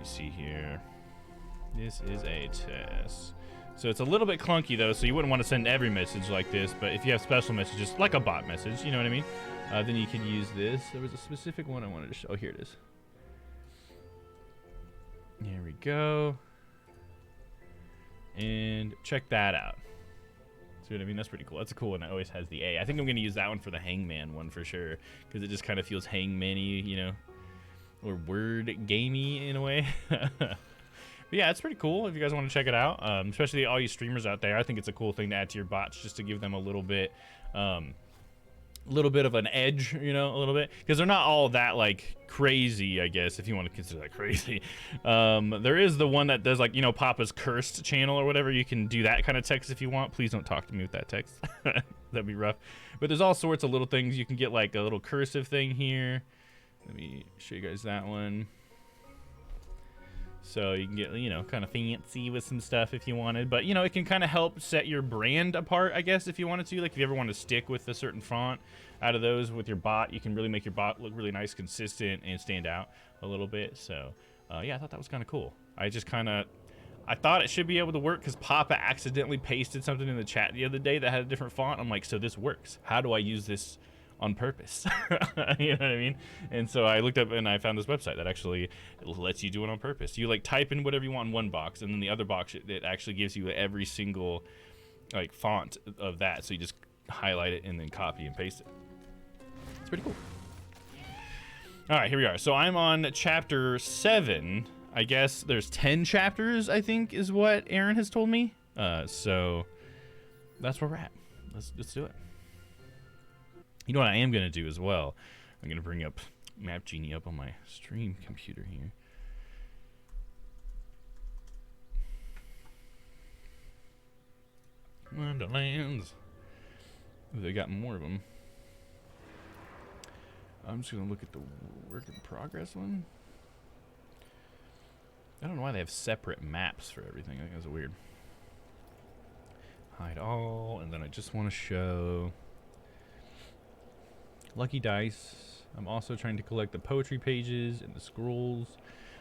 see here. This is a test. So it's a little bit clunky though, so you wouldn't want to send every message like this, but if you have special messages, like a bot message, you know what I mean? Then you can use this. There was a specific one I wanted to show. Oh, here it is. There we go. And check that out. See what I mean? That's pretty cool. That's a cool one. That always has the A. I think I'm going to use that one for the Hangman one for sure, because it just kind of feels Hangman-y, you know, or word gamey in a way. But yeah, it's pretty cool if you guys want to check it out, especially all you streamers out there. I think it's a cool thing to add to your bots just to give them a little bit of an edge, you know, a little bit, because they're not all that like crazy, I guess, if you want to consider that crazy. There is the one that does like, you know, Papa's Cursed channel or whatever. You can do that kind of text if you want. Please don't talk to me with that text. That'd be rough. But there's all sorts of little things. You can get like a little cursive thing here. Let me show you guys that one. So you can get, you know, kind of fancy with some stuff if you wanted. But, you know, it can kind of help set your brand apart, I guess, if you wanted to. Like, if you ever want to stick with a certain font out of those with your bot, you can really make your bot look really nice, consistent, and stand out a little bit. So, yeah, I thought that was kind of cool. I thought it should be able to work because Papa accidentally pasted something in the chat the other day that had a different font. I'm like, so this works. How do I use this on purpose? You know what I mean? And so I looked up and I found this website that actually lets you do it on purpose. You like type in whatever you want in one box, and then the other box it actually gives you every single like font of that. So you just highlight it and then copy and paste it. It's pretty cool. All right, here we are. So I'm on chapter 7. I guess there's 10 chapters, I think, is what Aaron has told me. So that's where we're at. Let's do it. You know what I am going to do as well? I'm going to bring up Map Genie up on my stream computer here. Wonderlands. Ooh, they got more of them. I'm just going to look at the work in progress one. I don't know why they have separate maps for everything. I think that's weird. Hide all, and then I just want to show lucky dice. I'm also trying to collect the poetry pages and the scrolls.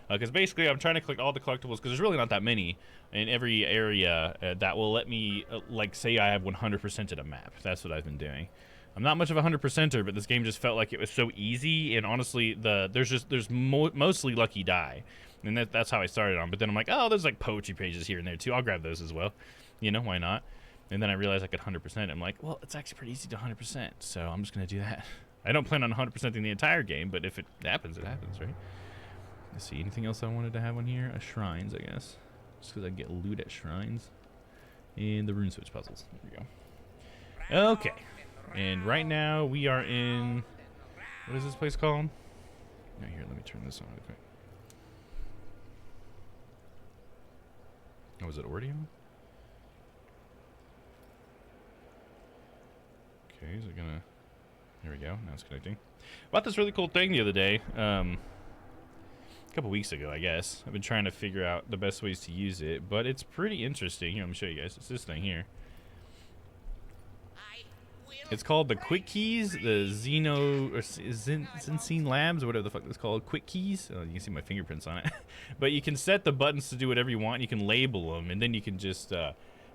Because basically I'm trying to collect all the collectibles, because there's really not that many in every area that will let me, like, say I have 100% of a map. That's what I've been doing. I'm not much of a 100%er, but this game just felt like it was so easy, and honestly, there's mostly lucky die, and that's how I started on. But then I'm like, oh, there's like poetry pages here and there too. I'll grab those as well. You know, why not? And then I realized I could 100%. I'm like, well, it's actually pretty easy to 100%, so I'm just gonna do that. I don't plan on 100%ing the entire game, but if it happens, it happens, right? Let's see, anything else I wanted to have on here? Shrines, I guess. Just because I get loot at shrines. And the rune switch puzzles. There we go. Okay. And right now we are in... What is this place called? Now here, let me turn this on real quick. Oh, is it already on? Okay, is it gonna... There we go, now it's connecting. Bought this really cool thing the other day. A couple weeks ago, I guess. I've been trying to figure out the best ways to use it, but it's pretty interesting. Here, let me show you guys. It's this thing here. It's called the Quick Keys, the Zinsine Labs, or whatever the fuck it's called. Quick Keys. Oh, you can see my fingerprints on it. But you can set the buttons to do whatever you want. You can label them, and then you can just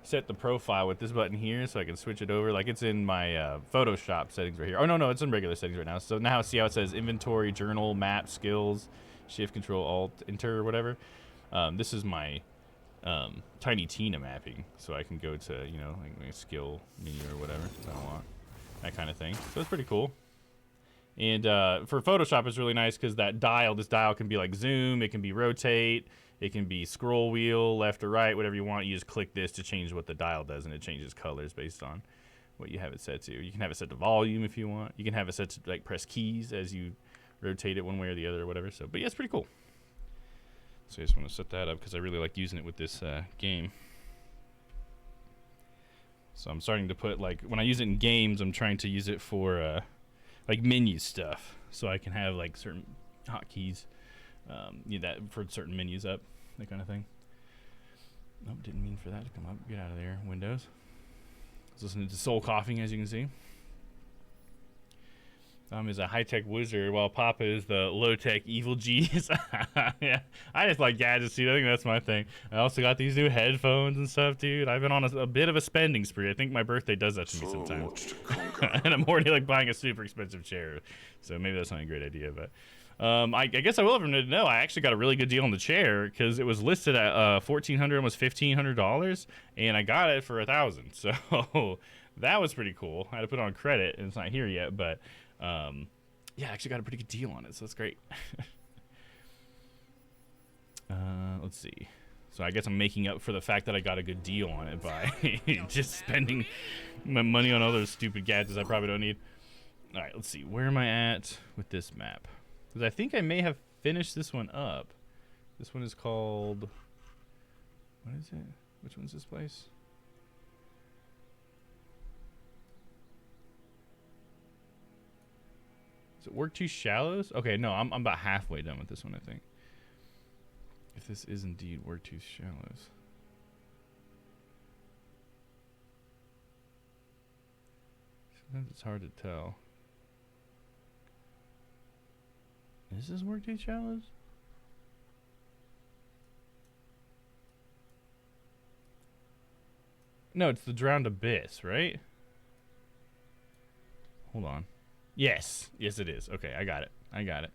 set the profile with this button here, so I can switch it over. Like, it's in my Photoshop settings right here. Oh, no, it's in regular settings right now. So now see how it says inventory, journal, map, skills, shift, control, alt, enter, or whatever. This is my Tiny Tina mapping, so I can go to, you know, like my skill menu or whatever if I want. That kind of thing. So it's pretty cool. And for Photoshop, it's really nice because that dial, this dial can be like zoom, it can be rotate, it can be scroll wheel, left or right, whatever you want. You just click this to change what the dial does, and it changes colors based on what you have it set to. You can have it set to volume if you want. You can have it set to like press keys as you rotate it one way or the other or whatever. So, but yeah, it's pretty cool. So I just want to set that up because I really like using it with this game. So I'm starting to put, like, when I use it in games, I'm trying to use it for like menu stuff, so I can have like certain hotkeys, that for certain menus up, that kind of thing. Nope, didn't mean for that to come up. Get out of there, Windows. I was listening to soul coughing, as you can see. Tom is a high-tech wizard, while Papa is the low-tech evil genius. Yeah, I just like gadgets, dude. I think that's my thing. I also got these new headphones and stuff, dude. I've been on a bit of a spending spree. I think my birthday does that to me sometimes. And I'm already like buying a super expensive chair, so maybe that's not a great idea. But I guess I will have to know. I actually got a really good deal on the chair because it was listed at $1,400, almost $1,500, and I got it for $1,000. So that was pretty cool. I had to put it on credit, and it's not here yet, but. Yeah, I actually got a pretty good deal on it, so that's great. Let's see. So I guess I'm making up for the fact that I got a good deal on it by just spending my money on other stupid gadgets I probably don't need. All right, let's see. Where am I at with this map? Because I think I may have finished this one up. This one is called... What is it? Which one's this place? Does it work too shallows? Okay, no, I'm about halfway done with this one, I think. If this is indeed work too shallows. Sometimes it's hard to tell. Is this work too shallows? No, it's the drowned abyss, right? Hold on. Yes it is. Okay, I got it.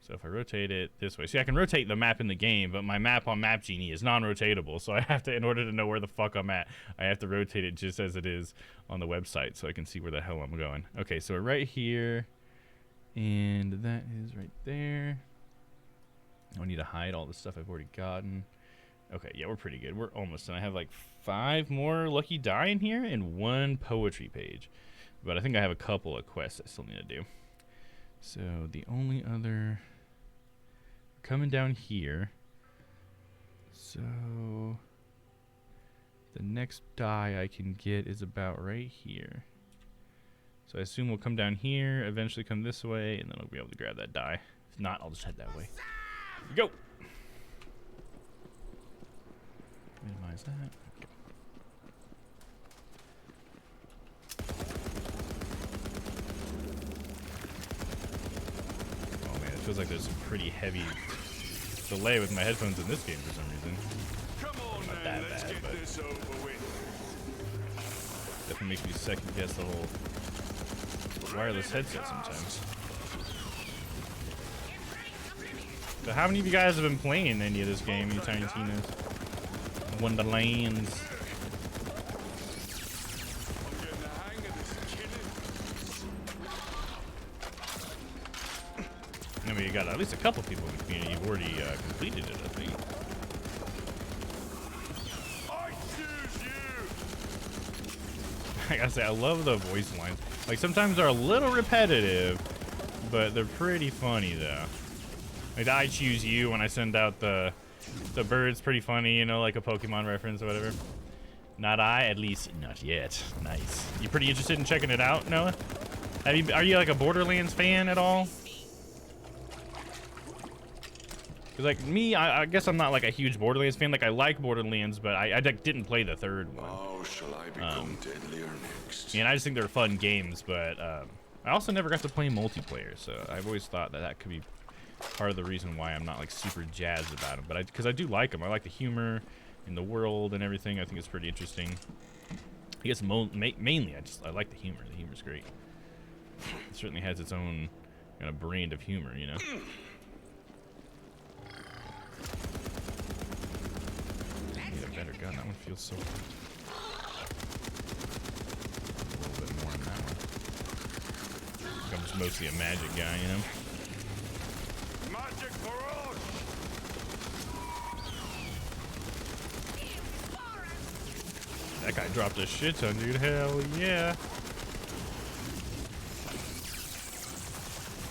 So if I rotate it this way, see, I can rotate the map in the game, but my map on Map Genie is non-rotatable, so I have to, in order to know where the fuck I'm at, I have to rotate it just as it is on the website so I can see where the hell I'm going. Okay, so we're right here, and that is right there. I need to hide all the stuff I've already gotten. Okay, yeah, we're pretty good. We're almost done. I have like 5 more lucky die in here and 1 poetry page. But I think I have a couple of quests I still need to do. So the only other... Coming down here. So... The next die I can get is about right here. So I assume we'll come down here, eventually come this way, and then I'll be able to grab that die. If not, I'll just head that way. Here we go! Minimize that. Oh man, it feels like there's some pretty heavy delay with my headphones in this game for some reason. Come on, Not then, that let's bad, get but this over with. definitely makes me second guess the whole wireless headset sometimes. So how many of you guys have been playing any of this game, you Tiny Tinas? Wonderlands. I mean, you got at least a couple people in the community who've already completed it, I think. I gotta say, I love the voice lines. Like, sometimes they're a little repetitive, but they're pretty funny, though. Like, I choose you when I send out the bird's pretty funny, you know, like a Pokemon reference or whatever. Not I, at least not yet. Nice. You pretty interested in checking it out, Noah? Are you like a Borderlands fan at all? Cause like me, I guess I'm not like a huge Borderlands fan. Like I like Borderlands, but I didn't play the third one. How shall I become deadlier next? And I just think they're fun games, but I also never got to play multiplayer, so I've always thought that could be part of the reason why I'm not like super jazzed about them. But because I do like them, I like the humor in the world and everything. I think it's pretty interesting. I guess mainly I like the humor. The humor's great. It certainly has its own kind of brand of humor, you know. I need a better gun. That one feels so. A little bit more on that one. I'm just mostly a magic guy, you know. Magic barrage! That guy dropped a shit ton, dude. Hell yeah.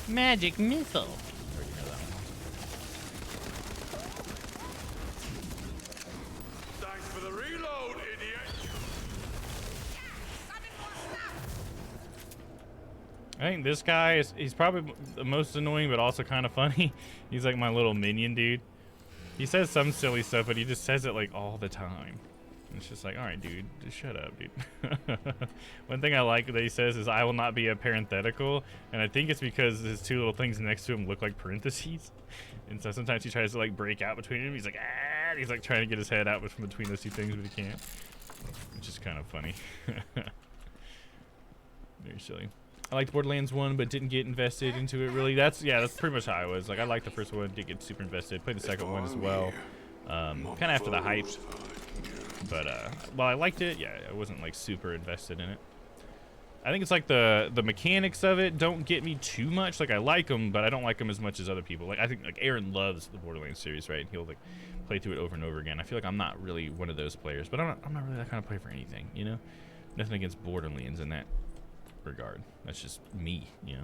Magic missile. Already know that one. Thanks for the reload, idiot! I think this guy he's probably the most annoying, but also kind of funny. He's like my little minion dude. He says some silly stuff, but he just says it like all the time. And it's just like, all right, dude, just shut up, dude. One thing I like that he says is, "I will not be a parenthetical," and I think it's because his two little things next to him look like parentheses. And so sometimes he tries to like break out between them. He's like, ah, and he's like trying to get his head out from between those two things, but he can't. Which is kind of funny. Very silly. I liked Borderlands 1, but didn't get invested into it really. That's pretty much how I was. Like, I liked the first one, didn't get super invested. Played the second one as well. Kind of after the hype. But, well, I liked it. Yeah, I wasn't, like, super invested in it. I think it's like the mechanics of it don't get me too much. Like, I like them, but I don't like them as much as other people. Like, I think, like, Aaron loves the Borderlands series, right? He'll, like, play through it over and over again. I feel like I'm not really one of those players. But I'm not really that kind of player for anything, you know? Nothing against Borderlands in that regard. That's just me, you know.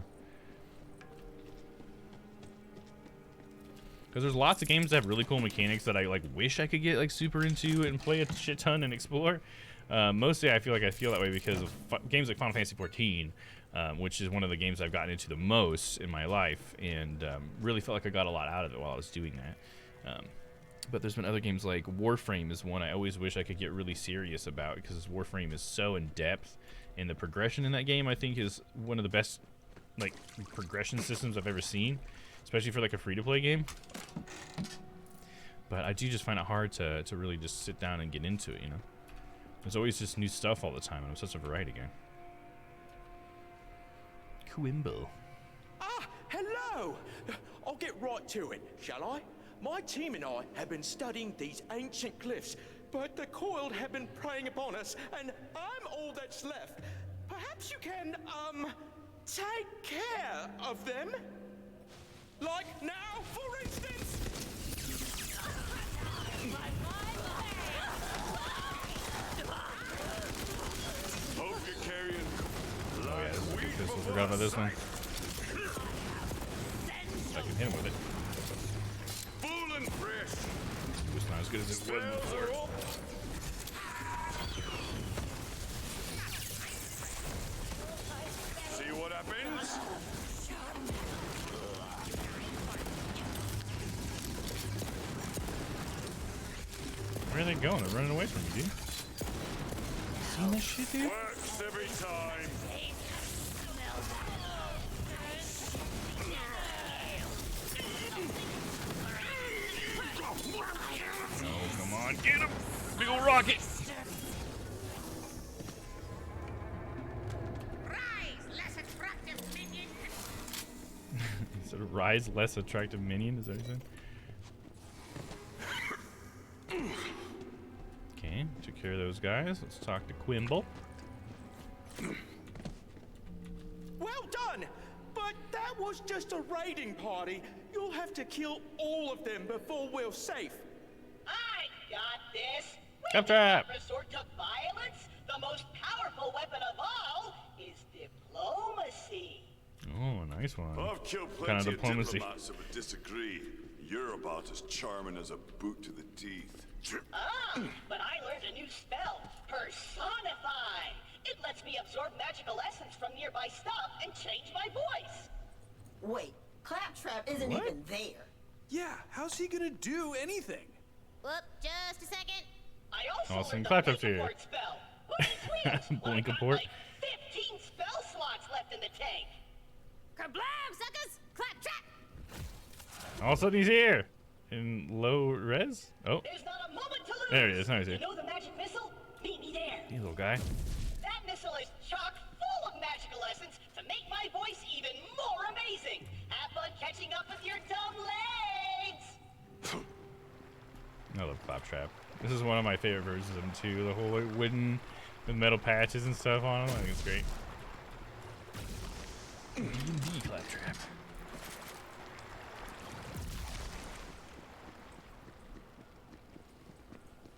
Because there's lots of games that have really cool mechanics that I like wish I could get like super into and play a shit ton and explore. Mostly I feel that way because of games like Final Fantasy XIV, which is one of the games I've gotten into the most in my life, and really felt like I got a lot out of it while I was doing that. But there's been other games like Warframe is one I always wish I could get really serious about, because Warframe is so in depth, and the progression in that game I think is one of the best like progression systems I've ever seen, especially for like a free-to-play game. But I do just find it hard to really just sit down and get into it, you know. There's always just new stuff all the time, and I'm such a variety guy. Quimble. Ah, hello! I'll get right to it, shall I? My team and I have been studying these ancient cliffs, but the coiled have been preying upon us, and I'm all that's left. Perhaps you can, take care of them? Like now, for instance? Hope you're carrying. Oh yeah, this is a good pistol. Forgot about this one. I can hit him with it. Full and fresh. It was not as good as it was before. See what happens? Where are they going? They're running away from me, dude. Seen this shit, dude? Works every time. Oh, come on, get him! Big ol' rocket! Sort of rise, less attractive minion, is that what you said? Okay, took care of those guys. Let's talk to Quimble. Well done! But that was just a raiding party. You'll have to kill all of them before we're safe. I got this. Claptrap! Resort to violence. The most powerful weapon of all is diplomacy. Oh, nice one. I've killed What plenty kind of of diplomacy? diplomats that would disagree. You're about as charming as a boot to the teeth. But I learned a new spell, Personify. It lets me absorb magical essence from nearby stuff and change my voice. Wait, Claptrap isn't What? even there. Yeah, how's he gonna do anything? Whoop, just a second. I also Awesome. learned the Claptrap's here. Blinkaport spell. Who's Blinkaport. 15 spell slots left in the tank. Kablam, suckers! Claptrap! All of a sudden he's here! In low res? Oh. There's not a moment to lose. There he is. Now he's here. You know the magic missile? Meet me there. Hey, little guy. That missile is chock full of magical essence to make my voice even more amazing. Have fun catching up with your dumb legs. I love Claptrap. This is one of my favorite versions of him too. The whole like wooden with metal patches and stuff on him. I think it's great. D&D Claptrap.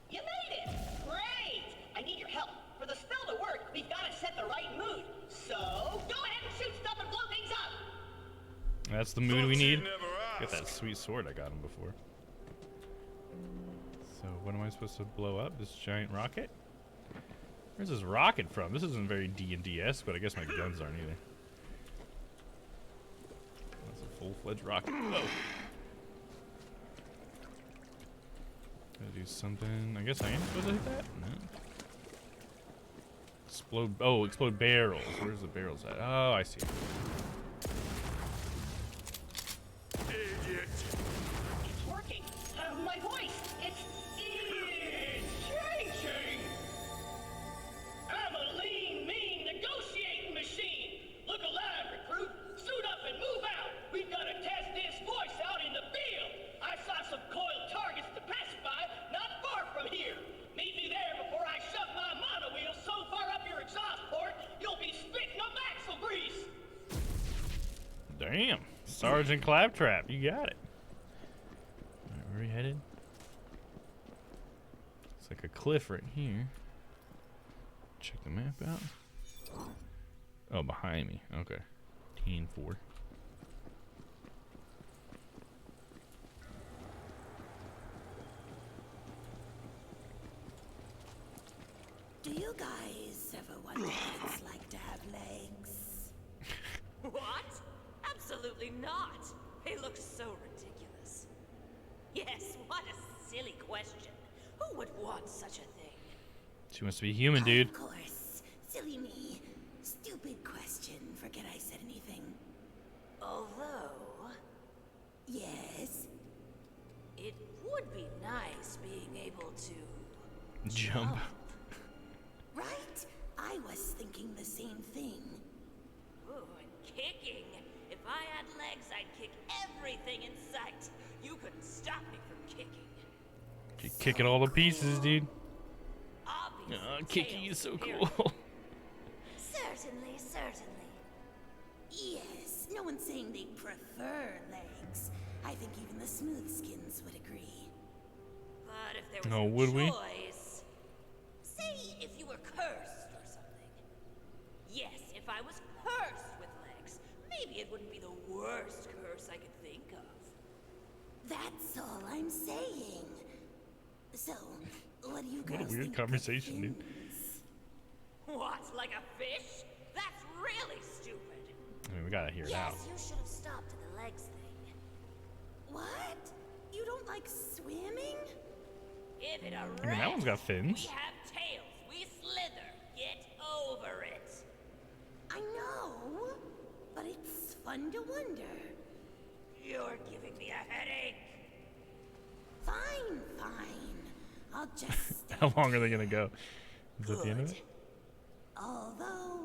You made it! Great! I need your help. For the spell to work, we've got to set the right mood. So, go ahead and shoot stuff and blow things up! That's the mood we need. Get that sweet sword I got him before. So what am I supposed to blow up? This giant rocket? Where's this rocket from? This isn't very D&D-esque, but I guess my guns aren't either. That's a full-fledged rocket. Oh. Gotta do something. I guess I am supposed to hit that? No. Explode. Oh, explode barrels. Where's the barrels at? Oh, I see. Idiot! It's working. My voice. It's changing. I'm a lean, mean negotiating machine. Look alive, recruit. Suit up and move out. We've got to test this voice out in the field. I saw some coiled targets to pacify not far from here. Meet me there before I shove my monowheel so far up your exhaust port you'll be spitting up axle grease. Damn. Sergeant Claptrap, you got it. Alright, where are we headed? It's like a cliff right here. Check the map out. Oh, behind me. Okay. Teen 4. Do you guys ever wonder what it's like to have legs? What? Absolutely not. They look so ridiculous. Yes, what a silly question. Who would want such a thing? She must be human, dude. Of course. Silly me. Stupid question. Forget I said anything. Although, Yes? it would be nice being able to Jump. Right? I was thinking the same thing. Ooh, and kicking. If I had legs, I'd kick everything in sight. You couldn't stop me from kicking. You kick it all to pieces, dude. Obviously, kicking is so cool. Certainly, certainly. Yes, no one's saying they prefer legs. I think even the smooth skins would agree. But if there was Oh, a would we? choice, say if you were cursed or something. Yes, if I was cursed with legs, maybe it wouldn't be the worst curse I could think of. That's all I'm saying. So, what do you What a guys weird think? conversation, dude. What, like a fish? That's really stupid. I mean, we gotta hear it out. Yes, you should have stopped at the legs thing. What? You don't like swimming? If it a I mean, that one's got fins. we have tails. We slither. Get over it. I know, but it's fun to wonder. You're giving me a headache. Fine, fine. I'll just How long are they gonna go? Is that the end of it? Although,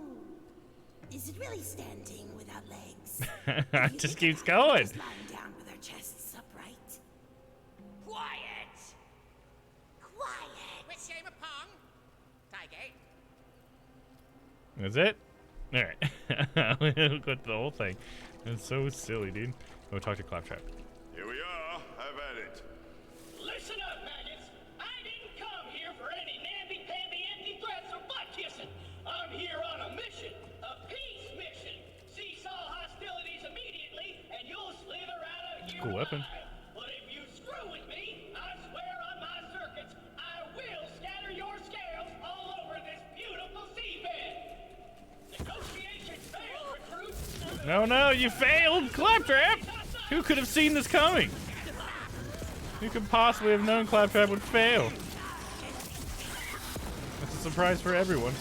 is it really standing without legs? It just keeps going. Just lying down with our chests upright. Quiet. Quiet. Quick game of pong. Tie game. That's it? Alright. We'll go to the whole thing. That's so silly, dude. Go talk to Claptrap. Here we are. Have at it. Listen up, maggots. I didn't come here for any namby-pamby empty threats or butt kissing. I'm here on a mission, a peace mission. Cease all hostilities immediately, and you'll slither out of here Cool weapon. alive. But if you screw with me, I swear on my circuits, I will scatter your scales all over this beautiful seabed. Negotiation failed, recruit. No, no, you failed, Claptrap! Who could have seen this coming? Who could possibly have known Claptrap would fail? That's a surprise for everyone.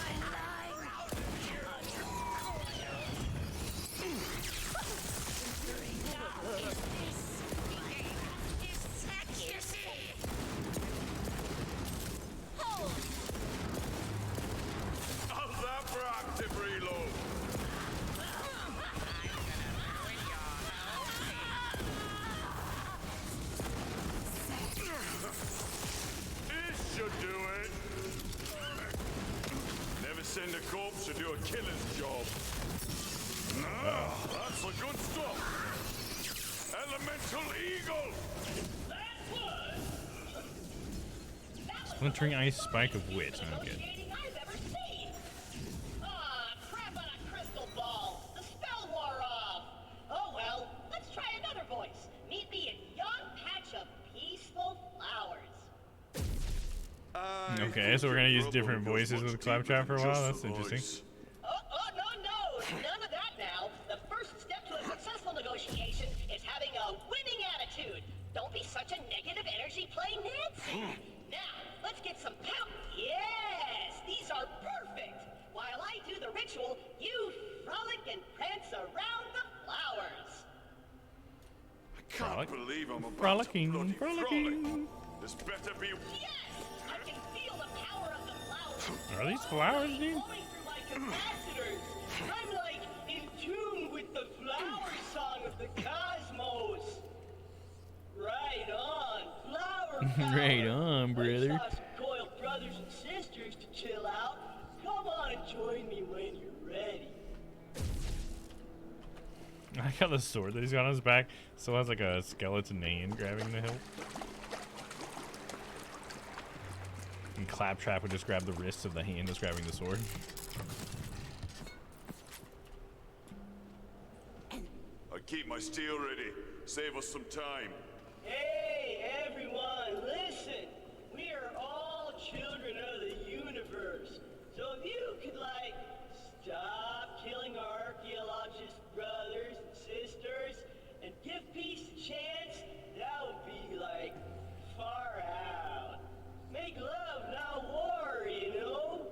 How's that for active reload? This should do it. Never send a corpse to do a killer's job. Ah, that's the good stuff. Elemental Eagle. Splintering Ice Spike of Wit. I'm good. I've ever seen. Ah, crap on a crystal ball. The spell wore off. Oh well, let's try another voice. Meet me in yon patch of peaceful flowers. Okay, so we're gonna use different voices with Claptrap for a while. That's interesting. Oh, no, none of that now. The first step to a successful negotiation is having a winning attitude. Don't be such a negative energy playing Nancy. Now, let's get some power. Yes, these are perfect. While I do the ritual, you frolic and prance around the flowers. I can't believe I'm about Frolicking, to bloody frolicking. frolic. This better be. Yes, I can feel the power of the flowers. Are these flowers, dude? Flowing through my capacitors. I'm like in tune with the flower song of the cosmos. Right on, flower power. Right on, brother. I saw some coiled brothers and sisters to chill out. Come on and join me when you're ready. I got the sword that he's got on his back. Still has like a skeleton hand grabbing the hilt. And Claptrap would just grab the wrists of the hand that's grabbing the sword. I keep my steel ready. Save us some time. Hey, everyone, listen. We are all children of the universe. So if you could, like, stop killing our archaeologist brothers and sisters and give peace a chance, that would be, like, far out. Make love, not war, you know?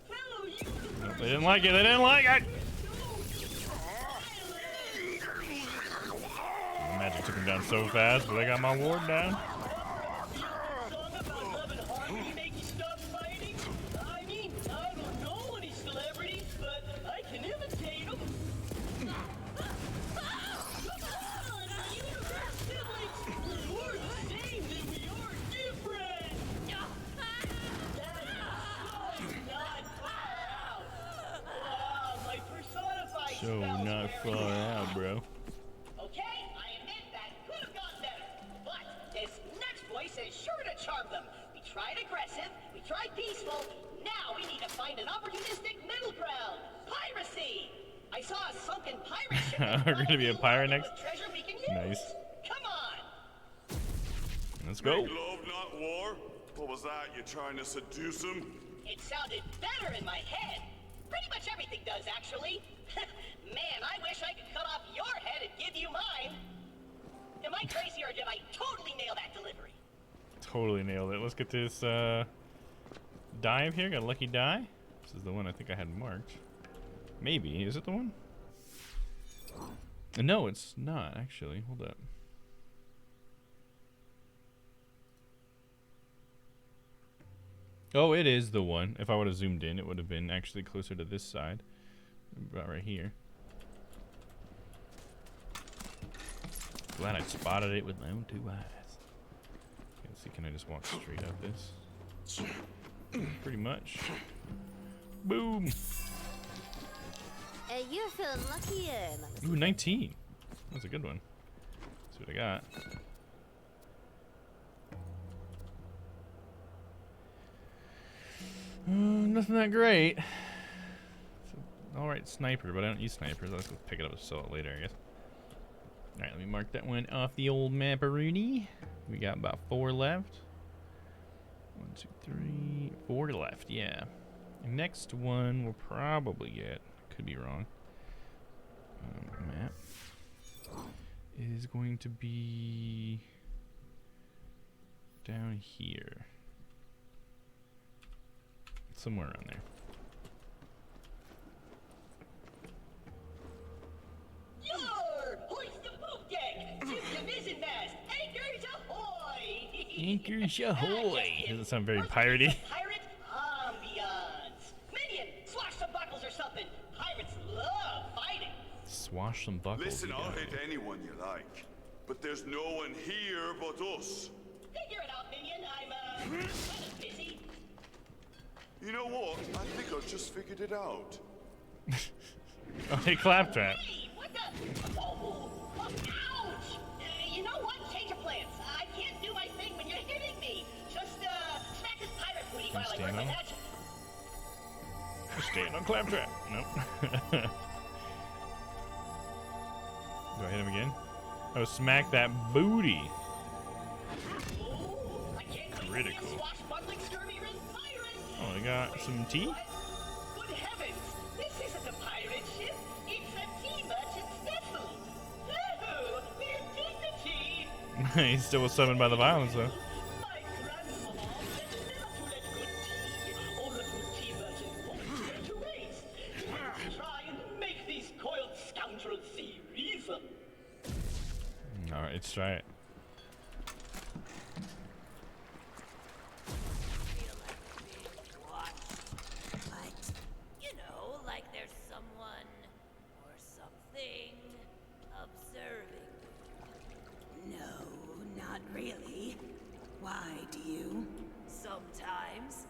Fellow universe. They didn't like it. They didn't like it. The magic took him down so fast, but they got my ward down. I mean, I don't know any celebrities, but I can imitate them. We're the same, then we are different. Not far out. Wow, my personified So spells not wear far me out, bro. Okay, I admit that could have gone better, but this next voice is sure to charm them. We tried aggressive, we tried peaceful, now we need to find an opportunistic middle ground. Piracy! I saw a sunken pirate ship. We're gonna be a pirate next. Treasure we can use. Nice. Come on! Let's go. Make love, not war. What was that? You trying to seduce him? It sounded better in my head. Pretty much everything does, actually. Man, I wish I could cut off your head and give you mine. Am I crazy or did I totally nail that delivery? totally nailed it. Let's get this dive here. Got a lucky die. This is the one I think I had marked. Maybe. Is it the one? No, it's not, actually. Hold up. Oh, it is the one. If I would have zoomed in, it would have been actually closer to this side. About right here. Glad I spotted it with my own 2 eyes. Let's see, can I just walk straight up this? Pretty much. Boom! You're feeling luckier. Ooh, 19. That's a good one. That's what I got. Nothing that great. Alright, sniper, but I don't use snipers. I'll just go pick it up and sell it later, I guess. Alright, let me mark that one off the old mapperoonie. We got about 4 left. 1, 2, 3, 4 left, yeah. Next one we'll probably get, could be wrong, map is going to be down here. Somewhere around there. Yar! Hoist the poop deck! Tip the mizzen mast! Anchors ahoy! Anchors ahoy! Doesn't sound very piratey. Pirate ambiance! Minion, swash some buckles or something! Pirates love fighting! Swash some buckles. Listen, I'll hit anyone you like, but there's no one here but us. Figure it out, Minion. I'm, kind of busy. You know what? I think I just figured it out. Oh, hey, Claptrap. Hey, what the? Oh, ouch! You know what? Change of plans. I can't do my thing when you're hitting me. Just, smack this pirate booty while I work my magic. Stand on Claptrap. Nope. Do I hit him again? Oh, smack that booty. Critical. Oh, I got some tea? Good heavens! This isn't a pirate ship. It's a tea merchant's vessel. Oh, their dignity! He's still summoned by the violence, though. My grandmama said never to let good tea or a good tea merchant walk to waste. Try and make these coiled scoundrels see reason. Alright, let's try it. You know, like there's someone or something observing. No, not really. Why do you? Sometimes.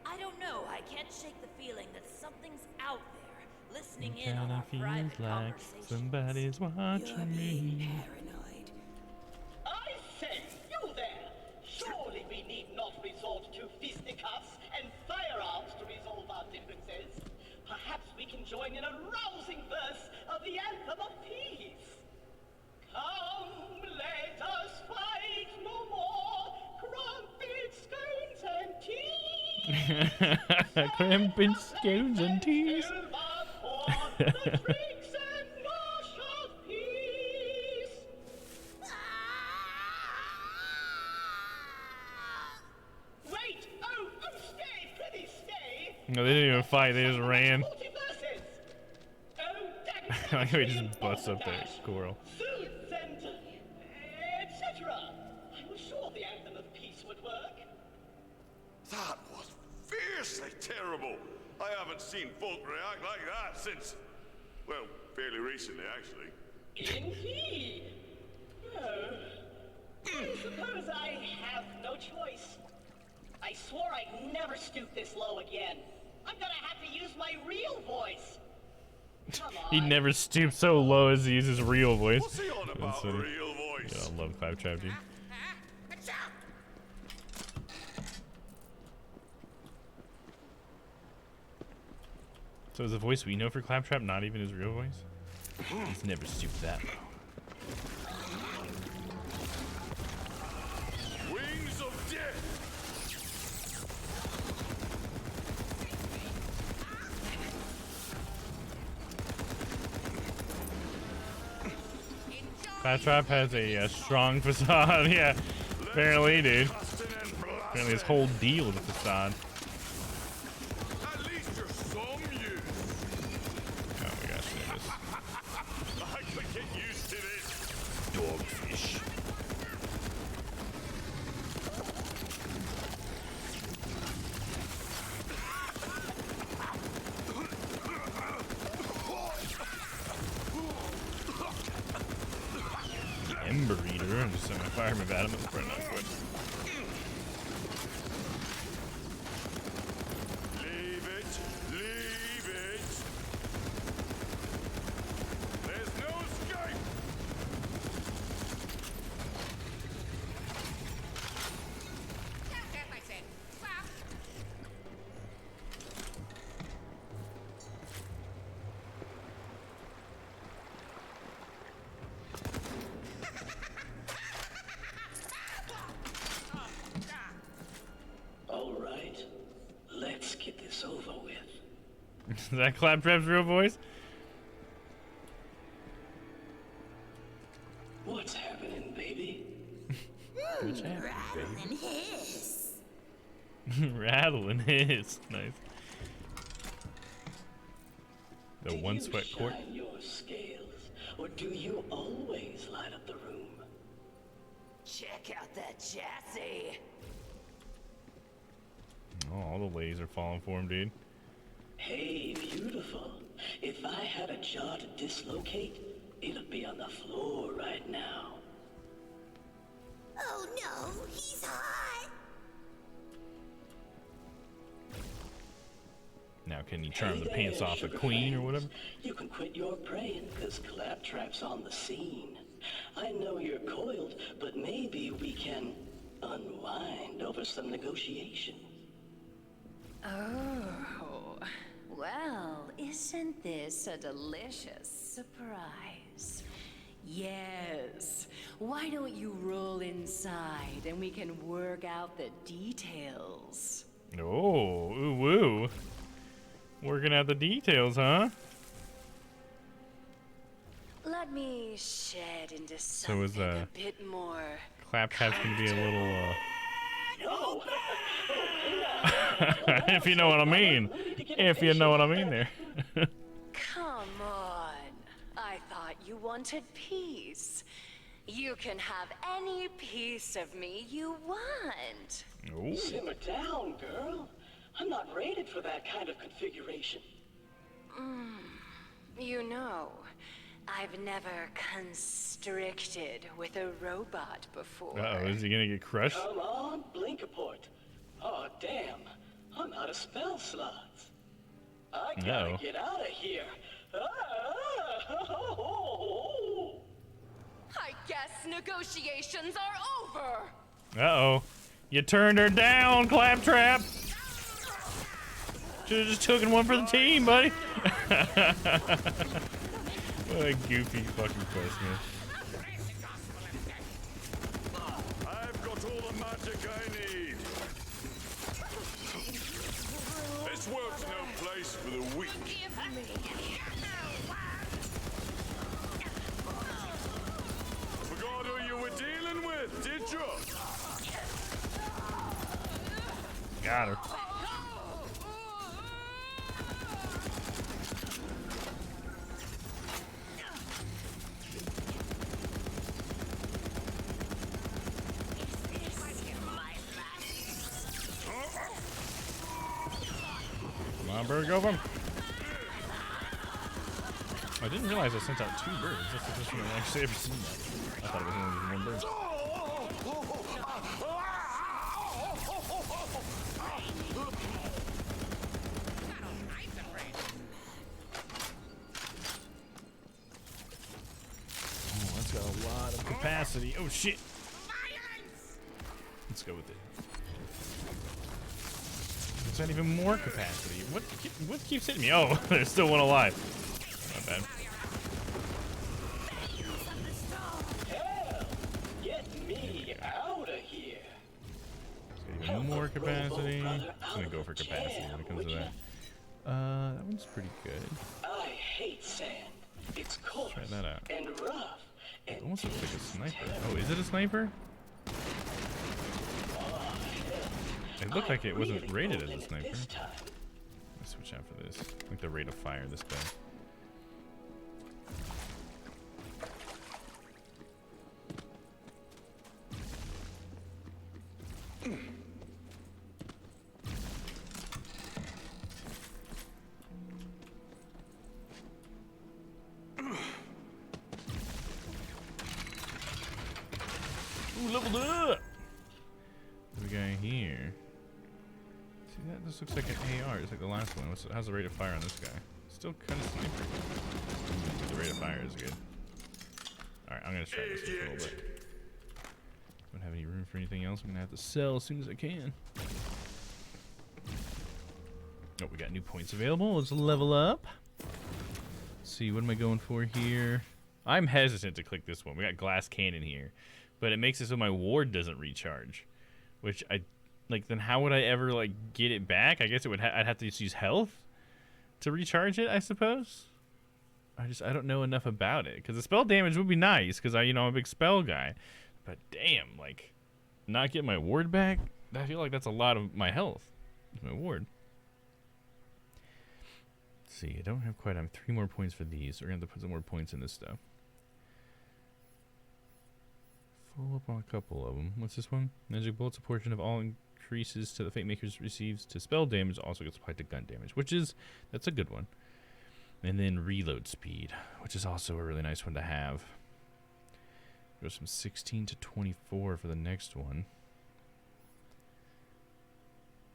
I don't know, I can't shake the feeling that something's out there, listening in on our private conversations. Somebody's watching me. Paranoid. I say, you there! Surely we need not resort to fisticuffs and firearms to resolve our differences. Perhaps we can join in a rousing verse of the anthem of peace. Come, let us fight no more. Crumpets, scones, and tea. Crumpets, scones, and teas. Wait! Oh, stay, pretty stay! No, they didn't even fight, they just ran. I like how he just busts up that squirrel. Suits and etc. I was sure the anthem of peace would work. That was fiercely terrible. I haven't seen folk react like that since, well, fairly recently, actually. Indeed. I suppose I have no choice. I swore I'd never stoop this low again. I'm gonna have to use my real voice. Come on. He never stooped so low as he uses real voice. What's he on about, real voice? Yeah, I love Claptrap, dude. So is the voice we know for Claptrap not even his real voice? He's never stooped that low. Wings of death! Claptrap has a strong facade, yeah. Apparently, dude. Cast an Apparently this whole deal with the facade. At least you're some use. Oh my gosh, there it is. I could get used to this. Dogfish. Ember Eater. I'm just setting my fireman at him. That's probably not good. Leave it. Leave it. There's no escape. That's I said. Stop. All right, let's get this over with. Is that Claptrap's real voice? What's happening, baby? What's happening, Rattle and hiss. baby? Rattle and hiss. Nice. The one sweat court. Shine your scales, or do you always light up the room? Check out that chassis. Oh, all the ladies are falling for him, dude. Hey, beautiful. If I had a jaw to dislocate, it'd be on the floor right now. Oh no, he's hot. Now, can he charm Hey the pants there, off a sugar queen or friends. whatever? You can quit your praying, because Claptrap's on the scene. I know you're coiled, but maybe we can unwind over some negotiation. Oh, well, isn't this a delicious surprise? Yes. Why don't you roll inside and we can work out the details? Oh, ooh woo. Working out the details, huh? Let me shed into So is, something a bit more. Claptrap's gonna be a little, No! if you know what I mean. If you know what I mean there. Come on. I thought you wanted peace. You can have any piece of me you want. Ooh. Simmer down, girl. I'm not rated for that kind of configuration. You know, I've never constricted with a robot before. Uh-oh, is he gonna get crushed? Come on, Blinkaport. Oh, damn. I'm out of spell slots. I gotta get out of here. I guess negotiations are over. Uh-oh. You turned her down, Claptrap! Should've just taken one for the team, buddy! What a goofy fucking quest, man. I've got all the magic I need. This world's no place for the weak. Forgot who you were dealing with, did you? Got her. Come on, bird, go for him. I didn't realize I sent out 2 birds. That's the first time I've actually ever seen that. I thought it was only one bird. Oh, that's got a lot of capacity. Oh shit! Let's go with it. It's not even more capacity. What keeps hitting me? Oh, there's still one alive. Not bad. Hell, get me out of here. It's got even more capacity. I'm just gonna go for capacity when it comes to that. That one's pretty good. I hate sand. It's coarse Try that out. and rough. It almost looks like a sniper. Oh, is it a sniper? It looked like it wasn't rated as a sniper. Let's switch out for this. Like the rate of fire this guy. Ooh, leveled up! What do we got here? See that? This looks like an AR. It's like the last one. How's the rate of fire on this guy? Still kind of sniper. The rate of fire is good. Alright, I'm gonna try this a little bit. Don't have any room for anything else. I'm gonna have to sell as soon as I can. Oh, we got new points available. Let's level up. Let's see, what am I going for here? I'm hesitant to click this one. We got glass cannon here. But it makes it so my ward doesn't recharge. Which I like, then how would I ever like get it back? I guess it would I'd have to just use health to recharge it, I suppose. I don't know enough about it. Because the spell damage would be nice, because I'm a big spell guy. But damn, like, not get my ward back? I feel like that's a lot of my health. My ward. Let's see, I don't have quite, I have 3 more points for these. So we're going to have to put some more points in this stuff. Follow up on a couple of them. What's this one? Magic bolts, a portion of all increases to the Fate Maker's receives to spell damage also gets applied to gun damage, that's a good one. And then reload speed, which is also a really nice one to have. Goes from 16 to 24 for the next one.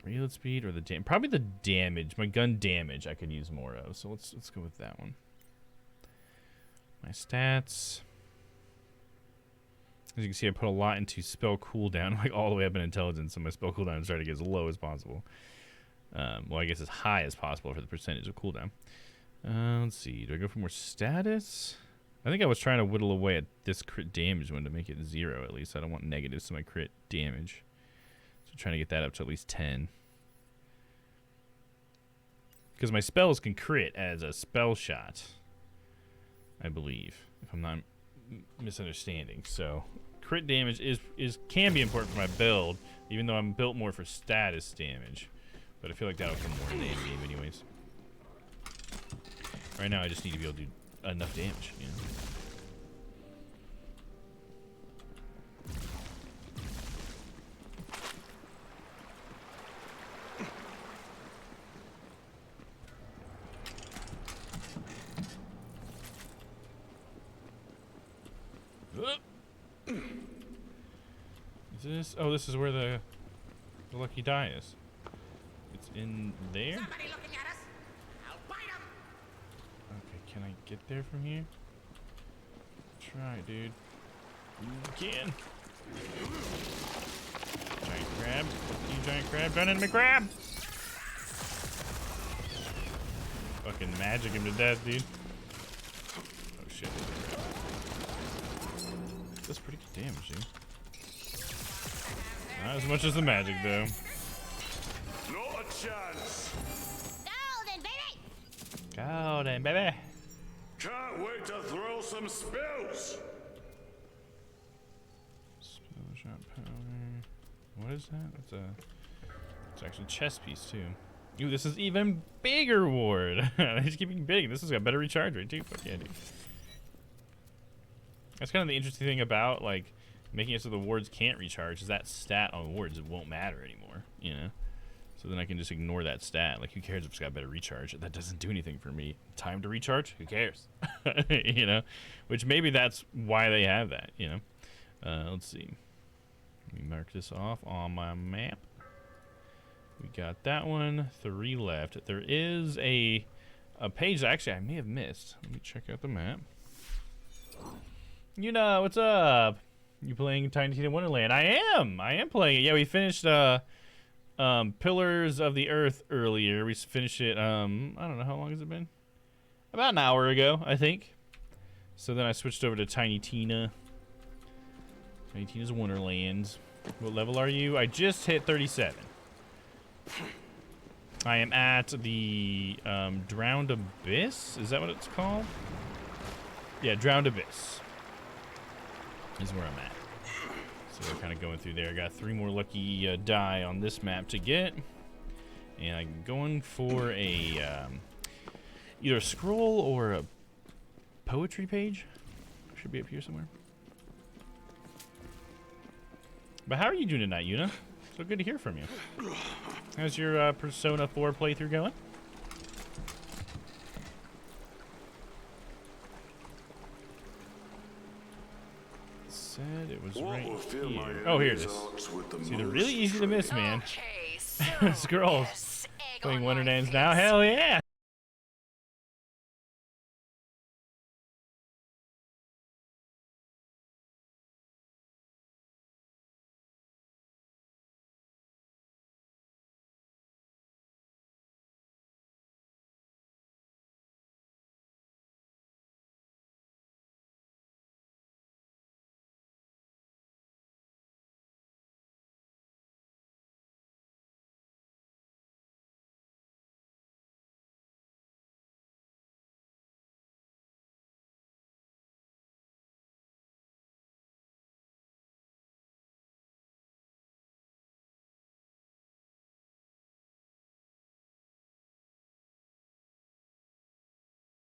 Reload speed or the damage? Probably the damage. My gun damage I could use more of. So let's go with that one. My stats. As you can see, I put a lot into spell cooldown, like all the way up in intelligence, so my spell cooldown is trying to get as low as possible. Well, I guess as high as possible for the percentage of cooldown. Let's see. Do I go for more status? I think I was trying to whittle away at this crit damage one to make it 0 at least. I don't want negatives to my crit damage. So I'm trying to get that up to at least 10. Because my spells can crit as a spell shot, I believe, if I'm not misunderstanding. So crit damage can be important for my build, even though I'm built more for status damage. But I feel like that'll come more in the end game anyways. Right now I just need to be able to do enough damage, Is this? Oh, this is where the lucky die is. It's in there? Somebody looking at us. I'll bite him. Okay, can I get there from here? Try, dude. You can. Giant crab. You giant crab. Giant enemy crab! Fucking magic him to death, dude. Oh shit. That's pretty good damage, dude. Not as much as the magic, though. Not a chance. Golden, baby! Golden, baby! Can't wait to throw some spells. Spell shot power. What is that? It's actually a chest piece, too. Ooh, this is even bigger ward. He's keeping big. This has got better recharge rate, too. Fuck yeah, dude. That's kind of the interesting thing about, like, making it so the wards can't recharge is that stat on wards, it won't matter anymore, So then I can just ignore that stat. Like, who cares if it's got better recharge? That doesn't do anything for me. Time to recharge? Who cares? Which maybe that's why they have that, Let's see. Let me mark this off on my map. We got that one. 3 left. There is a page that actually I may have missed. Let me check out the map. What's up? You playing Tiny Tina Wonderland? I am playing it. Yeah, we finished Pillars of the Earth earlier. We finished it, I don't know, how long has it been? About an hour ago, I think. So then I switched over to Tiny Tina. Tiny Tina's Wonderland. What level are you? I just hit 37. I am at the Drowned Abyss. Is that what it's called? Yeah, Drowned Abyss is where I'm at. So we're kind of going through there. I got 3 more lucky die on this map to get. And I'm going for a either a scroll or a poetry page. Should be up here somewhere. But how are you doing tonight, Yuna? So good to hear from you. How's your Persona 4 playthrough going? Said it was right here. Oh, here it is. See, they're really easy to miss, man. Scrolls. Playing Wonderlands now? Hell yeah!